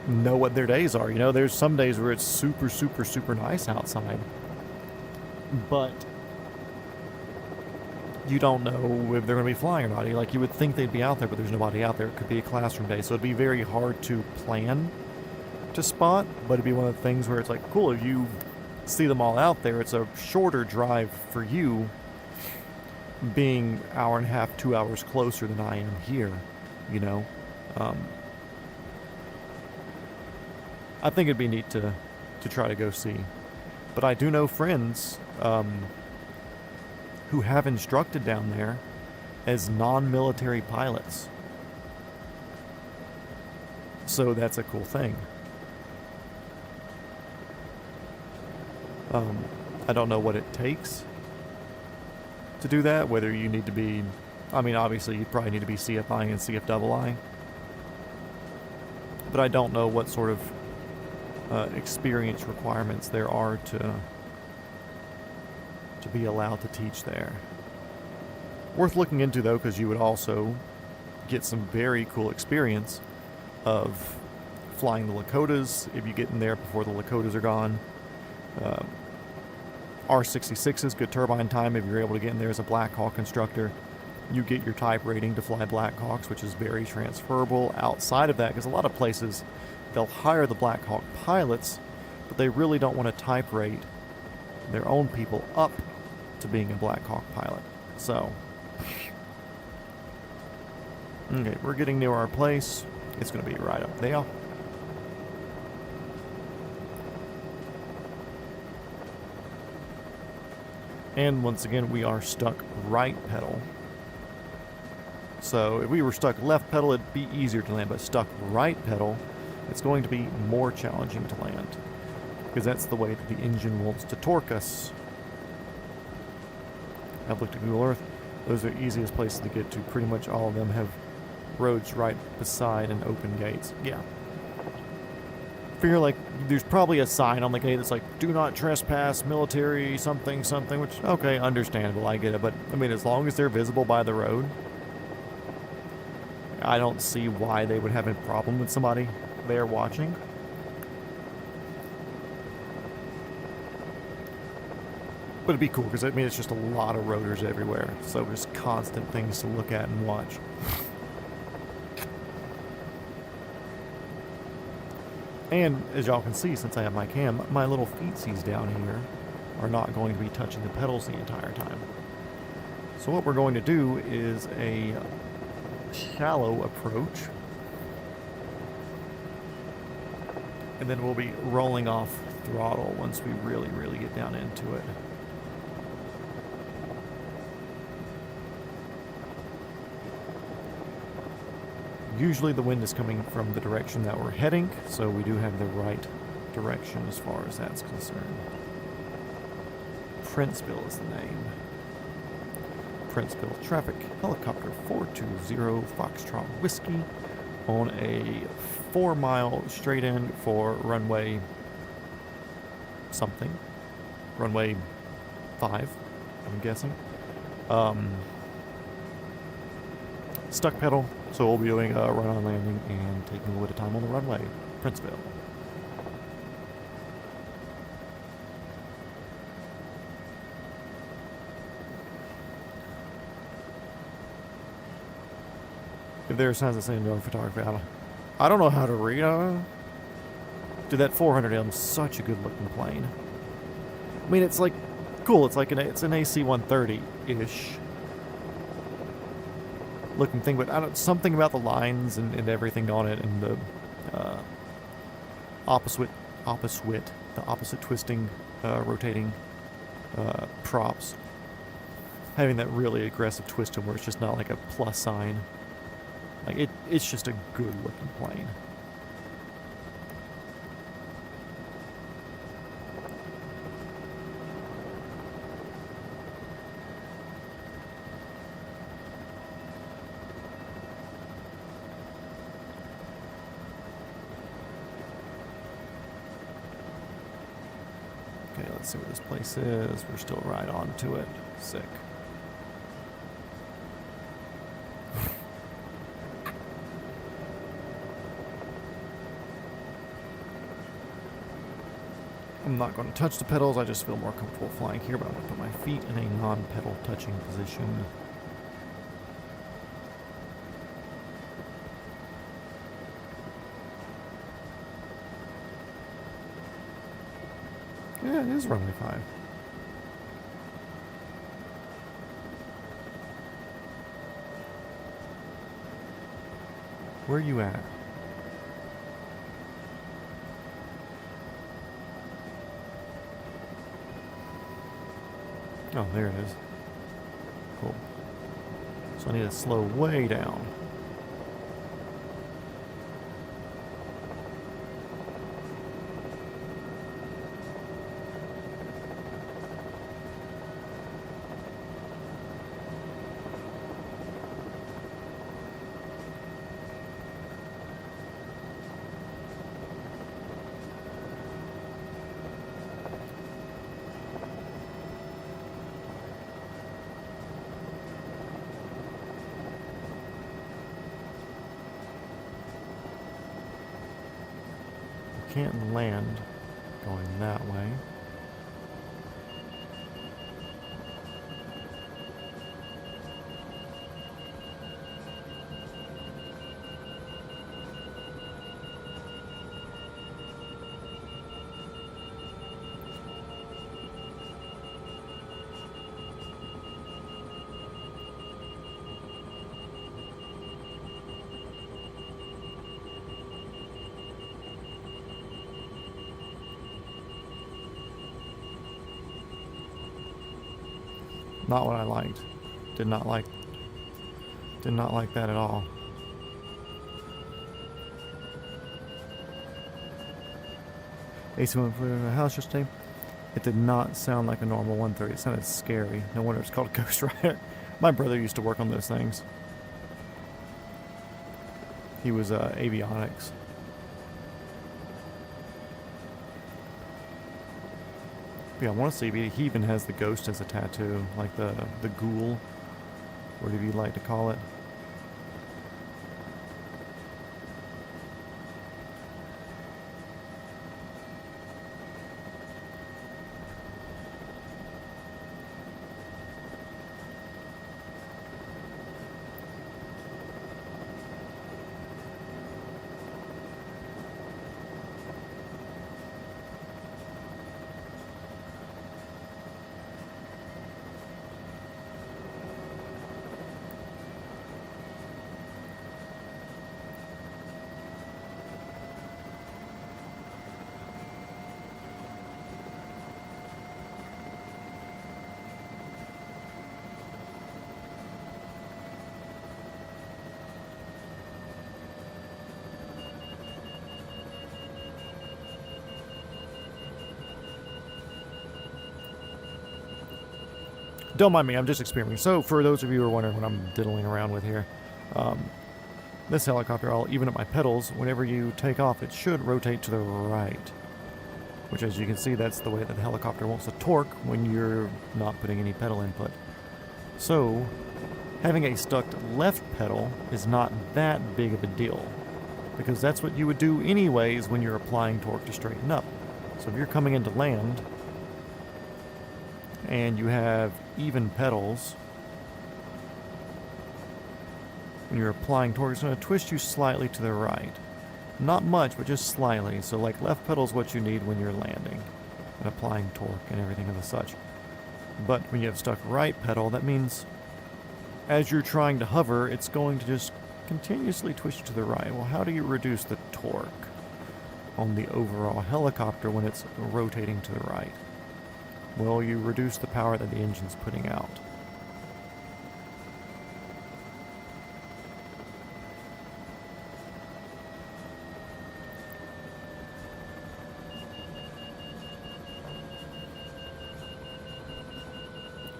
know what their days are. You know, there's some days where it's super, super, super nice outside. But you don't know if they're going to be flying or not. Like, you would think they'd be out there, but there's nobody out there. It could be a classroom day. So it'd be very hard to plan to spot, but it'd be one of the things where it's like, cool, if you see them all out there, it's a shorter drive for you, being hour and a half, 2 hours closer than I am here, you know. I think it'd be neat to try to go see. But I do know friends who have instructed down there as non-military pilots. So that's a cool thing. I don't know what it takes to do that, whether you need to be... I mean, obviously, you probably need to be CFI and CFII. But I don't know what sort of experience requirements there are to be allowed to teach there. Worth looking into, though, because you would also get some very cool experience of flying the Lakotas if you get in there before the Lakotas are gone. R66s, good turbine time if you're able to get in there as a Black Hawk instructor. You get your type rating to fly Black Hawks, which is very transferable outside of that, because a lot of places they'll hire the Black Hawk pilots, but they really don't want to type rate their own people up to being a Black Hawk pilot. So, okay, we're getting near our place. It's going to be right up there. And once again, we are stuck right pedal. So if we were stuck left pedal, it'd be easier to land, but stuck right pedal, it's going to be more challenging to land, because that's the way that the engine wants to torque us. I've looked at Google Earth. Those are the easiest places to get to. Pretty much all of them have roads right beside and open gates. Yeah. Figure, like, there's probably a sign on the gate that's like, do not trespass, military, something, something, which, okay, understandable, I get it. But, I mean, as long as they're visible by the road, I don't see why they would have a problem with somebody there watching. But it'd be cool, because, I mean, it's just a lot of rotors everywhere. So just constant things to look at and watch. And as y'all can see, since I have my cam, my little feetsies down here are not going to be touching the pedals the entire time. So what we're going to do is a shallow approach. And then we'll be rolling off throttle once we really, really get down into it. Usually the wind is coming from the direction that we're heading, so we do have the right direction as far as that's concerned. Princeville is the name. Princeville traffic, helicopter 420 Foxtrot Whiskey on a 4-mile straight in for runway something. Runway 5, I'm guessing. Stuck pedal, so we'll be doing a run-on landing and taking a little bit of time on the runway. Princeville. If there are signs that say no photography, I don't know how to read. Dude, that 400M is such a good looking plane. I mean, it's like cool. It's like it's an AC-130-ish looking thing, but something about the lines and everything on it, and the opposite twisting, rotating props, having that really aggressive twist to where it's just not like a plus sign. Like it's just a good looking plane. Okay, let's see where this place is. We're still right on to it. Sick. I'm not going to touch the pedals, I just feel more comfortable flying here, but I'm going to put my feet in a non-pedal touching position. Yeah, it is runway 5. Where are you at? Oh, there it is. Cool. So I need to slow way down. Can't land going that way. Not what I liked. Did not like that at all. AC went for the house yesterday. It did not sound like a normal 130. It sounded scary. No wonder it's called Ghost Rider. My brother used to work on those things. He was avionics. Yeah, I want to see. He even has the ghost as a tattoo, like the ghoul, whatever you like to call it. Don't mind me, I'm just experimenting. So, for those of you who are wondering what I'm diddling around with here, this helicopter, I'll even up my pedals. Whenever you take off, it should rotate to the right. Which, as you can see, that's the way that the helicopter wants to torque when you're not putting any pedal input. So, having a stuck left pedal is not that big of a deal, because that's what you would do anyways when you're applying torque to straighten up. So if you're coming into land and you have even pedals, when you're applying torque, it's going to twist you slightly to the right. Not much, but just slightly. So like left pedal is what you need when you're landing and applying torque and everything of the such. But when you have stuck right pedal, that means as you're trying to hover, it's going to just continuously twist you to the right. Well, how do you reduce the torque on the overall helicopter when it's rotating to the right? Well, you reduce the power that the engine's putting out.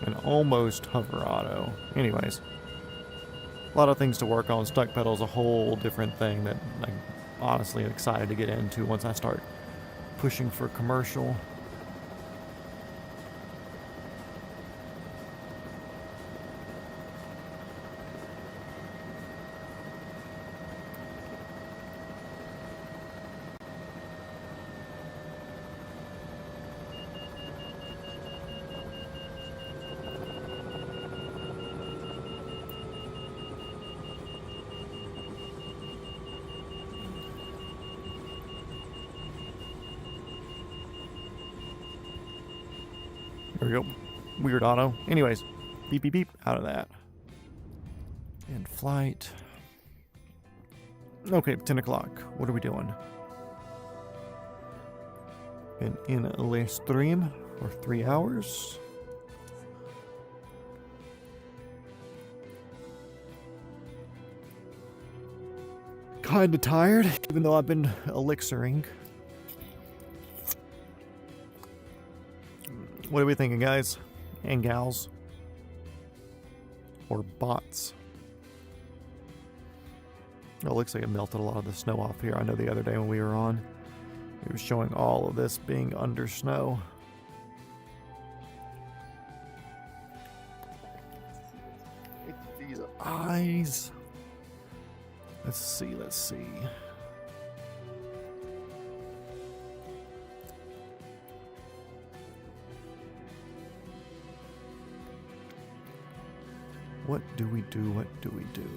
And almost hover auto. Anyways, a lot of things to work on. Stuck pedal is a whole different thing that I'm honestly excited to get into once I start pushing for commercial. There we go. Weird auto. Anyways, beep, beep, beep, out of that. And flight. Okay, 10 o'clock. What are we doing? Been in a stream for 3 hours. Kinda tired, even though I've been elixiring. What are we thinking, guys? And gals? Or bots? Oh, it looks like it melted a lot of the snow off here. I know the other day when we were on, it was showing all of this being under snow. These eyes. Let's see, let's see. What do we do? What do we do?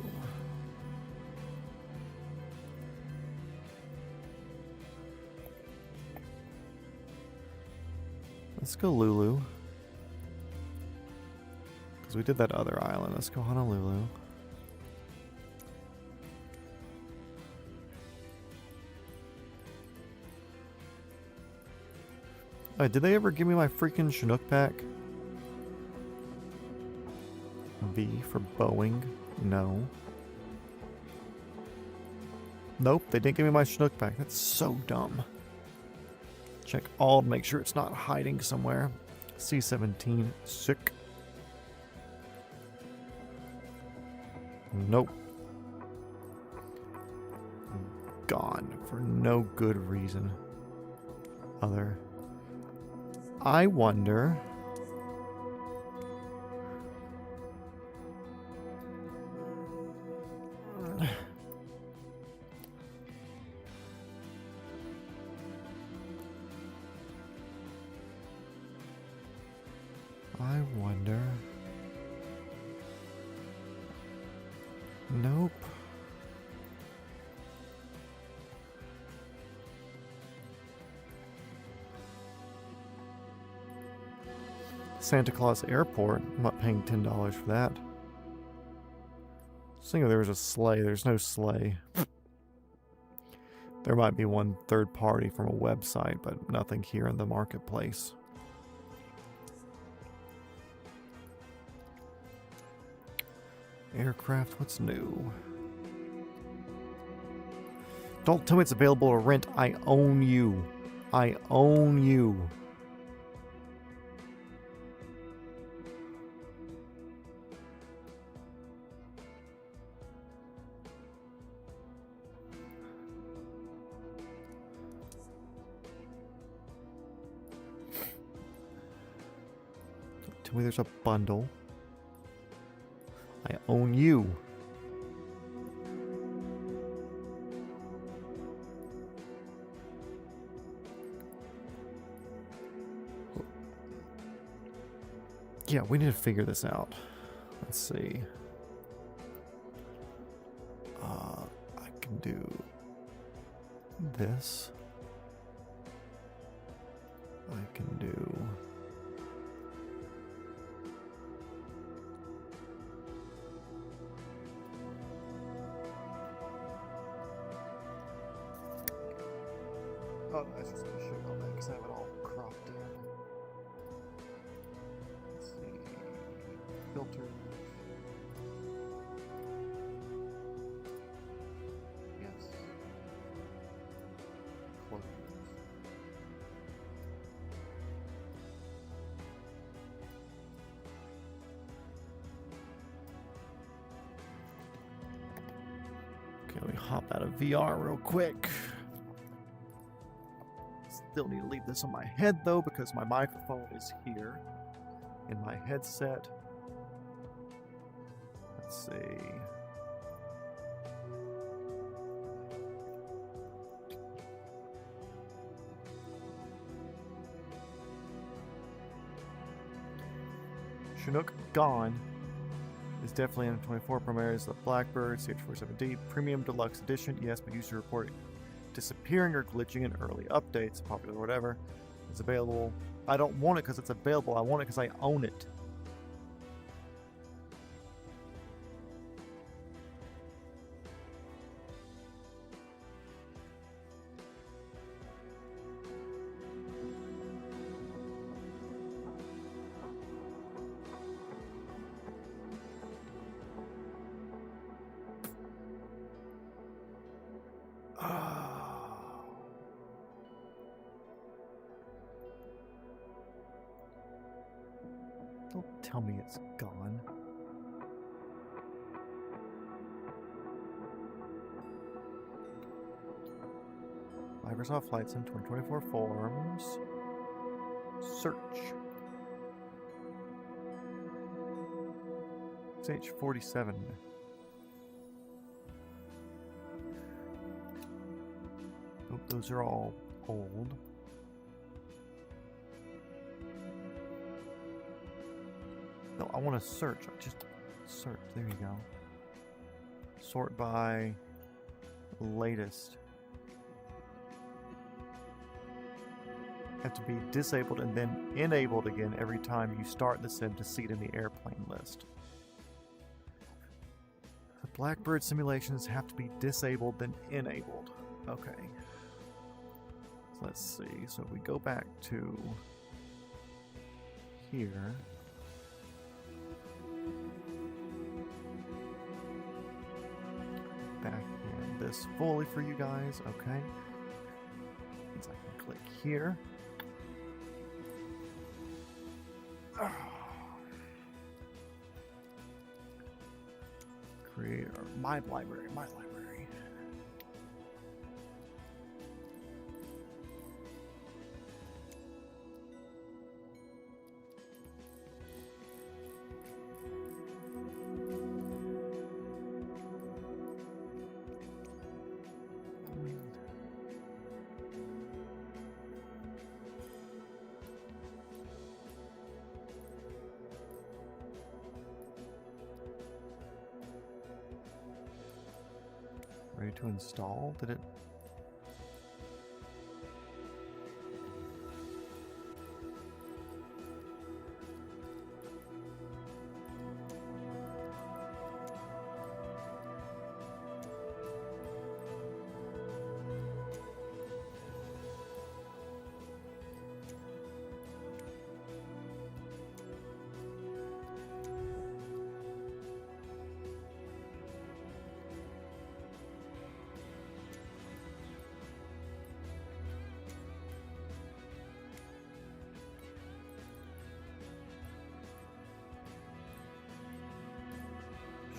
Let's go Lulu. Because we did that other island. Let's go Honolulu. Did they ever give me my freaking Chinook pack? V for Boeing. No. Nope, they didn't give me my Chinook pack. That's so dumb. Check all to make sure it's not hiding somewhere. C-17, sick. Nope. Gone for no good reason. Other. I wonder. I wonder. Nope. Santa Claus Airport. I'm not paying $10 for that. I was thinking there was a sleigh. There's no sleigh. There might be one third party from a website, but nothing here in the marketplace. Aircraft, what's new? Don't tell me it's available to rent. I own you. I own you. Tell me there's a bundle. I own you. Yeah, we need to figure this out. Let's see. I can do this. I can do... Oh, I was just going to show you all that because I have it all cropped in. Let's see. Filters. Yes. Close. Okay, let me hop out of VR real quick. Still need to leave this on my head though because my microphone is here in my headset. Let's see. Chinook Gone is definitely in 24 premieres. The Blackbird CH47D Premium Deluxe Edition. Yes, but user report disappearing or glitching in early updates, popular or whatever. It's available. I don't want it because it's available. I want it because I own it. Don't tell me it's gone. Microsoft Flight Sim 2024 forms. Search. CH47. Oh, those are all old. No, I want to search. Just search. There you go. Sort by latest. Have to be disabled and then enabled again every time you start the sim to see it in the airplane list. The Blackbird simulations have to be disabled then enabled. Okay. So let's see. So if we go back to here. Back in this fully for you guys. Okay. Means I can click here. Create my library. Ready to install? Did it?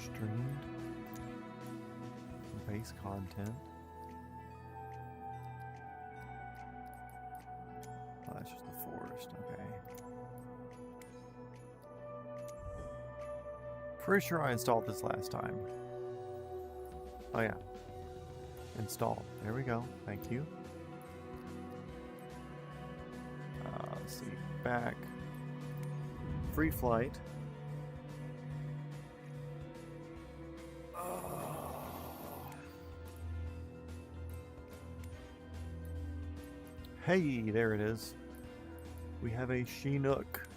Streamed. Base content. Oh, that's just the forest, okay. Pretty sure I installed this last time. Oh yeah. Installed. There we go. Thank you. Let's see. Back. Free flight. Hey, there it is. We have a Chinook.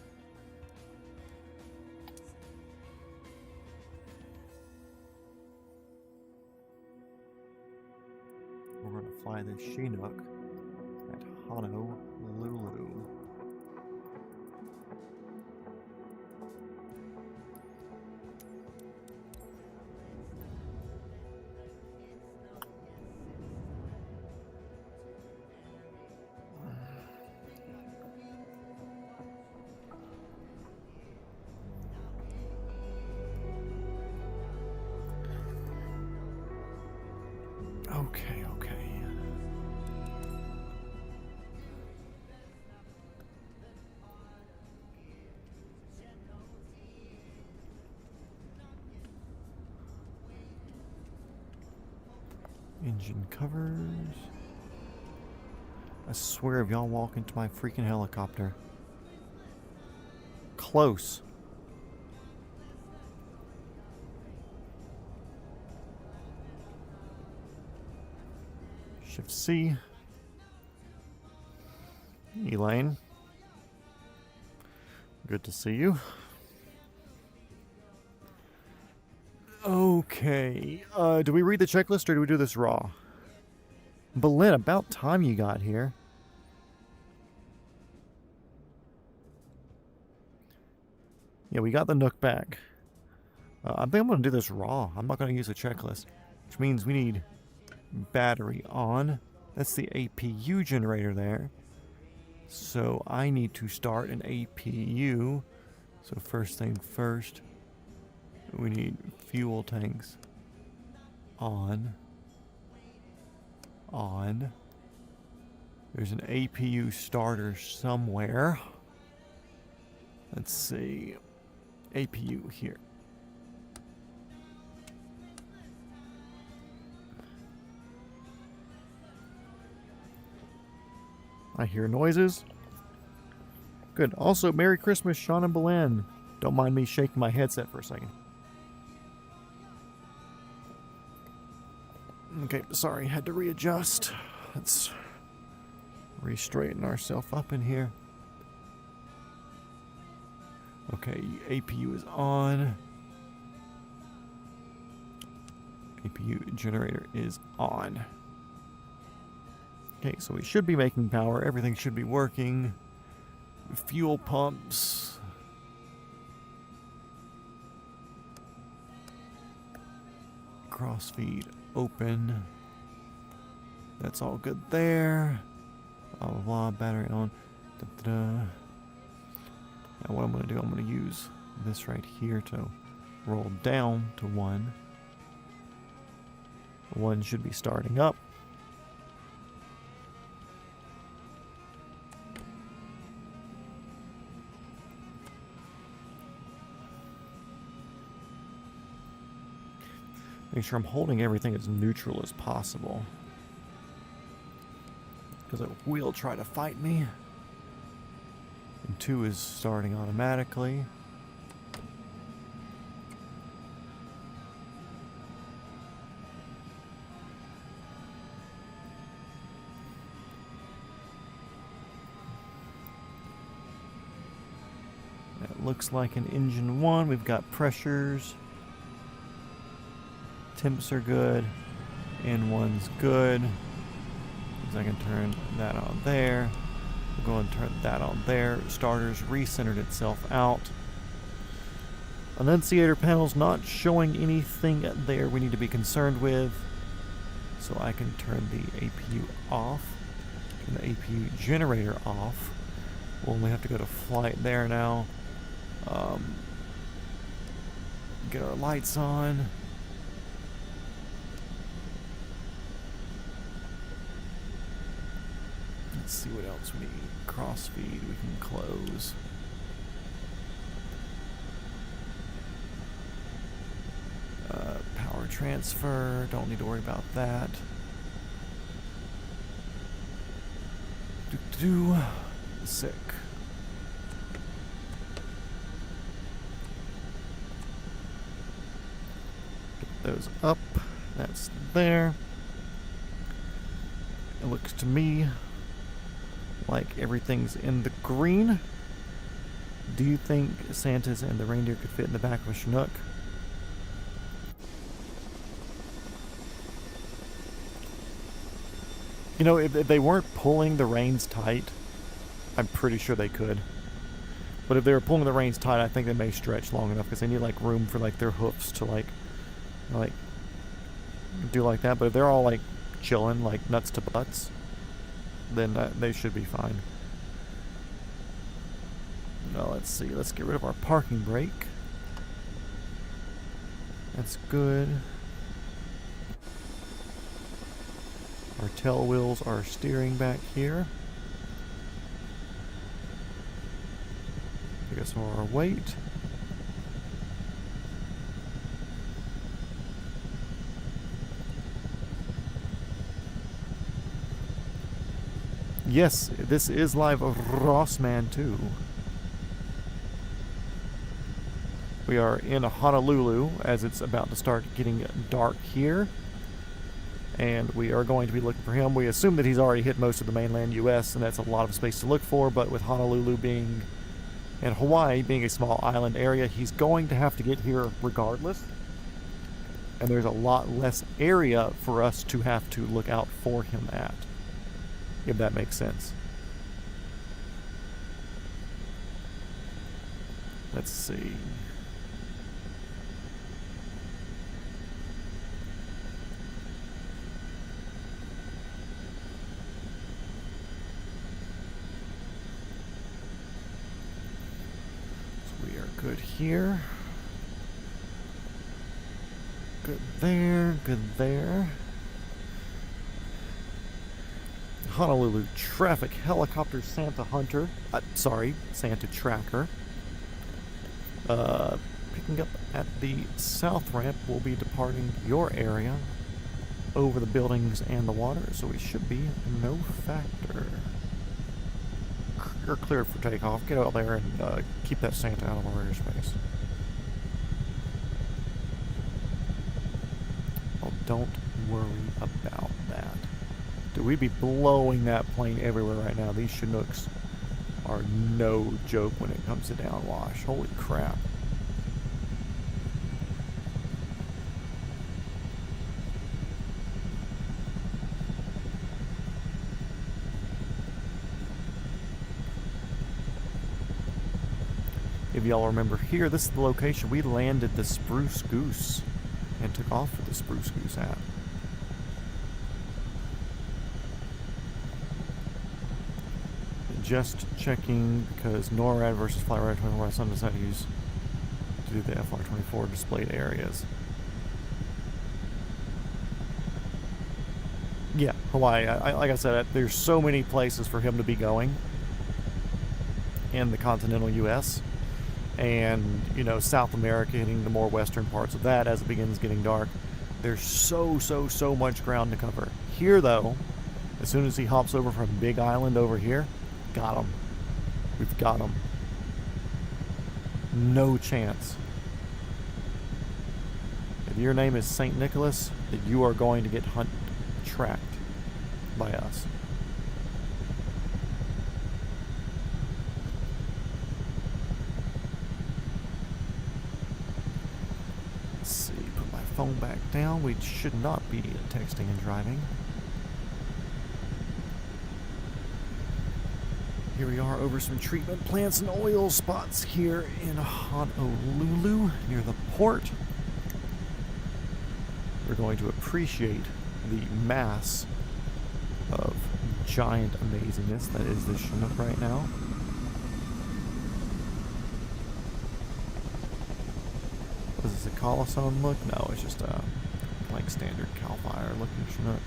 We're going to fly this Chinook at Honolulu. Okay. Engine covers. I swear if y'all walk into my freaking helicopter. Close. Shift C. Elaine. Good to see you. Okay. Do we read the checklist or do we do this raw? Belen, about time you got here. Yeah, we got the Nook back. I think I'm going to do this raw. I'm not going to use a checklist. Which means we need battery on. That's the APU generator there. So I need to start an APU. So first thing first, we need fuel tanks on. There's an APU starter somewhere. Let's see. APU here. I hear noises. Good. Also, Merry Christmas, Sean and Belen. Don't mind me shaking my headset for a second. Okay, sorry, had to readjust. Let's re-straighten ourselves up in here. Okay, APU is on. APU generator is on. Okay, so we should be making power. Everything should be working. Fuel pumps. Crossfeed open. That's all good there. Blah, blah, blah. Battery on. Da-da-da. Now what I'm going to do, I'm going to use this right here to roll down to 1. 1 should be starting up. Make sure I'm holding everything as neutral as possible, because it will try to fight me. And 2 is starting automatically. That looks like an engine 1. We've got pressures. Temps are good. N1's good. So I can turn that on there. We'll go and turn that on there. Starter's recentered itself out. Annunciator panel's not showing anything there we need to be concerned with. So I can turn the APU off. Turn the APU generator off. We'll only have to go to flight there now. Get our lights on. Let's see what else we need. Crossfeed we can close. transfer. Don't need to worry about that. Sick. Get those up. That's there. It looks to me like everything's in the green. Do you think Santa's and the reindeer could fit in the back of a Chinook? You know, if they weren't pulling the reins tight, I'm pretty sure they could. But if they were pulling the reins tight, I think they may stretch long enough because they need like room for like their hoofs to like do like that. But if they're all like chilling, like nuts to butts, then they should be fine. Now let's see. Let's get rid of our parking brake. That's good. Our tail wheels are steering back here. Take us more our weight. Yes, this is live Rossman 2. We are in Honolulu as it's about to start getting dark here. And we are going to be looking for him. We assume that he's already hit most of the mainland U.S., and that's a lot of space to look for, but with Honolulu being, and Hawaii being a small island area, he's going to have to get here regardless. And there's a lot less area for us to have to look out for him at, if that makes sense. Let's see. Good here. Good there. Good there. Honolulu traffic helicopter Santa Hunter. Sorry, Santa Tracker. Picking up at the south ramp. We'll be departing your area over the buildings and the water, so we should be no factor. You're cleared for takeoff. Get out there and keep that Santa out of our airspace. Well, don't worry about that. Dude, we'd be blowing that plane everywhere right now. These Chinooks are no joke when it comes to downwash. Holy crap. If y'all remember here, this is the location we landed the Spruce Goose and took off with the Spruce Goose at. Just checking because NORAD versus FlightRadar 24 some decided to do the FR24 displayed areas. Yeah, Hawaii. Like I said, there's so many places for him to be going in the continental U.S. and, you know, South America, hitting the more western parts of that as it begins getting dark. There's so much ground to cover. Here, though, as soon as he hops over from Big Island over here, got him. We've got him. No chance. If your name is St. Nicholas, that you are going to get tracked by us. Phone back down. We should not be texting and driving. Here we are over some treatment plants and oil spots here in Honolulu near the port. We're going to appreciate the mass of giant amazingness that is this Chinook right now. Is this a Colossal look? No, it's just a like standard Cal Fire looking Chinook.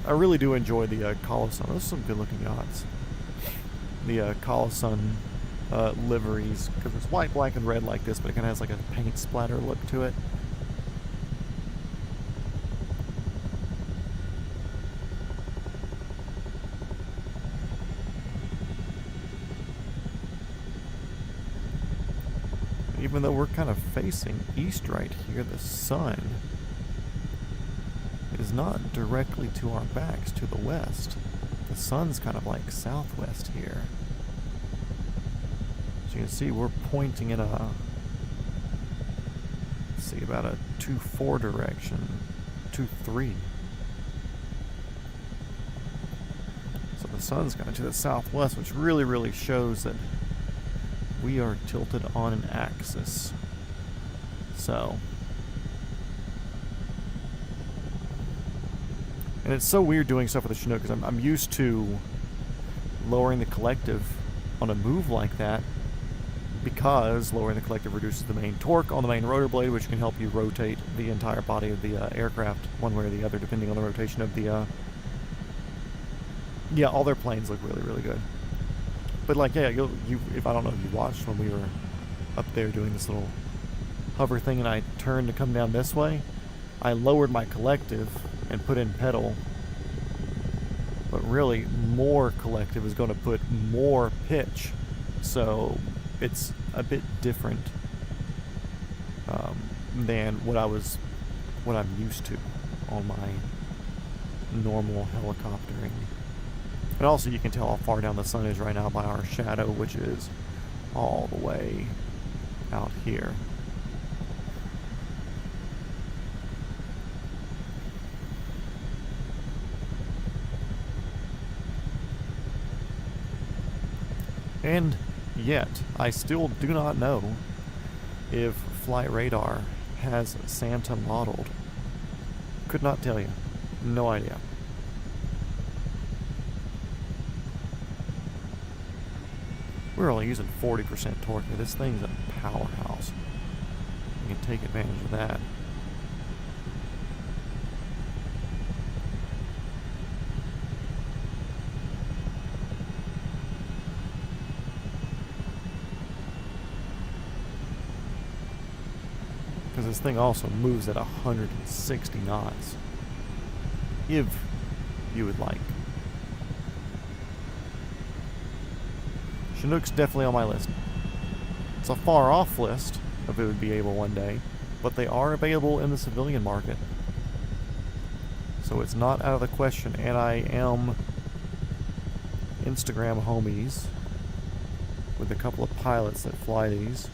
I really do enjoy the Colossal. Those are some good looking yachts. The Colossal liveries, because it's white, black, and red like this, but it kind of has like a paint splatter look to it. even though we're kind of facing east right here, the sun is not directly to our backs to the west. The sun's kind of like southwest here. So you can see we're pointing in a, let's see, about a 2-4 direction, 2-3. So the sun's kind of to the southwest, which really shows that we are tilted on an axis. So, and it's so weird doing stuff with the Chinook because I'm used to lowering the collective on a move like that, because lowering the collective reduces the main torque on the main rotor blade, which can help you rotate the entire body of the aircraft one way or the other, depending on the rotation of the yeah, all their planes look really good. But like, yeah, if I don't know if you watched when we were up there doing this little hover thing and I turned to come down this way, I lowered my collective and put in pedal. But really, more collective is going to put more pitch. So it's a bit different than what I'm used to on my normal helicoptering. And also you can tell how far down the sun is right now by our shadow, which is all the way out here. And yet, I still do not know if Flight Radar has Santa modeled. Could not tell you. No idea. We're only using 40% torque here. This thing's a powerhouse. You can take advantage of that. Because this thing also moves at 160 knots. If you would like. Chinook's definitely on my list. It's a far off list if it would be able one day, but they are available in the civilian market. So it's not out of the question, and I am Instagram homies with a couple of pilots that fly these.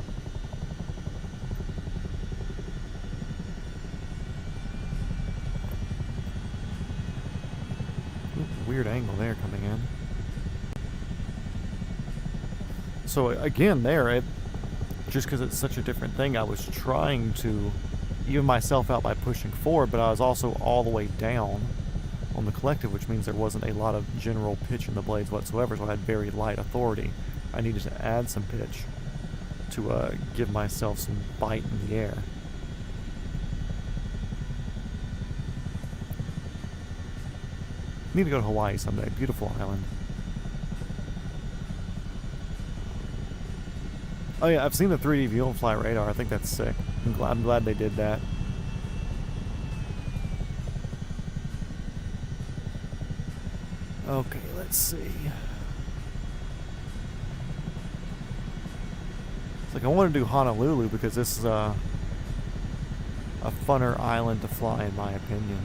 Ooh, weird angle there coming in. So again, just because it's such a different thing, I was trying to even myself out by pushing forward, but I was also all the way down on the collective, which means there wasn't a lot of general pitch in the blades whatsoever, so I had very light authority. I needed to add some pitch to give myself some bite in the air. Need to go to Hawaii someday. Beautiful island. Oh yeah, I've seen the 3D view on Flight Radar. I think that's sick. I'm glad they did that. Okay, let's see. It's like I want to do Honolulu because this is a funner island to fly, in my opinion.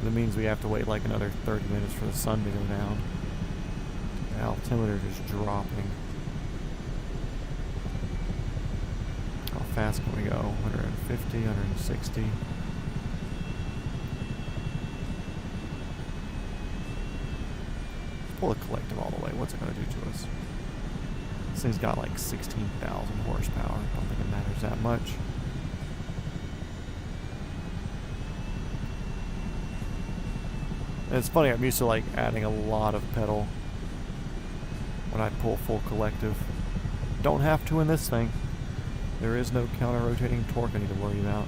That means we have to wait like another 30 minutes for the sun to go down. The altimeter is dropping. How fast can we go? 150, 160. Pull the collective all the way. What's it going to do to us? This thing's got like 16,000 horsepower. I don't think it matters that much. And it's funny, I'm used to like adding a lot of pedal when I pull full collective. Don't have to in this thing. There is no counter-rotating torque I need to worry about.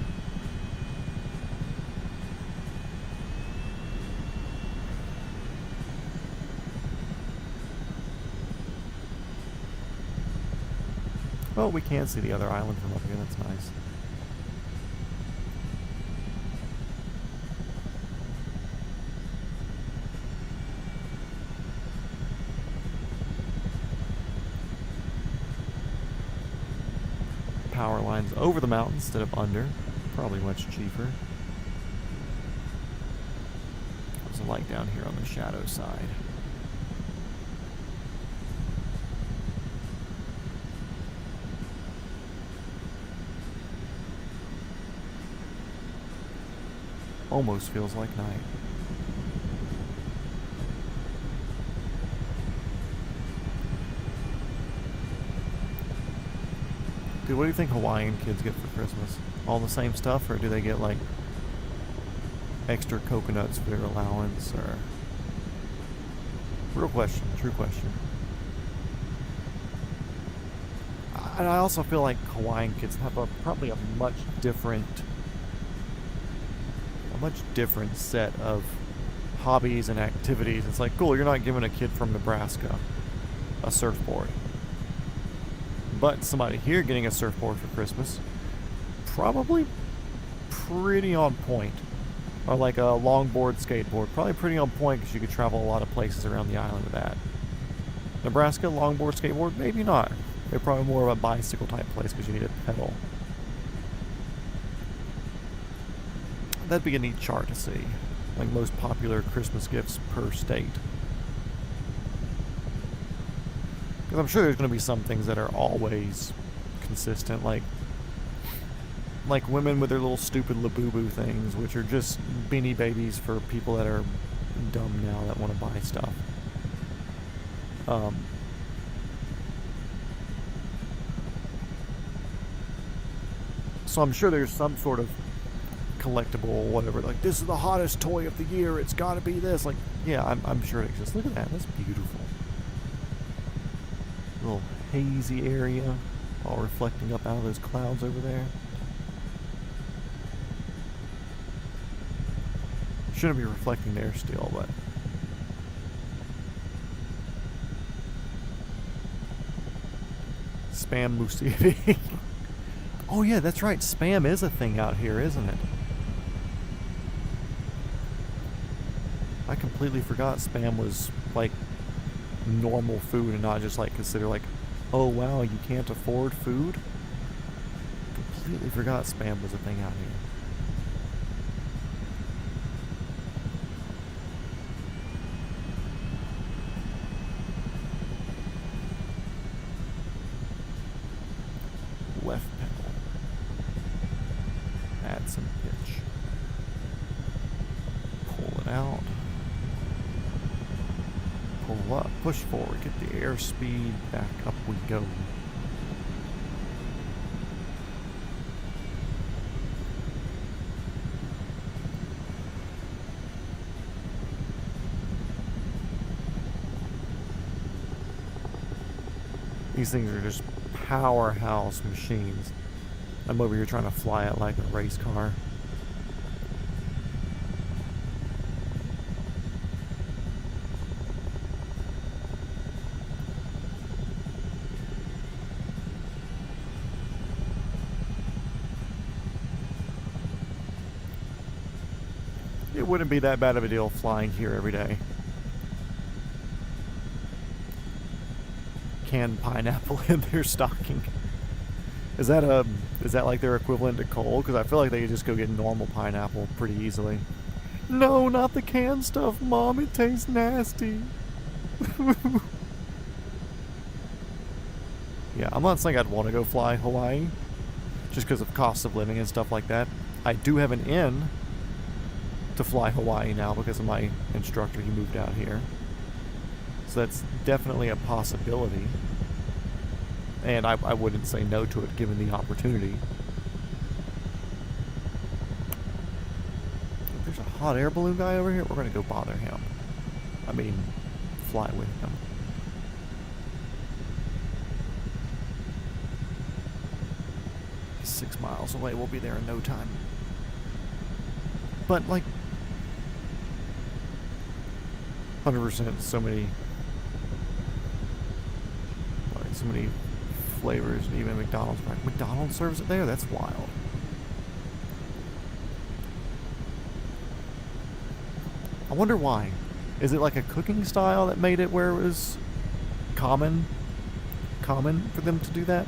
Well, we can see the other island from up here. That's nice. power lines over the mountain instead of under. Probably much cheaper. There's a light down here on the shadow side. Almost feels like night. Dude, what do you think Hawaiian kids get for Christmas? All the same stuff, or do they get like extra coconuts for their allowance, or... Real question, true question. And I also feel like Hawaiian kids have probably a much different set of hobbies and activities. It's like, cool, you're not giving a kid from Nebraska a surfboard. But somebody here getting a surfboard for Christmas, probably pretty on point. Or like a longboard, skateboard, probably pretty on point because you could travel a lot of places around the island with that. Nebraska, longboard, skateboard, maybe not. They're probably more of a bicycle type place because you need a pedal. That'd be a neat chart to see. Like most popular Christmas gifts per state. Because I'm sure there's going to be some things that are always consistent, like women with their little stupid Labubu things, which are just beanie babies for people that are dumb now that want to buy stuff. So I'm sure there's some sort of collectible whatever, like, this is the hottest toy of the year, it's got to be this. Like, yeah, I'm sure it exists. Look at that, that's beautiful. Little hazy area all reflecting up out of those clouds over there. Shouldn't be reflecting there still, but spam musubi. Oh yeah, that's right, spam is a thing out here, isn't it? I completely forgot spam was like normal food and not just like consider like, oh wow, you can't afford food? Completely forgot spam was a thing out here. Left pedal. Add some pitch. Pull it out. Pull up, push forward, get the airspeed, back up we go. These things are just powerhouse machines. I'm over here trying to fly it like a race car. It wouldn't be that bad of a deal flying here every day. Canned pineapple in their stocking. Is that like their equivalent to coal? Because I feel like they could just go get normal pineapple pretty easily. No, not the canned stuff, Mom. It tastes nasty. Yeah, I'm not saying I'd want to go fly Hawaii, just because of cost of living and stuff like that. I do have an in to fly Hawaii now because of my instructor. He moved out here. So that's definitely a possibility. And I wouldn't say no to it given the opportunity. If there's a hot air balloon guy over here, we're going to go bother him. I mean, fly with him. He's 6 miles away. We'll be there in no time. But, like, 100% so many flavors, and even McDonald's serves it there. That's wild. I wonder why. Is it like a cooking style that made it where it was common for them to do that?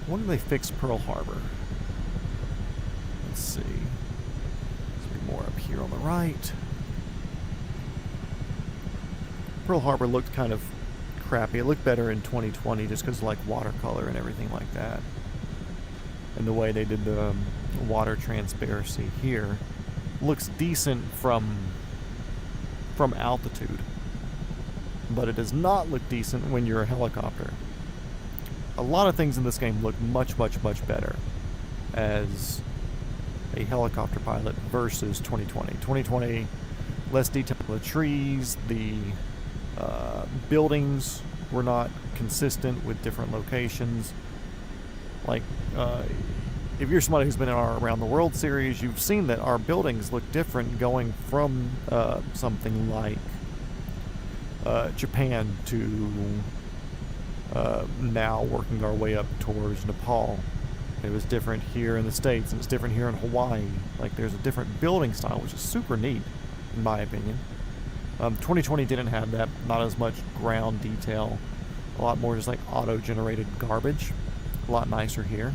When do they fix Pearl Harbor? Let's see. There's more up here on the right. Pearl Harbor looked kind of crappy. It looked better in 2020 just because like watercolor and everything like that. And the way they did the water transparency here looks decent from altitude. But it does not look decent when you're a helicopter. A lot of things in this game look much, much, much better as a helicopter pilot versus 2020. 2020, less detail. The trees, the buildings were not consistent with different locations. Like, if you're somebody who's been in our Around the World series, you've seen that our buildings look different going from something like Japan to now working our way up towards Nepal. It was different here in the States, and it's different here in Hawaii. Like, there's a different building style, which is super neat, in my opinion. 2020 didn't have that, not as much ground detail, a lot more just like auto-generated garbage. A lot nicer here.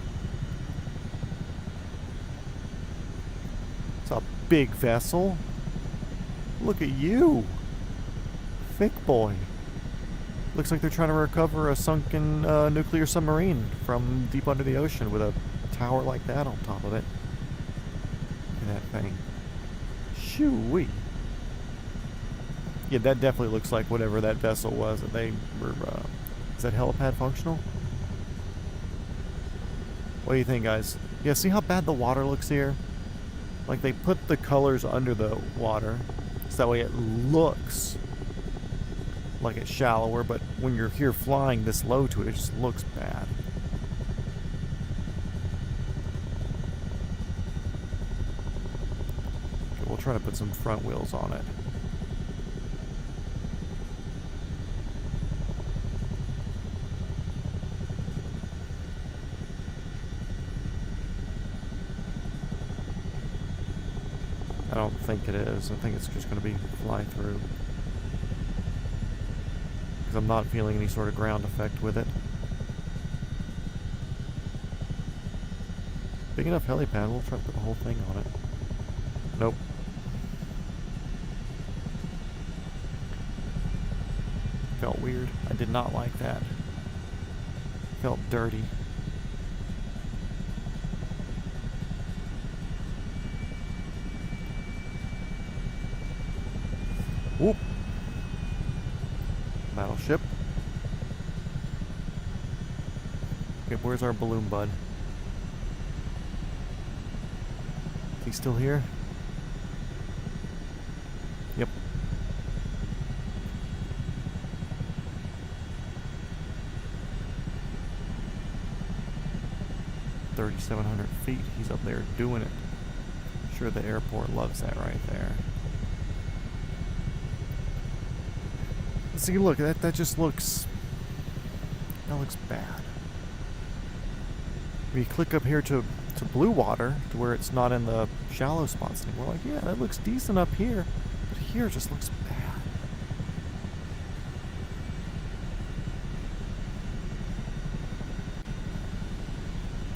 It's a big vessel. Look at you, thick boy. Looks like they're trying to recover a sunken nuclear submarine from deep under the ocean with a tower like that on top of it. Look at that thing. Shoo-wee. Yeah, that definitely looks like whatever that vessel was that they were... is that helipad functional? What do you think, guys? Yeah, see how bad the water looks here? Like, they put the colors under the water, so that way it looks like it's shallower, but when you're here flying this low to it, it just looks bad. Okay, we'll try to put some front wheels on it. I don't think it is. I think it's just going to be fly through. Because I'm not feeling any sort of ground effect with it. Big enough helipad, we'll try to put the whole thing on it. Nope. Felt weird. I did not like that. Felt dirty. Whoop. Battleship. Okay, where's our balloon bud? Is he still here? Yep. $3,700 feet. He's up there doing it. I'm sure the airport loves that right there. See, look, that just looks... that looks bad. We click up here to blue water, to where it's not in the shallow spots anymore. Like, yeah, that looks decent up here, but here it just looks bad.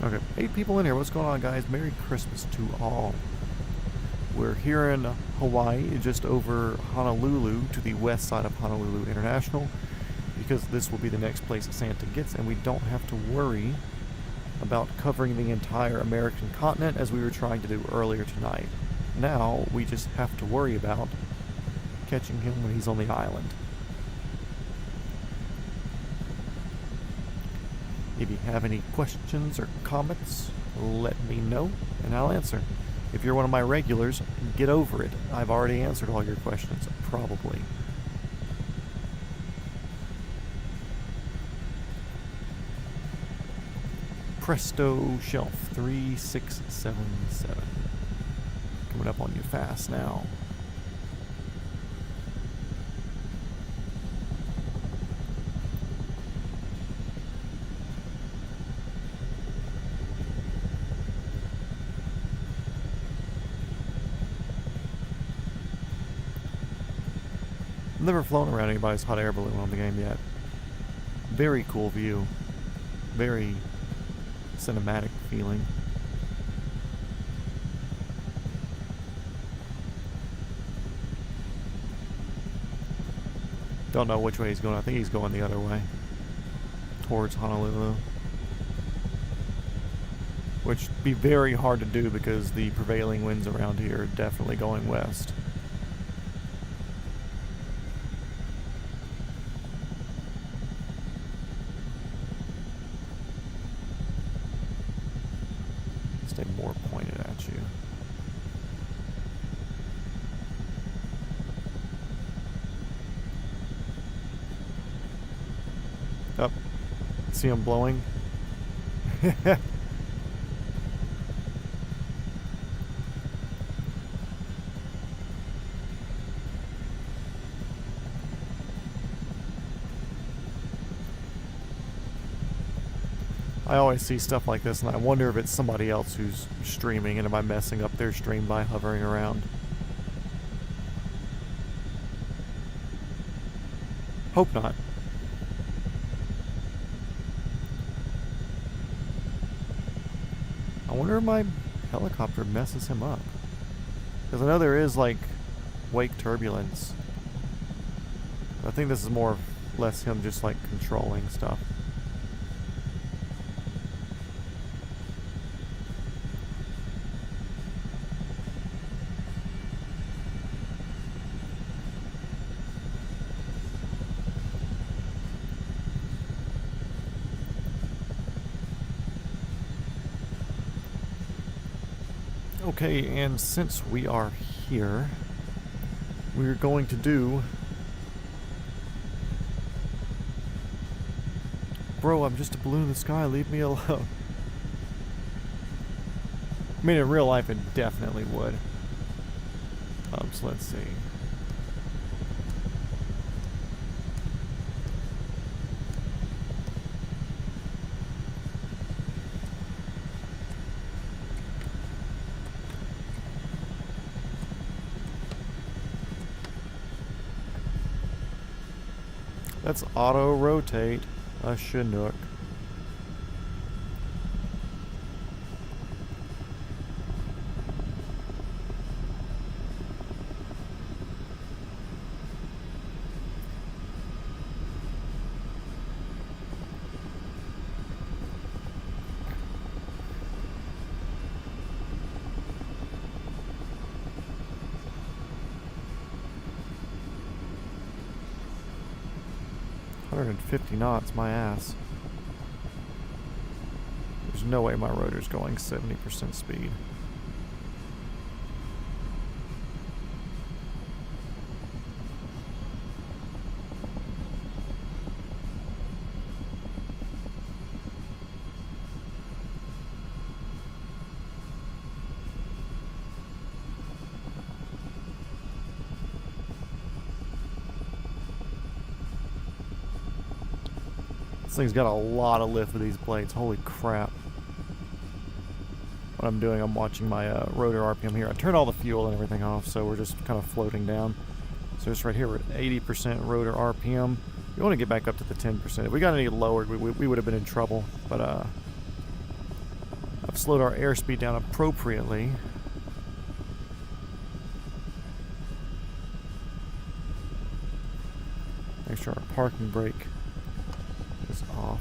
Okay, 8 people in here. What's going on, guys? Merry Christmas to all. We're here in Hawaii, just over Honolulu, to the west side of Honolulu International, because this will be the next place that Santa gets, and we don't have to worry about covering the entire American continent as we were trying to do earlier tonight. Now, we just have to worry about catching him when he's on the island. If you have any questions or comments, let me know, and I'll answer. If you're one of my regulars, get over it. I've already answered all your questions, probably. Presto Shelf 3677. Coming up on you fast now. I've never flown around anybody's hot air balloon on the game yet. Very cool view. Very cinematic feeling. Don't know which way he's going. I think he's going the other way. Towards Honolulu. Which would be very hard to do because the prevailing winds around here are definitely going west. Stay more pointed at you. Up. See him blowing? I always see stuff like this and I wonder if it's somebody else who's streaming and am I messing up their stream by hovering around. Hope not. I wonder if my helicopter messes him up. Because I know there is like wake turbulence. I think this is more or less him just like controlling stuff. Okay, and since we are here, we're going to do... Bro, I'm just a balloon in the sky, leave me alone. I mean, in real life it definitely would. So let's see. Let's auto-rotate a Chinook. .50 knots, my ass. There's no way my rotor's going 70% speed. This thing's got a lot of lift with these blades. Holy crap. What I'm doing, I'm watching my rotor RPM here. I turned all the fuel and everything off, so we're just kind of floating down. So just right here, we're at 80% rotor RPM. We want to get back up to the 10%. If we got any lower, we would have been in trouble. But I've slowed our airspeed down appropriately. Make sure our parking brake is off.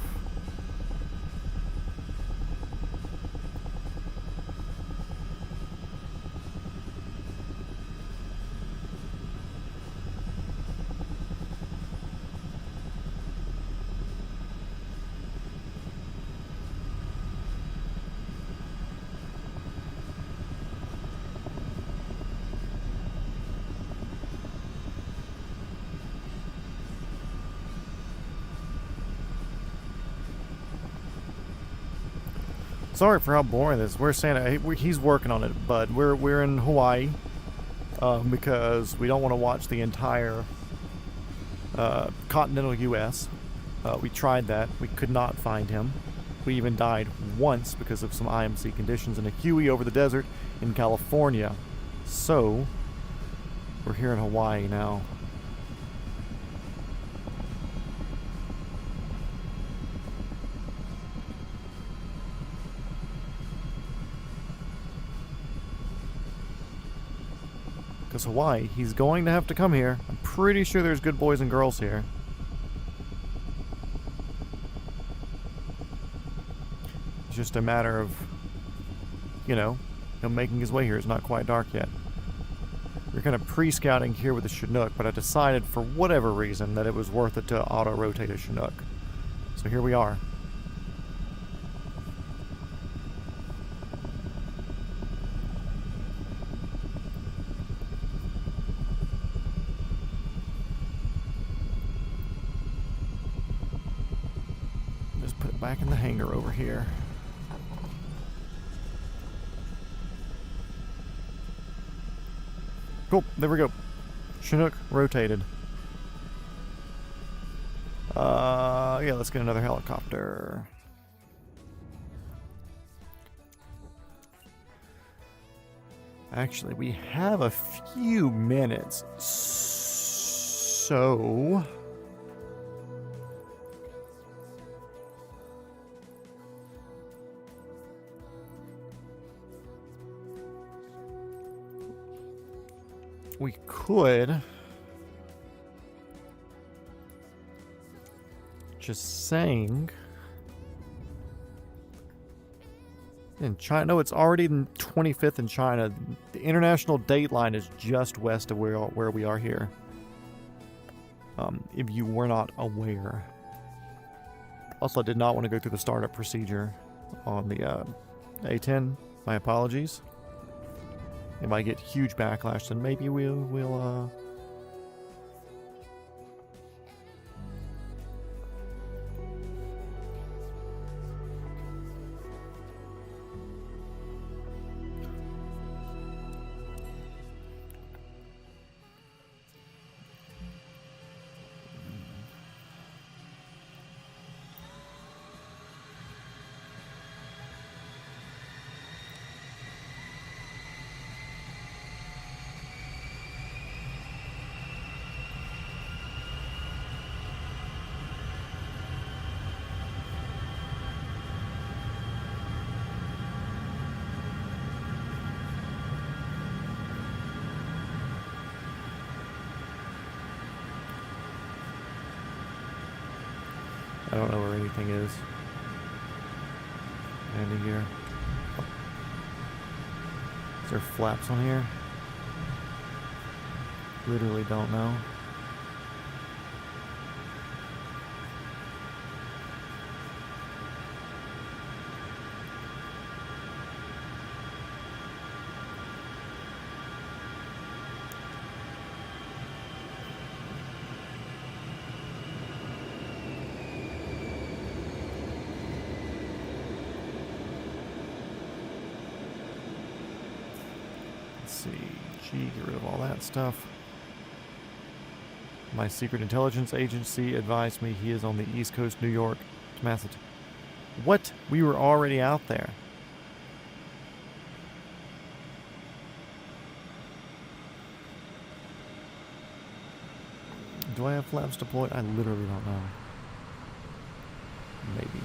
Sorry for how boring this is. We're Santa. He's working on it, bud. We're in Hawaii because we don't want to watch the entire continental U.S. We tried that. We could not find him. We even died once because of some IMC conditions in a Huey over the desert in California. So we're here in Hawaii now. Because Hawaii, he's going to have to come here. I'm pretty sure there's good boys and girls here. It's just a matter of, you know, him making his way here. It's not quite dark yet. We're kind of pre-scouting here with the Chinook, but I decided for whatever reason that it was worth it to auto-rotate a Chinook. So here we are. Just put it back in the hangar over here. Cool, there we go. Chinook rotated. Yeah, let's get another helicopter. Actually, we have a few minutes. So... we could just saying in China. No, it's already the 25th in China. The international date line is just west of where we are here. If you were not aware. Also, I did not want to go through the startup procedure on the A10. My apologies. It might get huge backlash, then maybe we'll I don't know where anything is. Landing here. Is there flaps on here? Literally don't know. See, G, get rid of all that stuff. My secret intelligence agency advised me he is on the East Coast, New York, Massachusetts. What? We were already out there. Do I have flaps deployed? I literally don't know. Maybe.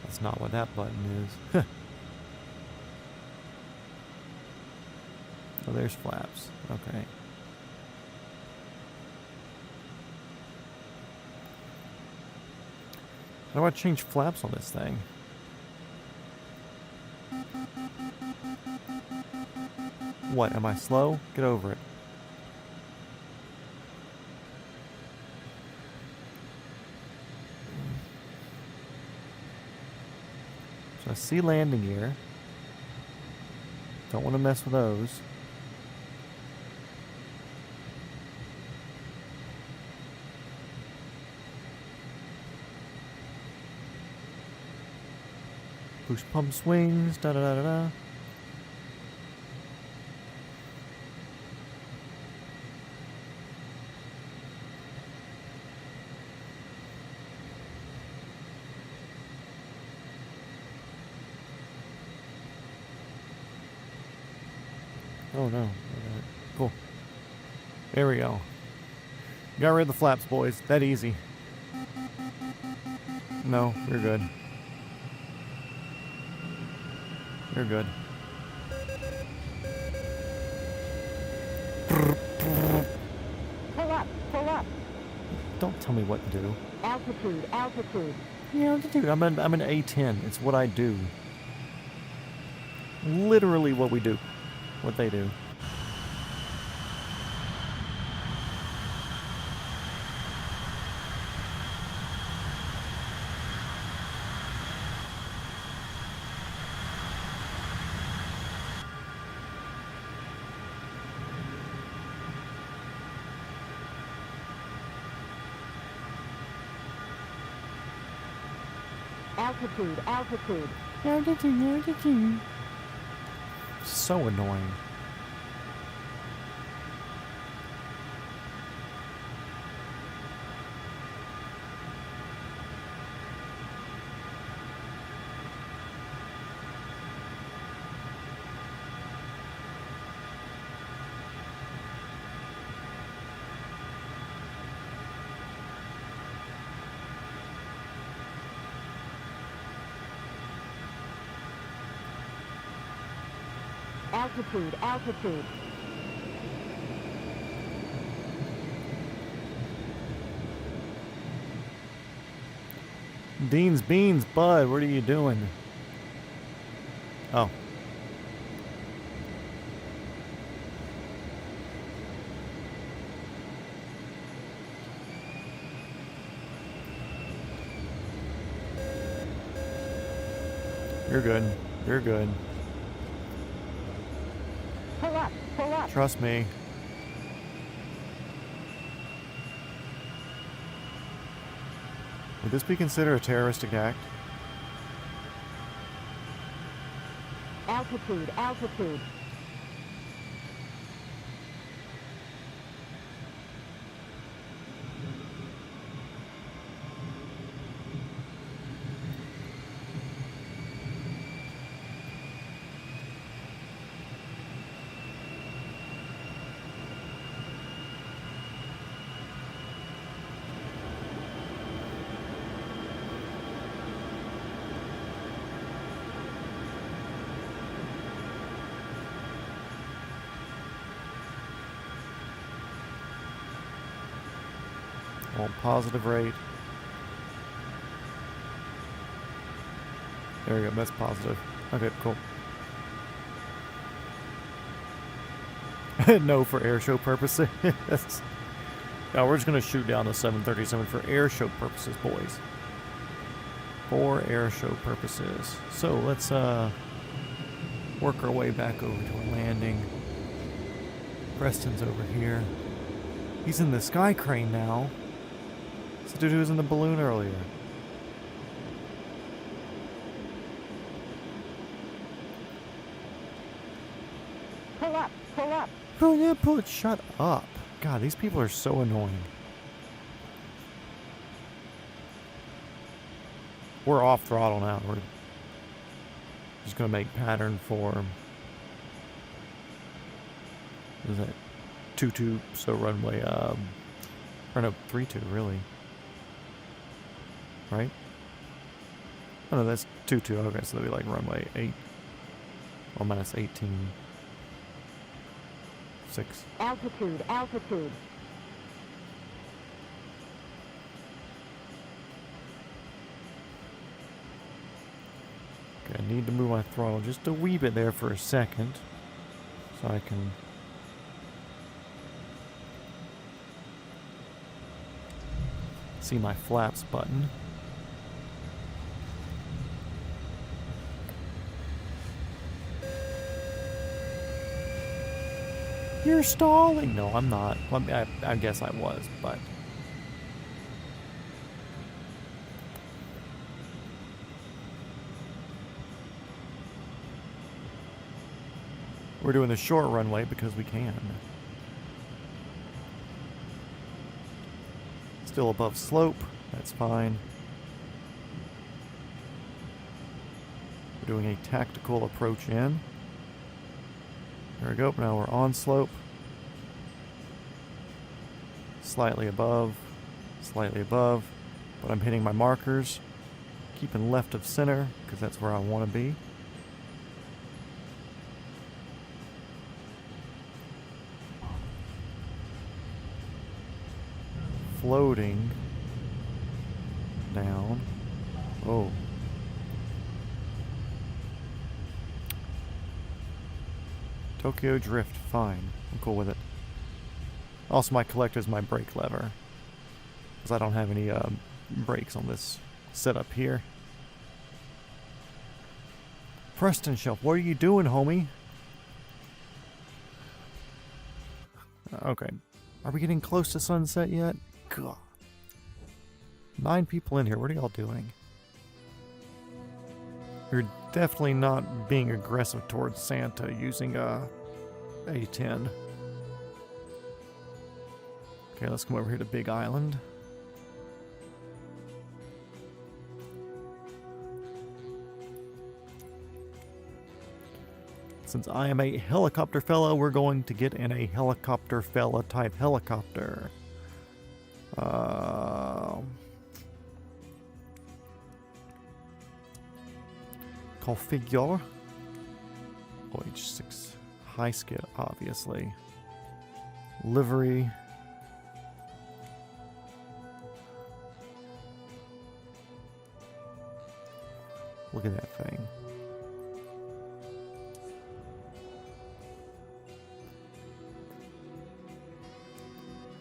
That's not what that button is. Oh, there's flaps. Okay. How do I change flaps on this thing? What? Am I slow? Get over it. So I see landing gear. Don't want to mess with those. Push pump swings, da da da da da. Oh no. Cool. There we go. Got rid of the flaps, boys. That easy. No, you're good. You're good. Pull up, pull up. Don't tell me what to do. Altitude, altitude. Yeah, altitude. I'm an A10. It's what I do. Literally what we do. What they do. Altitude, altitude. Altitude. So annoying. Altitude, altitude. Dean's beans, bud. What are you doing? Oh. You're good. You're good. Pull up, pull up. Trust me. Would this be considered a terroristic act? Altitude, altitude. All positive rate. There we go. That's positive. Okay, cool. No, for air show purposes. No, we're just going to shoot down the 737 for air show purposes, boys. For air show purposes. So let's work our way back over to a landing. Preston's over here. He's in the sky crane now. It's the dude who was in the balloon earlier. Pull up, pull up. Oh yeah, pull it. Shut up. God, these people are so annoying. We're off throttle now. We're just gonna make pattern for. What is that? 22, so runway. Or no, 32 really. Right? Oh no, that's 22. Okay, so that'd be like runway 8. Or minus 18. 6. Altitude, altitude. Okay, I need to move my throttle just a wee bit there for a second. So I can... see my flaps button. You're stalling! No, I'm not. Well, I guess I was, but... we're doing the short runway because we can. Still above slope. That's fine. We're doing a tactical approach in. There we go. Now we're on slope. slightly above, but I'm hitting my markers, keeping left of center because that's where I want to be. Floating down. Oh. Tokyo Drift, fine. I'm cool with it. Also, my collector is my brake lever, because I don't have any brakes on this setup here. Preston Shelf, what are you doing, homie? Okay. Are we getting close to sunset yet? God. 9 people in here. What are y'all doing? You're definitely not being aggressive towards Santa using a A10. Okay, let's come over here to Big Island. Since I am a helicopter fella, we're going to get in a helicopter fella type helicopter. Configure. OH6. High skid, obviously. Livery. Look at that thing.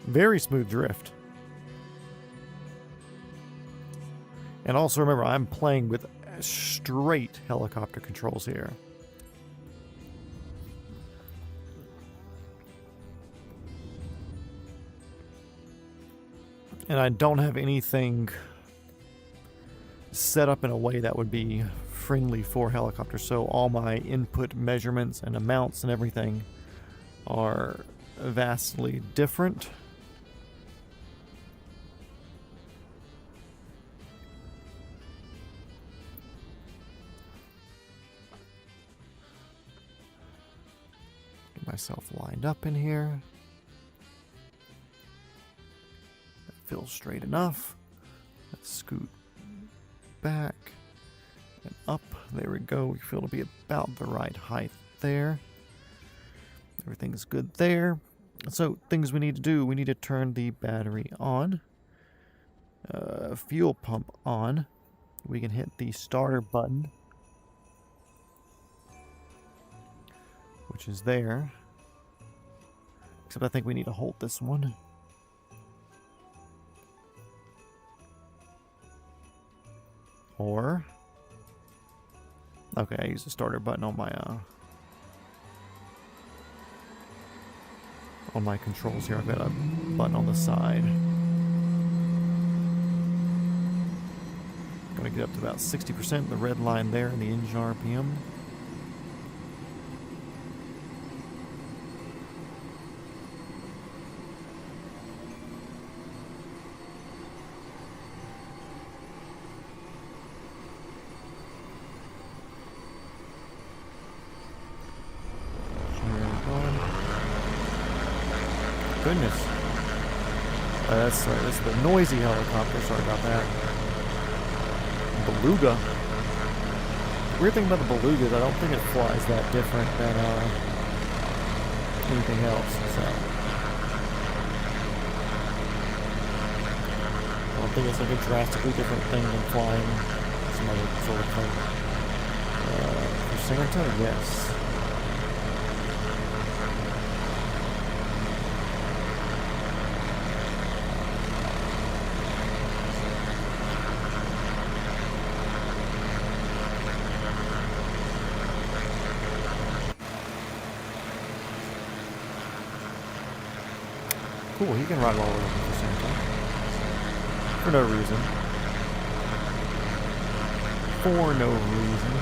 Very smooth drift. And also remember, I'm playing with straight helicopter controls here. And I don't have anything set up in a way that would be friendly for helicopters. So all my input measurements and amounts and everything are vastly different. Get myself lined up in here. That feels straight enough. Let's scoot back and up. There we go. We feel to be about the right height there. Everything's good there. So things we need to do, we need to turn the battery on. Fuel pump on. We can hit the starter button, which is there. Except I think we need to hold this one. Or, okay, I use the starter button on my controls here. I've got a button on the side. Gonna get up to about 60%, the red line there in the engine RPM. Goodness. That's the noisy helicopter. Sorry about that. Beluga. The weird thing about the Beluga is I don't think it flies that different than anything else. So I don't think it's like a drastically different thing than flying some other sort of thing. For Santa, yes. Cool, he can ride all over for Santa. For no reason. For no reason.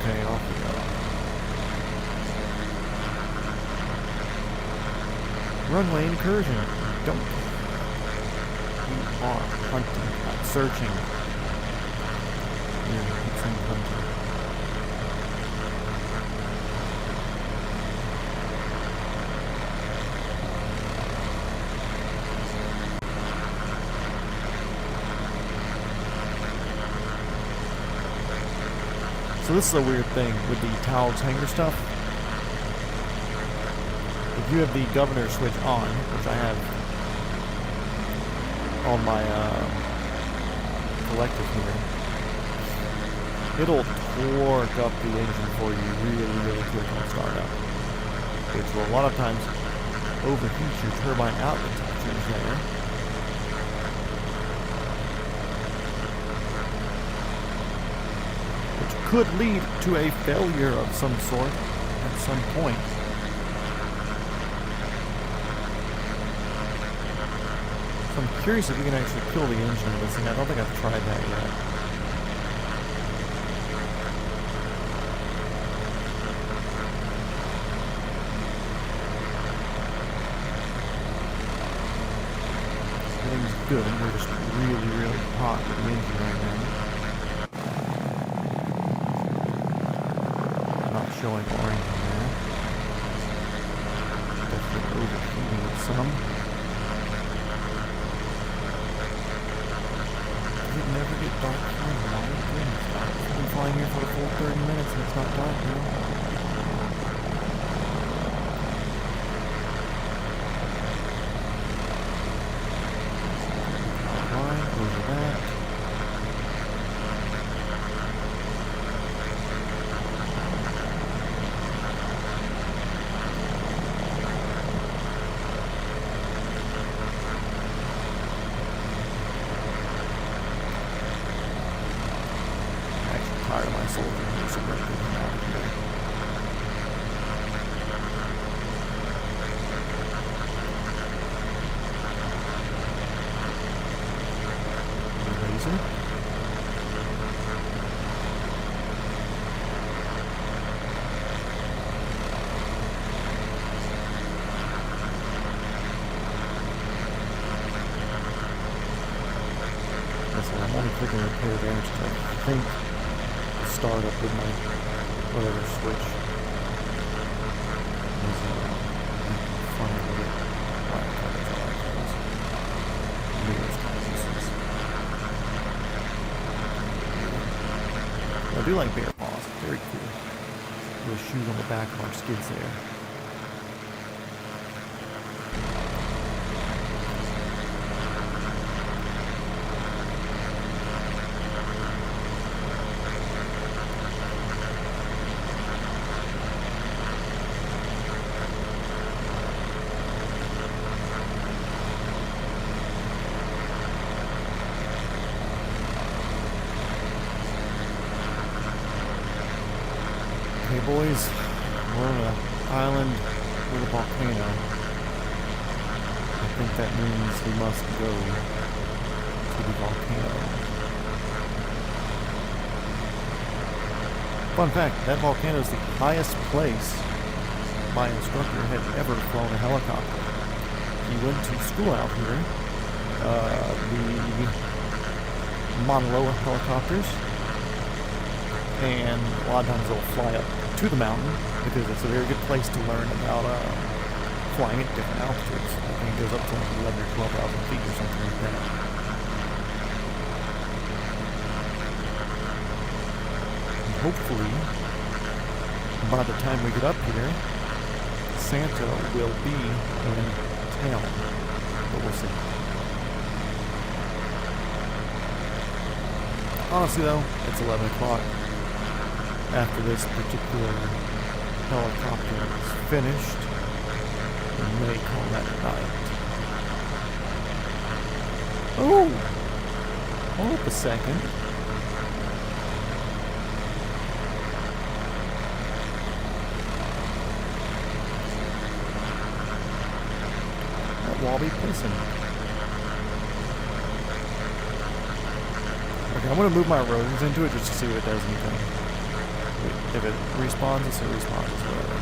Okay, off we go. Runway incursion. Don't. We are hunting, not searching. We're hunting. So this is a weird thing with the towels hanger stuff. If you have the governor switch on, which I have on my collective here, it'll torque up the engine for you really, really quick on startup, which will a lot of times overheat your turbine outlet temperatures there. Could lead to a failure of some sort at some point. So I'm curious if we can actually kill the engine with this thing. I don't think I've tried that yet. Everything's good. We're just really, really hot with the engine right now. Showing orange in there. Definitely overheating it some. Does it never get dark here? Oh my goodness. I've been flying here for the full 30 minutes and it's not dark now. Alright, over that. Tired of my soldier here, so I'm going to get him out of here. Laser. That's what I'm only clicking repair damage because I think start up with my whatever switch is funny with it. Alright, that's all I close. Maybe it's kind of useless. I do like bear paws, very cool. Little shoes on the back of our skids there. Hey boys, we're on an island with a volcano. I think that means we must go to the volcano. Fun fact, that volcano is the highest place my instructor had ever flown a helicopter. He went to school out here, the Mauna Loa helicopters, and a lot of times they'll fly up to the mountain because it's a very good place to learn about flying at different altitudes. I think it goes up to like 11 or 12,000 feet or something like that. And hopefully, by the time we get up here, Santa will be in town, but we'll see. Honestly though, it's 11 o'clock. After this particular helicopter is finished, we may call that night. Oh! Hold up a second. That wallaby pissing. Okay, I'm going to move my rotors into it just to see if it does anything. Wait. If it respawns us, it respawns us, whatever.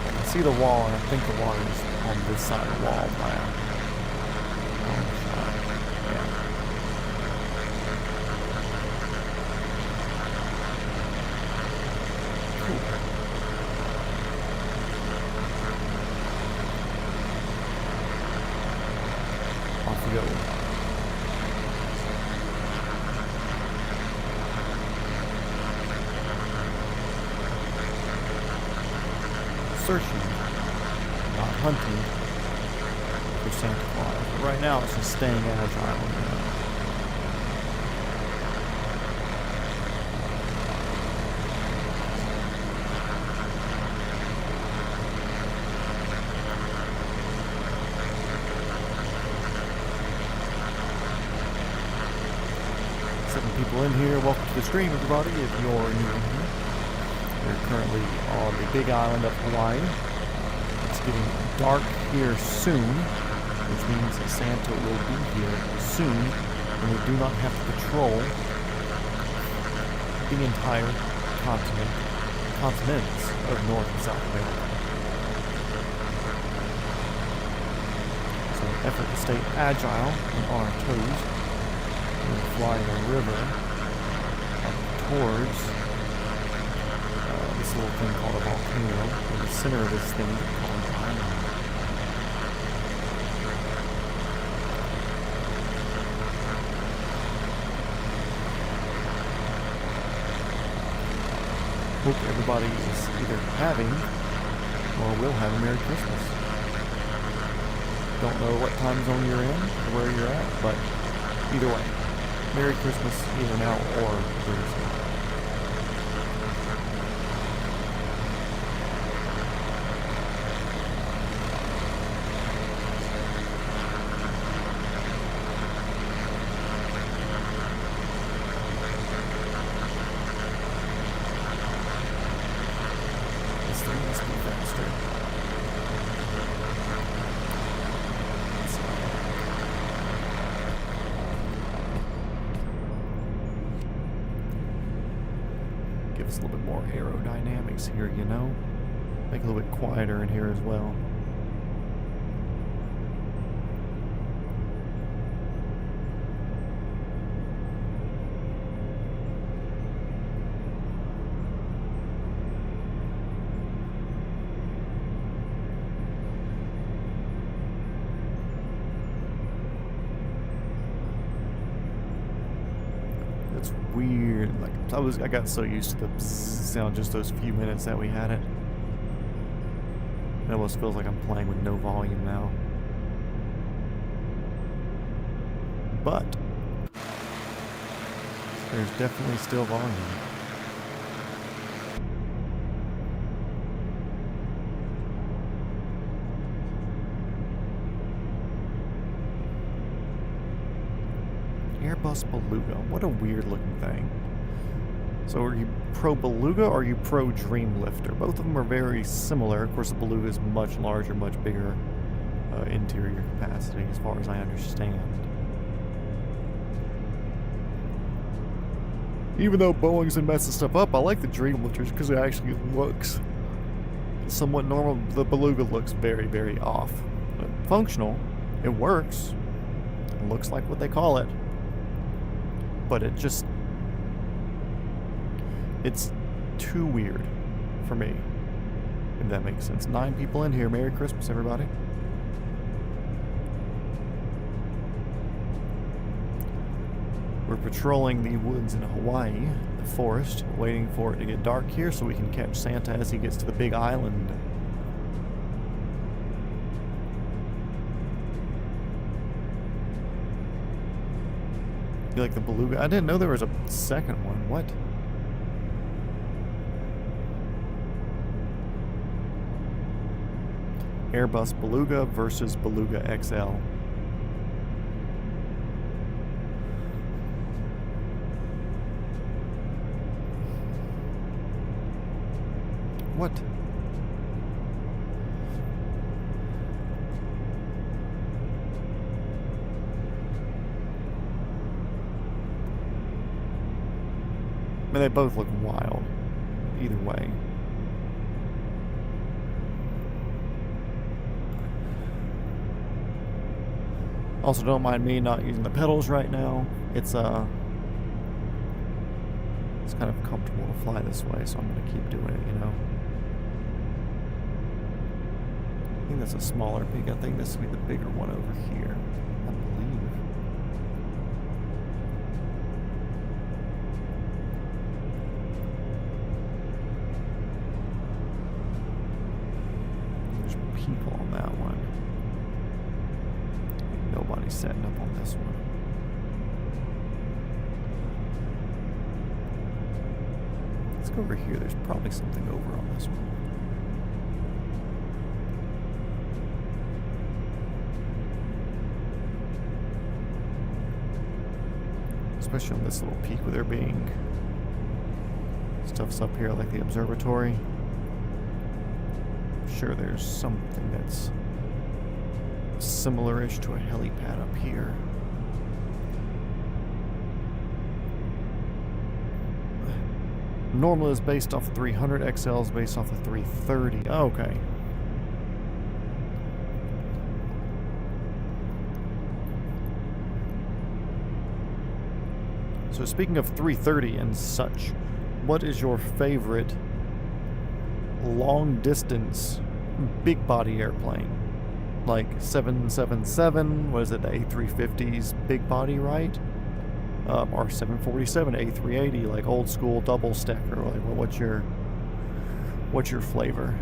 But I can see the wall, and I think the water is on this side of the wall by a long shot. Yeah. Cool. Off we go. Searching, not hunting for Santa Claus. But right now it's just staying agile. You know? 7 people in here. Welcome to the stream, everybody. If you're new in here, we're currently on the big island of Hawaii. It's getting dark here soon, which means that Santa will be here soon, and we do not have to patrol the entire continents of North and South America. So in an effort to stay agile and on our toes, we're flying a river up towards this little thing called a volcano. In the center of this thing called an island. Hope everybody is either having or will have a Merry Christmas. Don't know what time zone you're in or where you're at, but either way, Merry Christmas either now or pretty soon. This thing must be faster. Give us a little bit more aerodynamics here, you know? Make it a little bit quieter in here as well. It's weird. Like I got so used to the bzzz sound just those few minutes that we had it. It almost feels like I'm playing with no volume now. But there's definitely still volume. Airbus Beluga. What a weird looking thing. So are you pro Beluga or are you pro Dreamlifter? Both of them are very similar. Of course, the Beluga is much larger, much bigger interior capacity as far as I understand. Even though Boeing's been messing stuff up, I like the Dreamlifters because it actually looks somewhat normal. The Beluga looks very, very off. But functional. It works. It looks like what they call it. But it just... it's too weird for me, if that makes sense. 9 people in here. Merry Christmas, everybody. We're patrolling the woods in Hawaii, the forest, waiting for it to get dark here so we can catch Santa as he gets to the big island. You like the Beluga? I didn't know there was a second one. What? Airbus Beluga versus Beluga XL. What? I mean, they both look wild. Either way. Also, don't mind me not using the pedals right now. It's kind of comfortable to fly this way, so I'm going to keep doing it, you know. I think that's a smaller peak. I think this will be the bigger one over here, I believe. There's people on that one. Nobody's setting up on this one. Let's go over here. There's probably something over on this one. Especially on this little peak where there being stuff's up here like the observatory. I'm sure there's something that's similar-ish to a helipad up here. Normal is based off the 300, XL is based off the 330. Oh, okay. So speaking of 330 and such, what is your favorite long-distance big body airplane? Like 777, what is it, the A350's big body, right? Or 747, A380, like old school double stacker. Like, what's your flavor?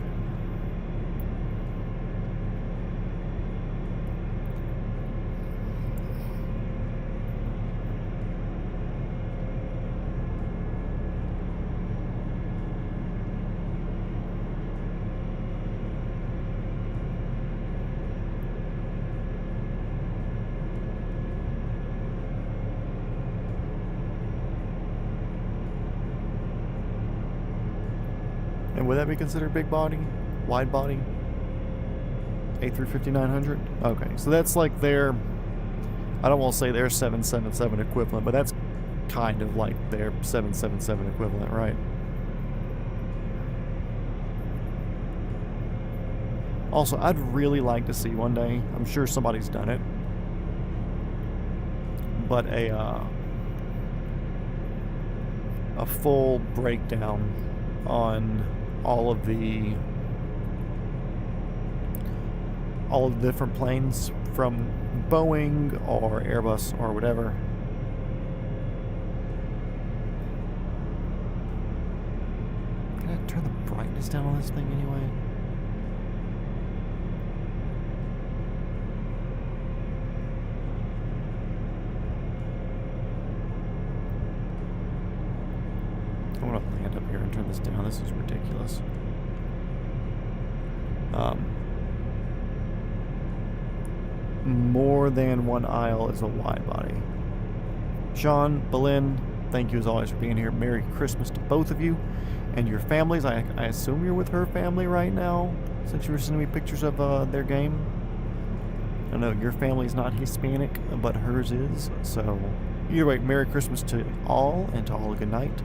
And would that be considered big body? Wide body? A350-900? Okay, so that's like their, I don't want to say their 777 equivalent, but that's kind of like their 777 equivalent, right? Also, I'd really like to see one day, I'm sure somebody's done it, but a full breakdown on all of the different planes from Boeing or Airbus or whatever. Can I turn the brightness down on this thing anyway? I want to land up here and turn this down. This is ridiculous. More than one aisle is a wide body. Sean, Belen, thank you as always for being here. Merry Christmas to both of you and your families. I assume you're with her family right now, since you were sending me pictures of their game. I know your family's not Hispanic, but hers is. So either way, Merry Christmas to all, and to all a good night.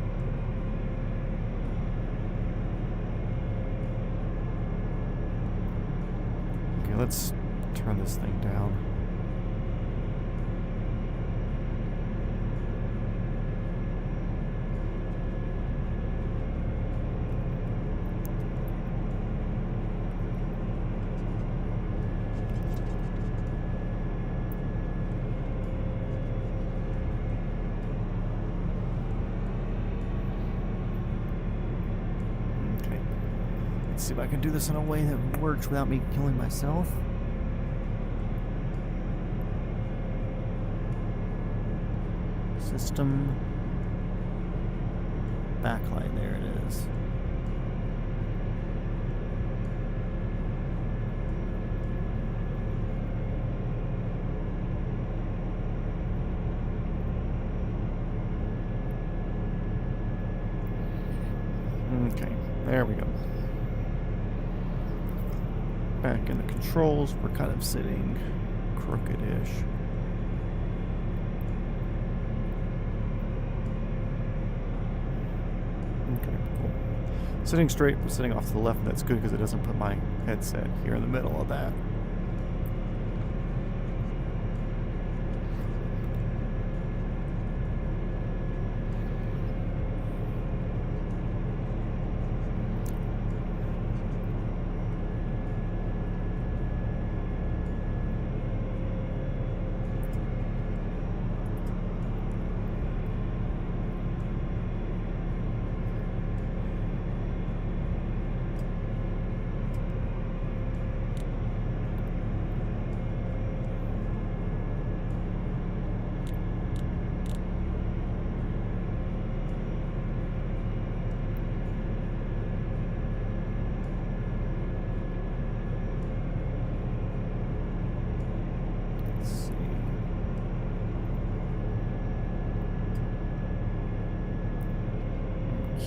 Okay, let's turn this thing down. Okay. Let's see if I can do this in a way that works without me killing myself. System backlight, there it is. Okay, there we go. Back in the controls, we're kind of sitting crooked-ish. Sitting straight but sitting off to the left, and that's good because it doesn't put my headset here in the middle of that.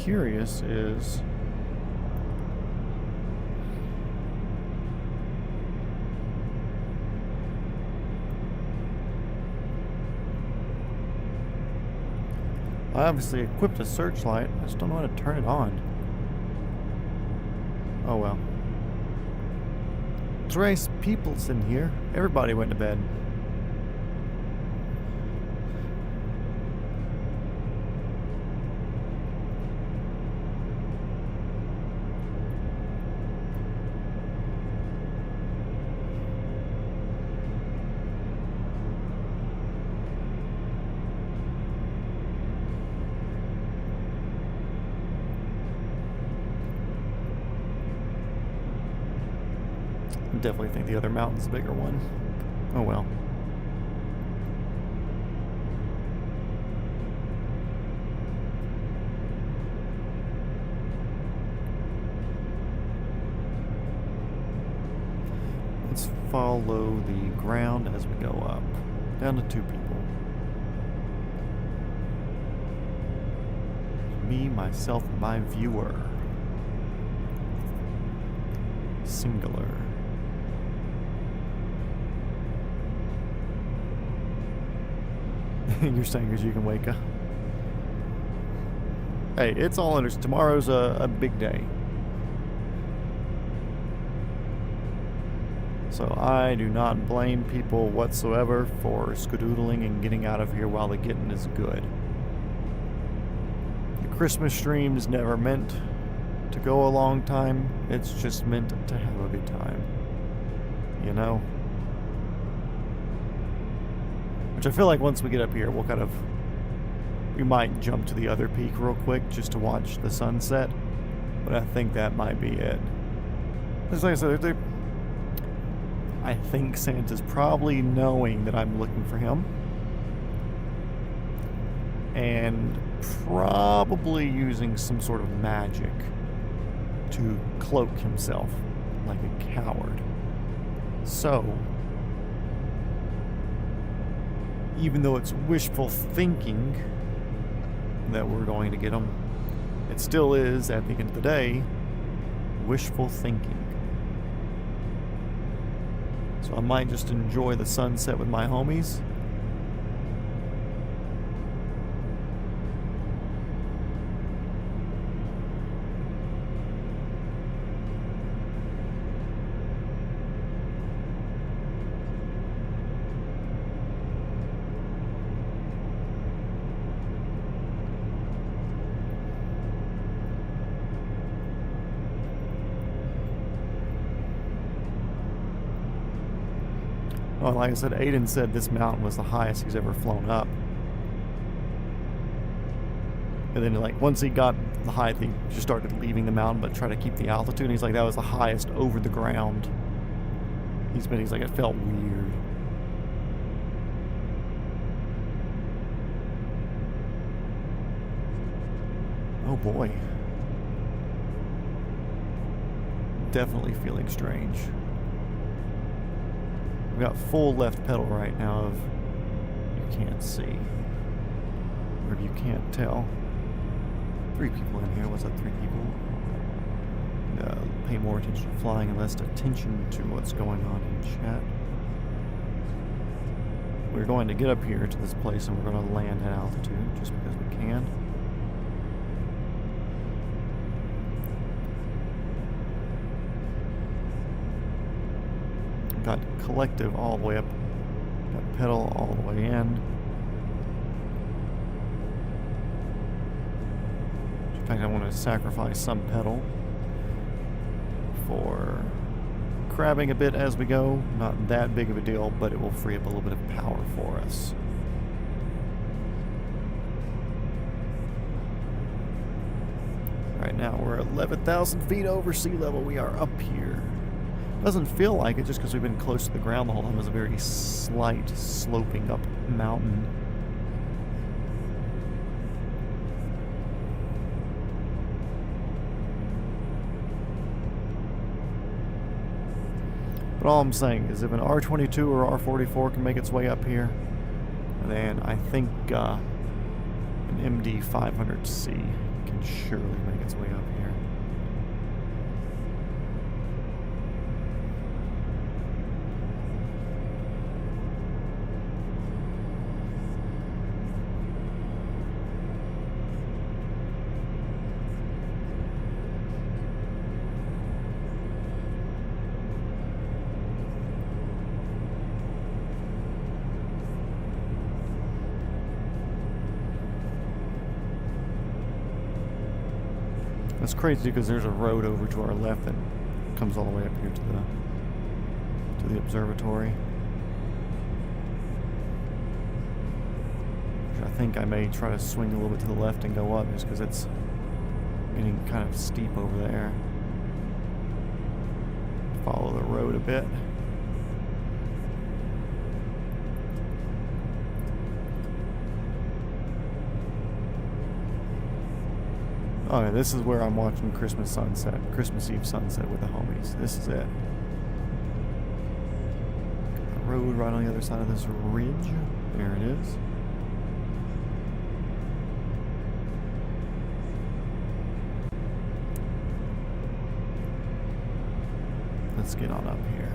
Curious is I obviously equipped a searchlight. I just don't know how to turn it on. Oh well. Trace people's in here. Everybody went to bed. Definitely think the other mountain's the bigger one. Oh well. Let's follow the ground as we go up. Down to 2 people. Me, myself, my viewer. Singular. You're saying because you can wake up. Hey, it's all under. Tomorrow's a big day. So I do not blame people whatsoever for skedoodling and getting out of here while the getting is good. The Christmas stream is never meant to go a long time. It's just meant to have a good time. You know? Which I feel like once we get up here, we might jump to the other peak real quick just to watch the sunset. But I think that might be it. Because like I said, I think Santa's probably knowing that I'm looking for him. And probably using some sort of magic to cloak himself like a coward. So, even though it's wishful thinking that we're going to get him, it still is, at the end of the day, wishful thinking. So I might just enjoy the sunset with my homies. Well, like I said, Aiden said this mountain was the highest he's ever flown up. And then, like, once he got the height, he just started leaving the mountain, but try to keep the altitude. And he's like, that was the highest over the ground he's been. He's like, it felt weird. Oh boy. Definitely feeling strange. We've got full left pedal right now of you can't see. Or if you can't tell. 3 people in here. What's that, 3 people? Pay more attention to flying and less attention to what's going on in chat. We're going to get up here to this place and we're going to land at altitude just because we can. got collective all the way up. Got pedal all the way in. In fact, I want to sacrifice some pedal for crabbing a bit as we go. Not that big of a deal, but it will free up a little bit of power for us. Right now we're 11,000 feet over sea level. We are up here. Doesn't feel like it just because we've been close to the ground the whole time. It's a very slight sloping up mountain. But all I'm saying is if an R22 or R44 can make its way up here, then I think an MD500C can surely make its way up here. It's crazy because there's a road over to our left that comes all the way up here to the observatory. Which I think I may try to swing a little bit to the left and go up just because it's getting kind of steep over there. Follow the road a bit. Oh yeah, this is where I'm watching Christmas Eve sunset with the homies. This is it. Got the road right on the other side of this ridge. There it is. Let's get on up here.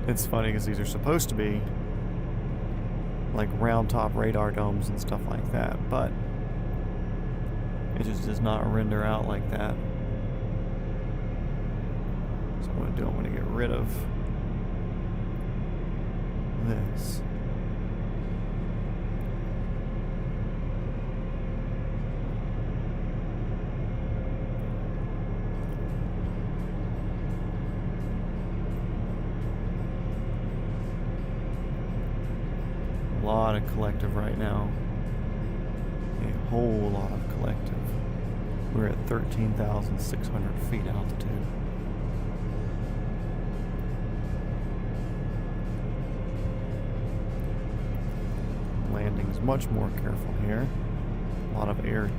It's funny because these are supposed to be like round top radar domes and stuff like that, but it just does not render out like that. So what I'm going to do, I'm going to get rid of this. A lot of collective right now. A whole lot of collective. We're at 13,600 feet altitude. Landing's much more careful here. A lot of air,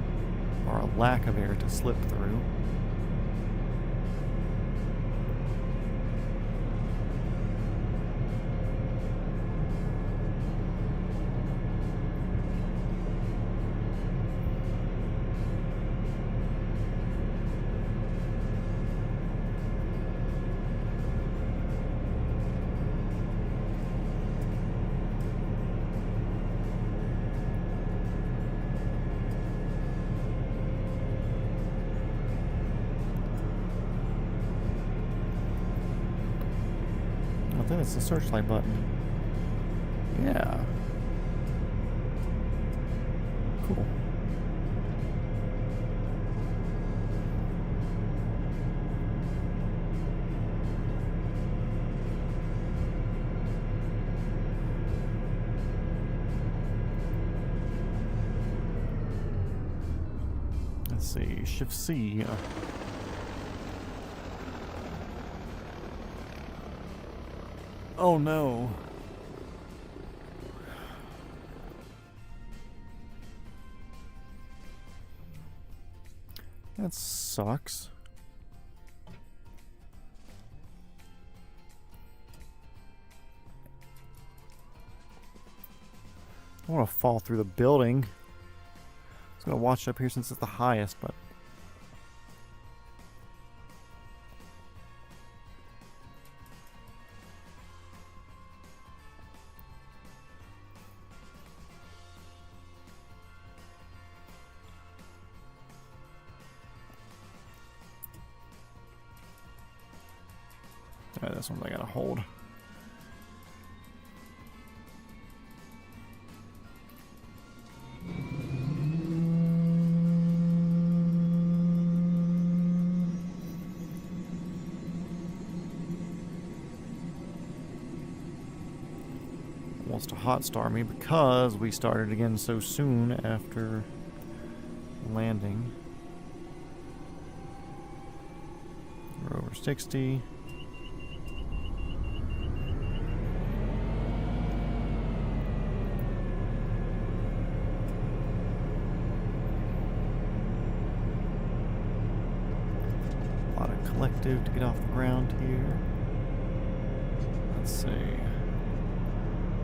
or a lack of air to slip through. Then it's the searchlight button. Yeah. Cool. Let's see, Shift C. Oh no. That sucks. I don't want to fall through the building. I was going to watch up here since it's the highest, but Alright, this one I gotta hold. Wants to hot star me because we started again so soon after landing. We're over 60. A lot of collective to get off the ground here. Let's see.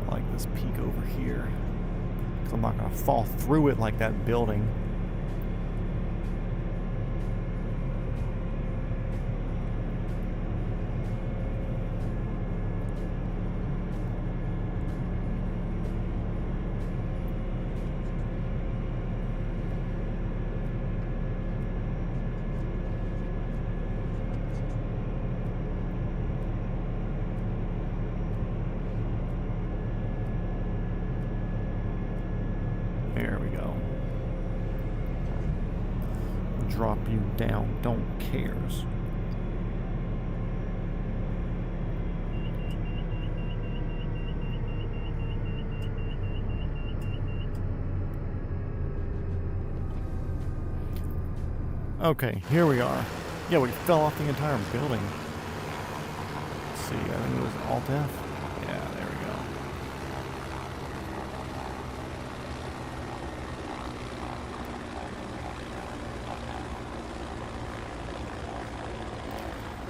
I like this peak over here, because I'm not going to fall through it like that building. There we go. Drop you down, don't cares. Okay, here we are. Yeah, we fell off the entire building. Let's see, I think it was Alt F. Yeah, there we go.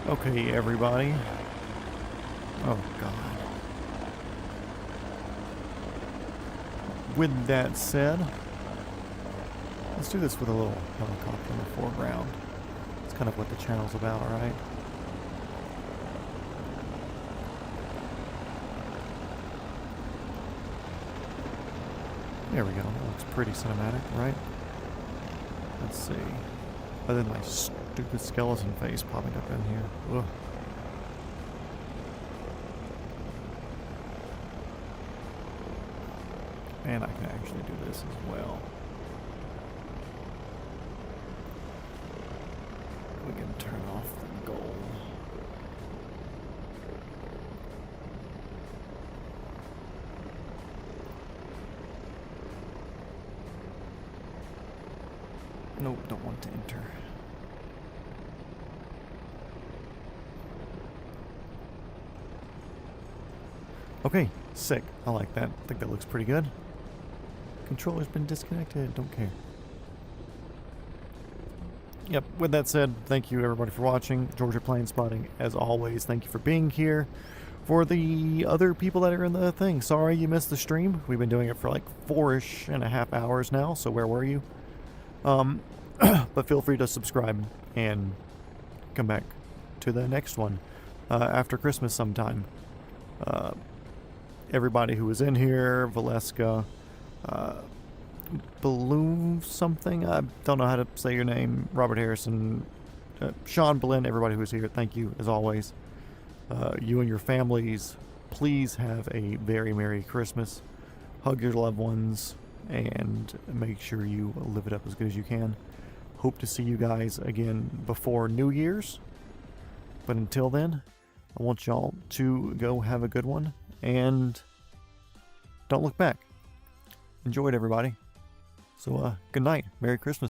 Okay, everybody. Oh, God. With that said, let's do this with a little helicopter in the foreground. It's kind of what the channel's about, alright? There we go. That looks pretty cinematic, right? Let's see. Other than my stupid skeleton face popping up in here. Ugh. And I can actually do this as well. We can turn off the goal. Nope, don't want to enter. Okay, sick. I like that. I think that looks pretty good. Controller's been disconnected. Don't care. Yep, with that said, thank you everybody for watching. Georgia Plane Spotting, as always, thank you for being here. For the other people that are in the thing, sorry you missed the stream. We've been doing it for like 4.5 hours now, so where were you? But feel free to subscribe and come back to the next one after Christmas sometime. Everybody who was in here, Valeska, Balloon something, I don't know how to say your name, Robert Harrison, Sean Blinn, everybody who was here, thank you as always. You and your families, please have a very Merry Christmas. Hug your loved ones and make sure you live it up as good as you can. Hope to see you guys again before New Year's. But until then, I want y'all to go have a good one and don't look back. Enjoy it, everybody. So, good night. Merry Christmas.